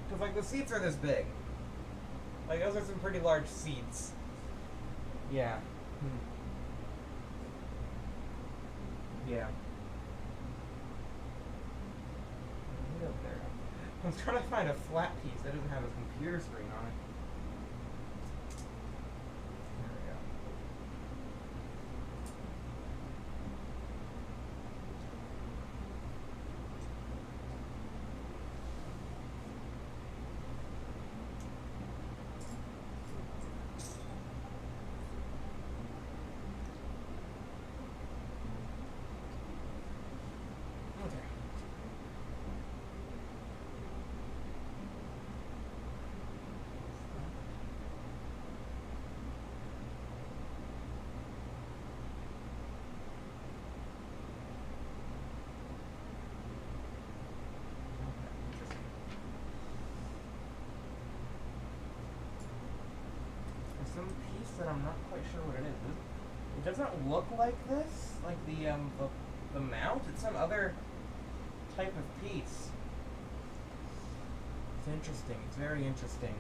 Because, like, the seats are this big. Like, those are some pretty large seats. Yeah. Yeah. Way up there. I was trying to find a flat piece that doesn't have a computer screen on it. There we go. Some piece that I'm not quite sure what it is. It doesn't look like this, like the mount. It's some other type of piece. It's interesting. It's very interesting.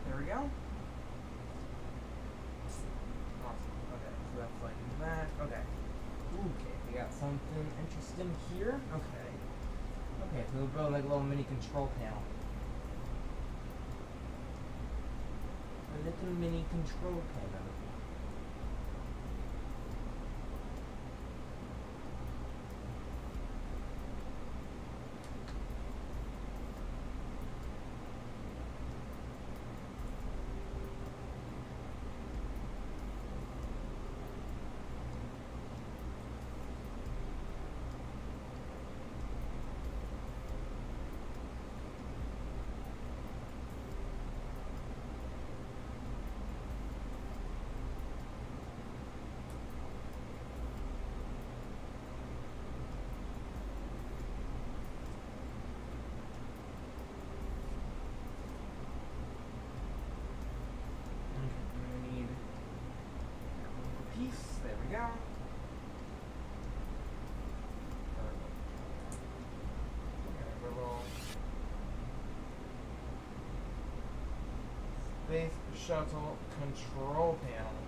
There we go. Awesome. Okay, so that's like that. Okay. Okay, we got something interesting here. Okay. Okay, so we'll build like a little mini control panel. A little mini control panel. Piece. There we go. Little space shuttle control panel.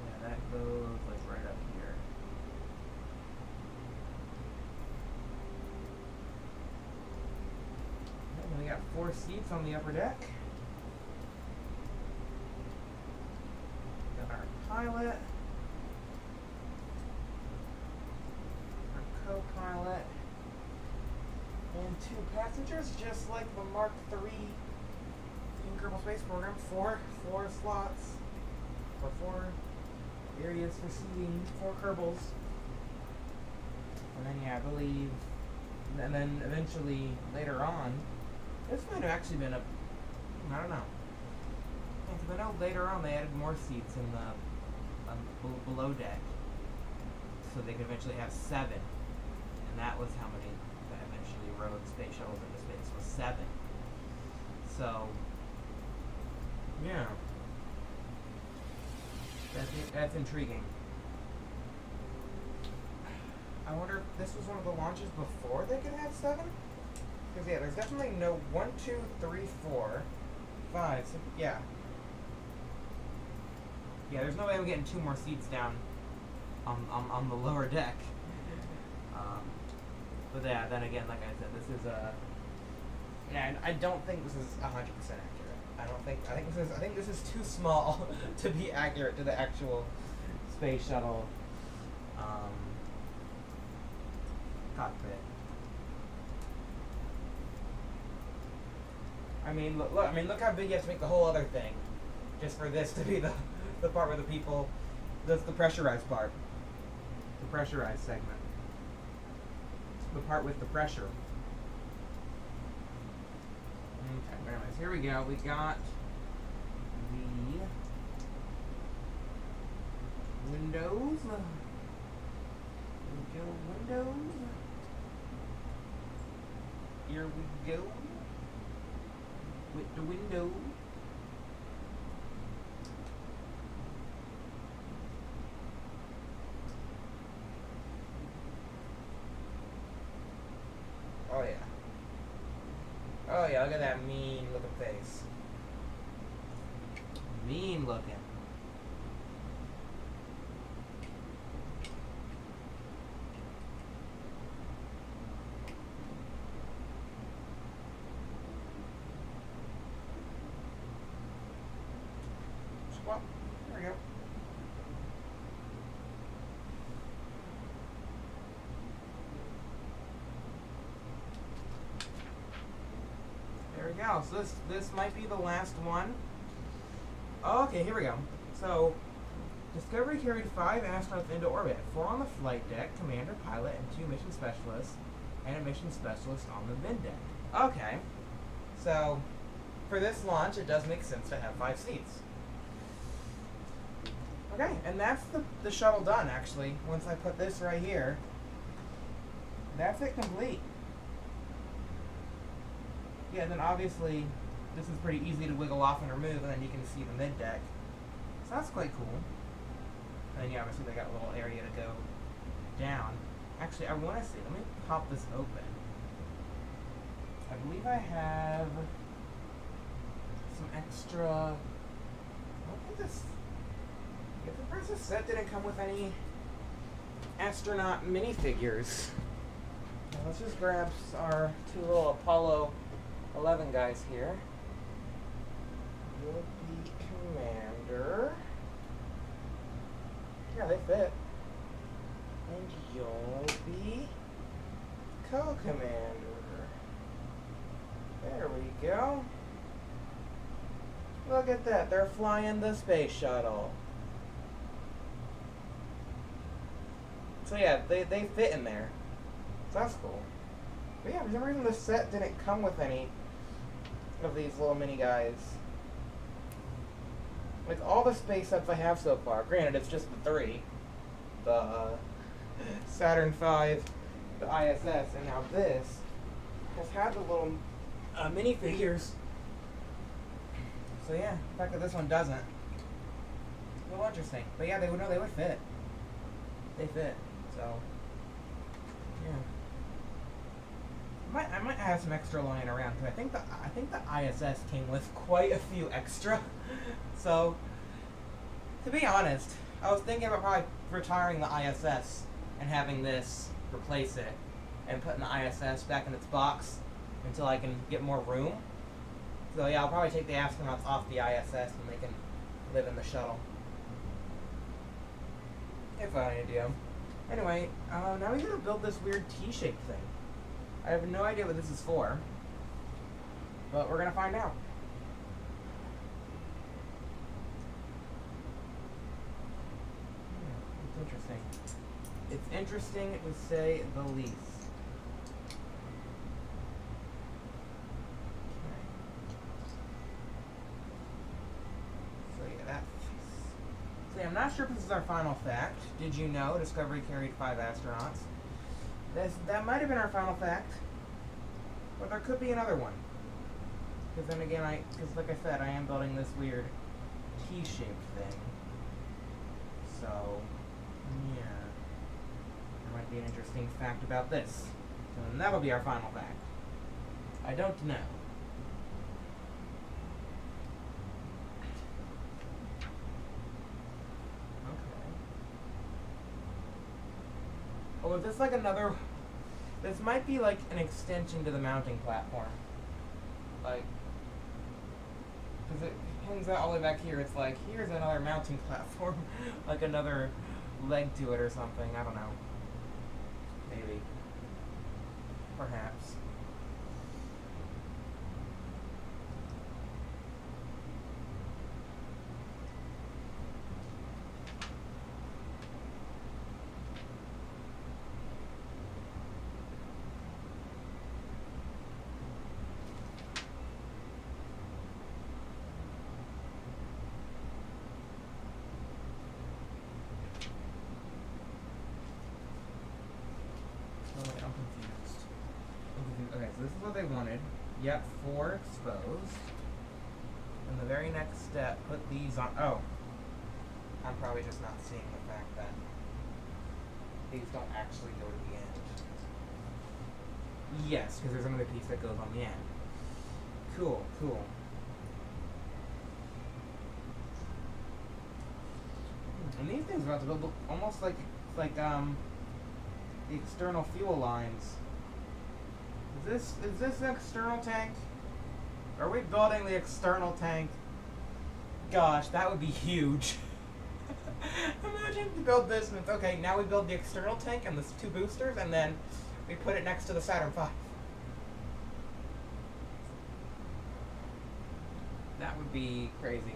Yeah, that goes like right up here. And we got 4 seats on the upper deck. Pilot, our co-pilot, and 2 passengers, just like the Mark III Kerbal Space Program, four slots, or 4 areas for seating 4 Kerbals. And then, yeah, I believe, and then eventually, later on, this might have actually been I don't know. Yeah, 'cause I know later on they added more seats in the below deck, so they could eventually have 7, and that was how many that eventually rode space shuttles into space, was 7. So, yeah, that's intriguing. I wonder if this was one of the launches before they could have 7? Because, yeah, there's definitely no 1, 2, 3, 4, 5, 6, yeah. Yeah, there's no way I'm getting 2 more seats down on the lower deck. But yeah, then again, like I said, this is yeah, I don't think this is 100% accurate. I think this is too small to be accurate to the actual space shuttle cockpit. I mean, look how big you have to make the whole other thing, just for this to be the part where the people, that's the pressurized part, the pressurized segment, the part with the pressure. Okay, but anyways, here we go. We got the windows. Windows. Here we go. With the window. Oh yeah. Oh yeah, look at that mean looking face. Mean looking. Well, there we go. There we go. So this might be the last one. Oh, okay, here we go. So, Discovery carried 5 astronauts into orbit, 4 on the flight deck, commander, pilot, and 2 mission specialists, and a mission specialist on the mid deck. Okay, so for this launch, it does make sense to have 5 seats. Okay, and that's the shuttle done, actually. Once I put this right here, that's it complete. Yeah, and then obviously, this is pretty easy to wiggle off and remove, and then you can see the mid-deck. So that's quite cool. And then, yeah, obviously they got a little area to go down. Actually, I want to see. Let me pop this open. I believe I have some extra... What is this? If the Princess set didn't come with any astronaut minifigures. Now let's just grab our 2 little Apollo 11 guys here. You'll be commander. Yeah, they fit. And you'll be co-commander. There we go. Look at that. They're flying the space shuttle. So yeah, they fit in there. So that's cool. But yeah, for some reason the set didn't come with any of these little mini guys. Like all the space sets I have so far, granted it's just the 3. The Saturn V, the ISS, and now this has had the little minifigures. So yeah, the fact that this one doesn't, a little interesting. But yeah, they would fit. They fit. So yeah. I might have some extra lying around too. I think the ISS came with quite a few extra. So, to be honest, I was thinking about probably retiring the ISS and having this replace it, and putting the ISS back in its box until I can get more room. So yeah, I'll probably take the astronauts off the ISS and they can live in the shuttle. If I had any idea. Anyway, now we gotta build this weird T-shaped thing. I have no idea what this is for, but we're gonna find out. interesting. It's interesting to say the least. Okay. So yeah, that's... So yeah, I'm not sure if this is our final fact. Did you know Discovery carried 5 astronauts? That might have been our final fact. But there could be another one. Because then again, because like I said, I am building this weird T-shaped thing. So, yeah. There might be an interesting fact about this. And that'll be our final fact. I don't know. Okay. Oh, is this like another... This might be like an extension to the mounting platform. Like... Because it hangs out all the way back here. It's like, here's another mounting platform. Like another leg to it or something. I don't know. Maybe. Perhaps. Okay, so this is what they wanted. Yep, 4 exposed. And the very next step, put these on... Oh. I'm probably just not seeing the fact that these don't actually go to the end. Yes, because there's another piece that goes on the end. Cool, cool. And these things are about to build almost like the external fuel lines. Is this an external tank? Are we building the external tank? Gosh, that would be huge. Imagine we build this and it's okay, now we build the external tank and the 2 boosters and then we put it next to the Saturn V. That would be crazy.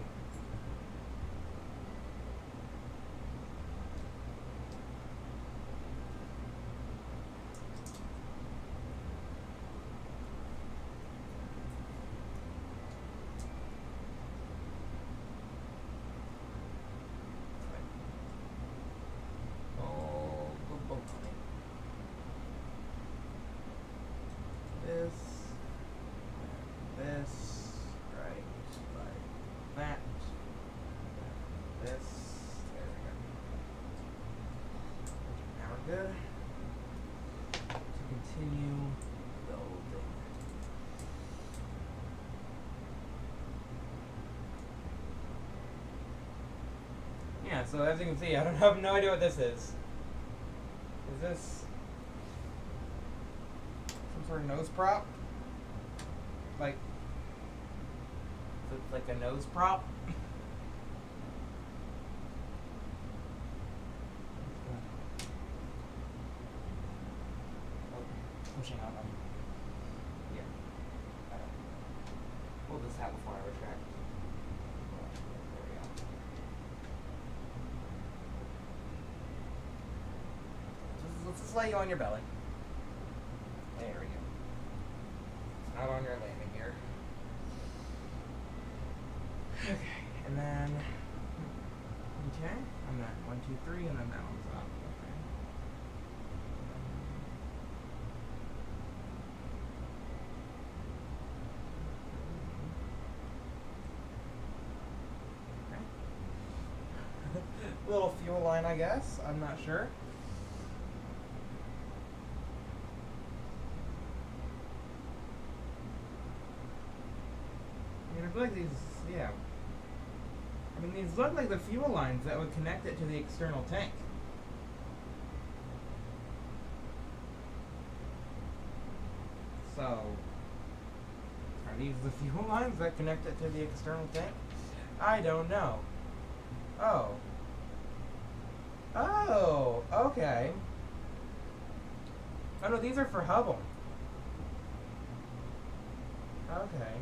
Good. To continue building. Yeah, so as you can see, I have no idea what this is. Is this some sort of nose prop? Like, is it like a nose prop? Pushing out on here. Pull this out before I retract. There we go. Let's just lay you on your belly. There we go. Not on your landing gear. Okay, and then okay, I'm at 1, 2, 3, and then that one's up. Little fuel line, I guess. I'm not sure. I mean, I feel like these, yeah. I mean, these look like the fuel lines that would connect it to the external tank. So, are these the fuel lines that connect it to the external tank? I don't know. Oh. Oh, okay. Oh no, these are for Hubble. Okay.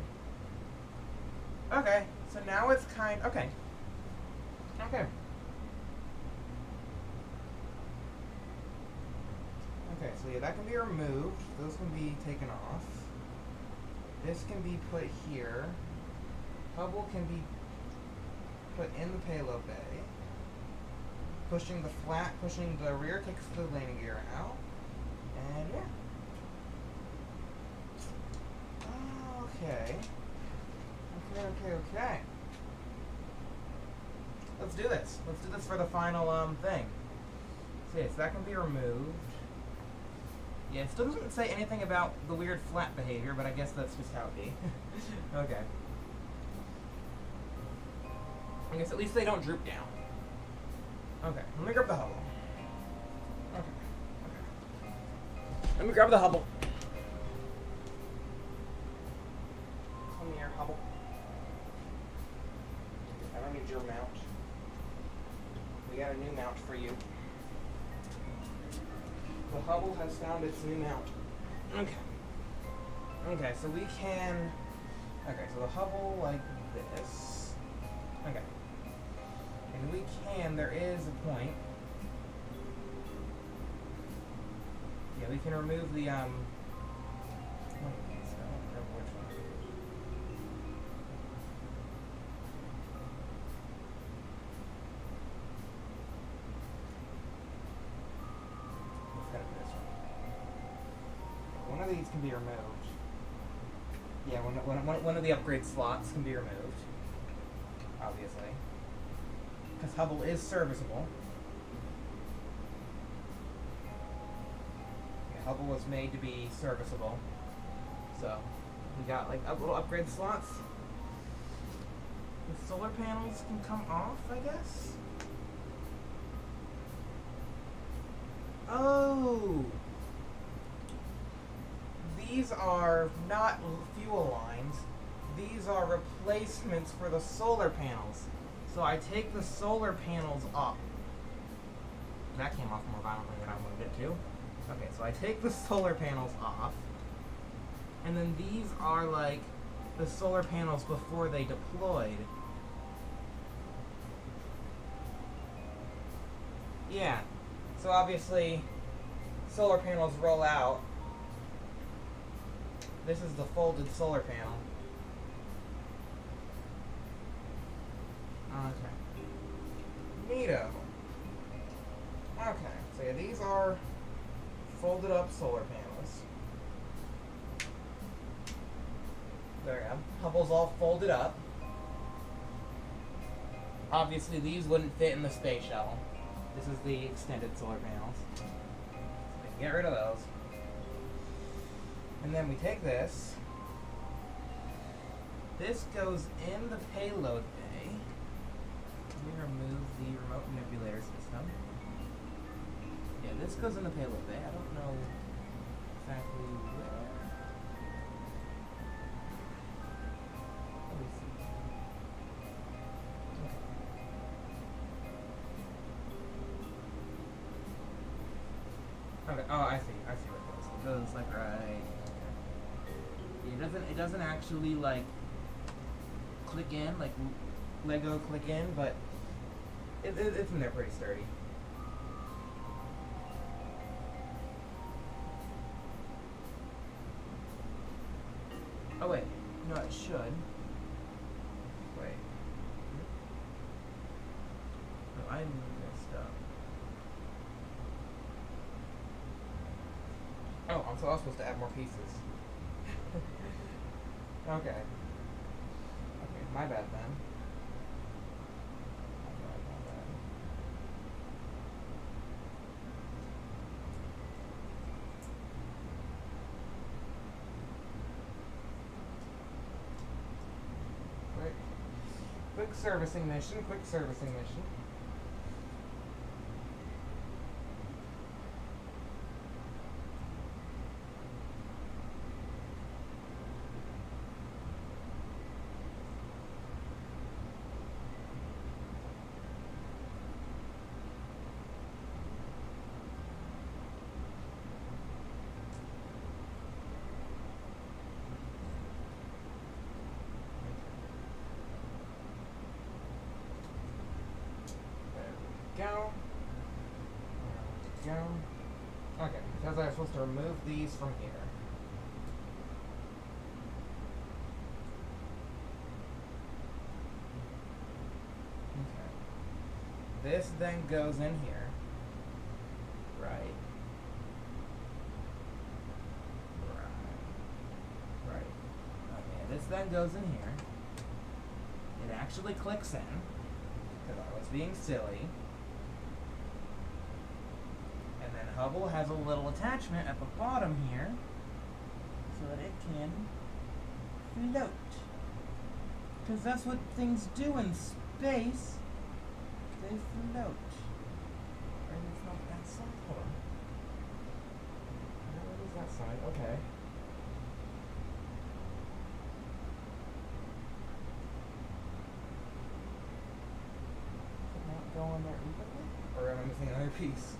Okay, so now it's okay. Okay. Okay, so yeah, that can be removed. Those can be taken off. This can be put here. Hubble can be put in the payload bay. Pushing the rear takes the landing gear out. And yeah. Okay. Okay. Let's do this. Let's do this for the final thing. So yes, that can be removed. Yeah, it still doesn't say anything about the weird flat behavior, but I guess that's just how it be. Okay. I guess at least they don't droop down. Okay, let me grab the Hubble. Okay. Let me grab the Hubble. Come here, Hubble. I don't need your mount. We got a new mount for you. The Hubble has found its new mount. Okay. Okay, so we can... Okay, so the Hubble like this. Okay. And we can, there is a point. Yeah, we can remove the, one of these. I don't remember which one. It's gotta be this one. One of these can be removed. Yeah, one of the upgrade slots can be removed. Obviously. Because Hubble is serviceable. Yeah, Hubble was made to be serviceable. So, we got like little upgrade slots. The solar panels can come off, I guess? Oh! These are not fuel lines. These are replacements for the solar panels. So I take the solar panels off. That came off more violently than I wanted it to. Okay, so I take the solar panels off. And then these are like the solar panels before they deployed. Yeah. So obviously, solar panels roll out. This is the folded solar panel. Okay. Neato. Okay, so yeah, these are folded up solar panels. There we go. Hubble's all folded up. Obviously, these wouldn't fit in the space shuttle. This is the extended solar panels. So we can get rid of those. And then we take this. This goes in the payload bay. Let me remove the remote manipulator system. Yeah, this goes in the payload bay. I don't know exactly where. Let me see. Okay. Oh, I see. I see where it goes. It goes like right. Okay. It doesn't actually like click in, like Lego click in, but it's in there pretty sturdy. Oh wait, no, it should. Wait. No, I messed up. Oh, I'm supposed to add more pieces. Okay. Okay, my bad then. My bad. Quick servicing mission. Go. Okay, Because I'm supposed to remove these from here. Okay. This then goes in here. Right. Right. Okay, this then goes in here. It actually clicks in, because I was being silly. And then Hubble has a little attachment at the bottom here, so that it can float. Because that's what things do in space. They float. Or it's not that side. Hold on. What is that side? Okay. Go on there evenly? Or am I missing another piece?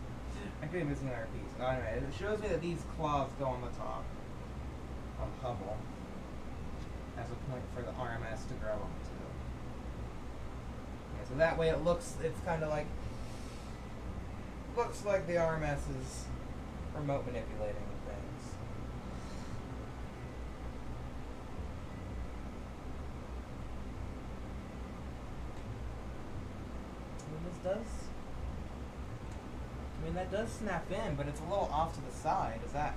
I could be missing another piece. Oh, anyway, it shows me that these claws go on the top of Hubble as a point for the RMS to grow onto. Yeah, so that way it looks, it's kind of like, looks like the RMS is remote manipulating things. Does. I mean, that does snap in, but it's a little off to the side. Is that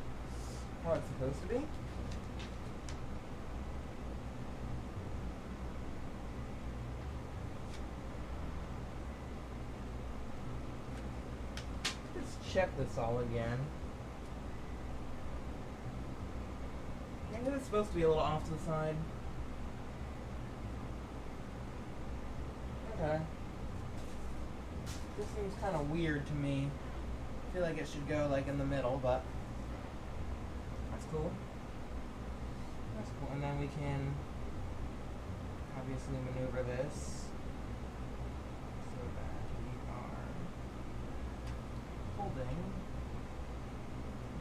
how it's supposed to be? Let's check this all again. I think it's supposed to be a little off to the side. Okay. This seems kind of weird to me. I feel like it should go like in the middle, but that's cool. That's cool. And then we can obviously maneuver this so that we are holding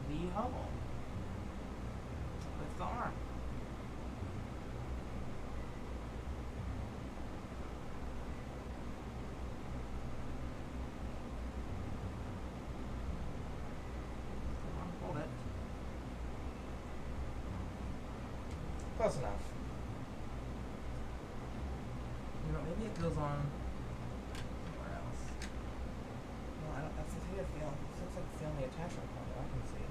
the Hubble with the arm. Close enough. You know, maybe it goes on somewhere else. No, I don't. That's the thing I feel. This looks like it's the only attachment point that I can see.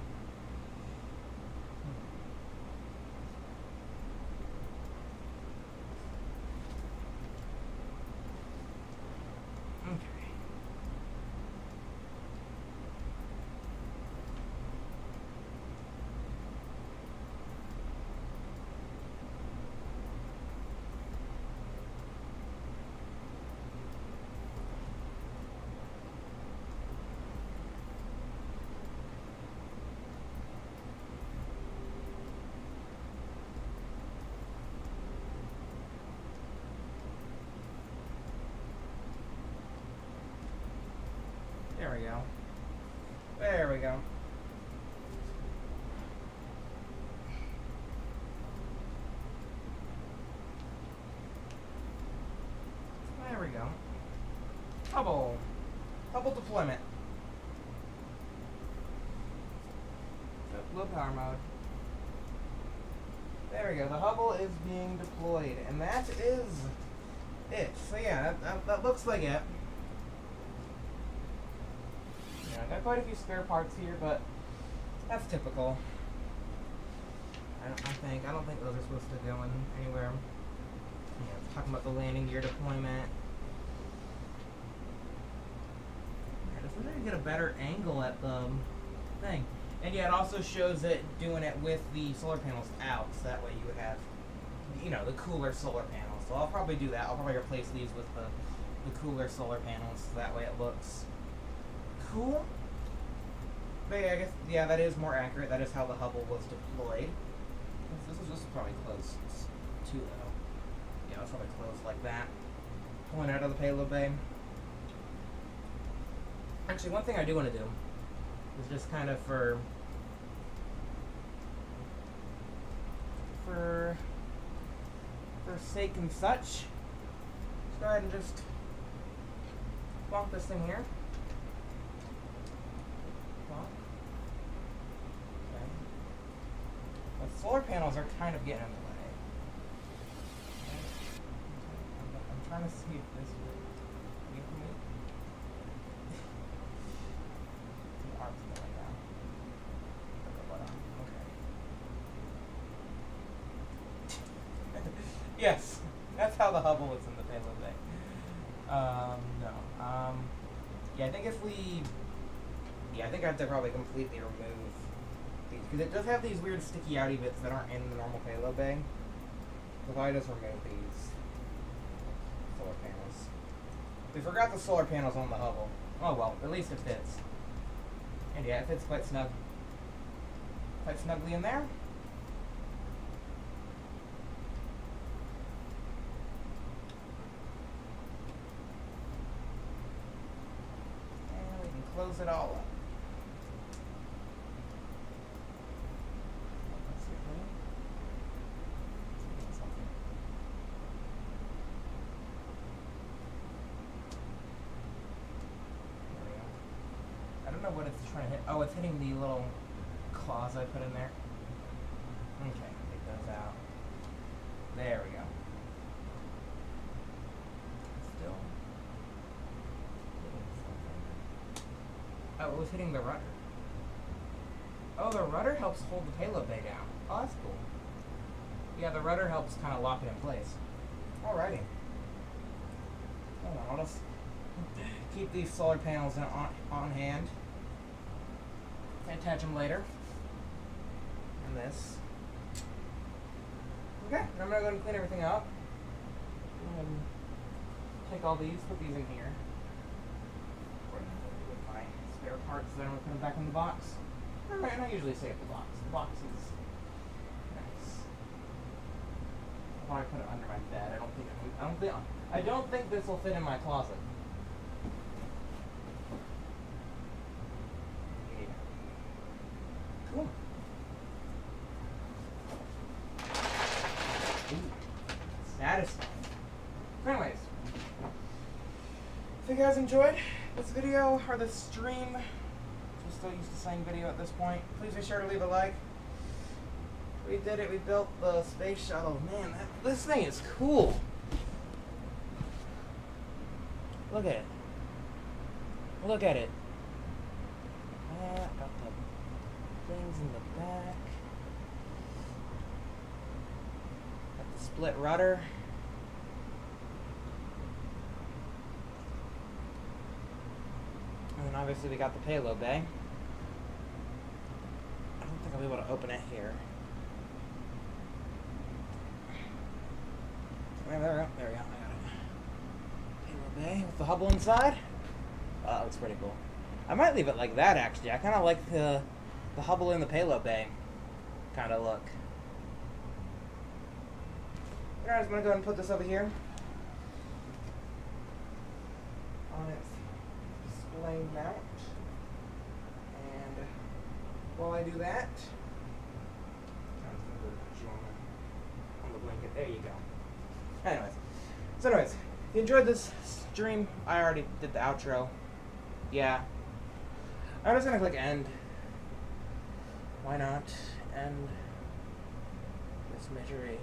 Okay. There we go. There we go. There we go. Hubble. Hubble deployment. Low power mode. There we go. The Hubble is being deployed. And that is it. So yeah, that looks like it. I got quite a few spare parts here, but that's typical. I don't think those are supposed to go in anywhere. Yeah, it's talking about the landing gear deployment. Yeah, just wanted to get a better angle at the thing. And yeah, it also shows it doing it with the solar panels out, so that way you would have, you know, the cooler solar panels. So I'll probably do that. I'll probably replace these with the cooler solar panels, so that way it looks cool. But yeah, I guess, yeah, that is more accurate. That is how the Hubble was deployed. This is probably close too, though. Yeah, it's probably close like that. Pulling out of the payload bay. Actually, one thing I do want to do is just kind of for sake and such, let's go ahead and just plonk this thing here. Plonk. solar panels are kind of getting in the way. I'm trying to see if this will give me. The arm's going down. Put the robot on. Okay. Yes, that's how the Hubble is in the payload bay. No. Yeah, I think if we. Yeah, I think I have to probably completely remove these. Because it does have these weird sticky outy bits that aren't in the normal payload bay. So if I just remove these solar panels. We forgot the solar panels on the Hubble. Oh well, at least it fits. And yeah, it fits quite snug. Quite snugly in there. And we can close it all up. I don't know what it's trying to hit. Oh, it's hitting the little claws I put in there. Okay, take those out. There we go. Still hitting something. Oh, it was hitting the rudder. Oh, the rudder helps hold the payload bay down. Oh, that's cool. Yeah, the rudder helps kind of lock it in place. Alrighty. Hold on, I'll just keep these solar panels on hand. Attach them later. And this. Okay, and I'm gonna go and clean everything up. And take all these, put these in here. With my spare parts, then I'm gonna put them back in the box. Alright, and I usually save the box. The box is nice. I'll probably put it under my bed. I don't think this will fit in my closet. Yeah. Cool. Ooh, satisfying. So anyways, if you guys enjoyed this video or this stream, if you're still used to saying video at this point, please be sure to leave a like. We did it. We built the space shuttle. Man, this thing is cool. Look at it. Look at it. Got the things in the back. Got the split rudder. And then obviously we got the payload bay. I don't think I'll be able to open it here. There we go. I got it. Payload bay with the Hubble inside. Oh, that looks pretty cool. I might leave it like that, actually. I kind of like the Hubble in the payload bay kind of look. Alright, I'm going to go ahead and put this over here on its display mount. And while I do that, on the blanket. There you go. Anyways, if you enjoyed this stream, I already did the outro. Yeah. I'm just gonna click end. Why not? End this misery.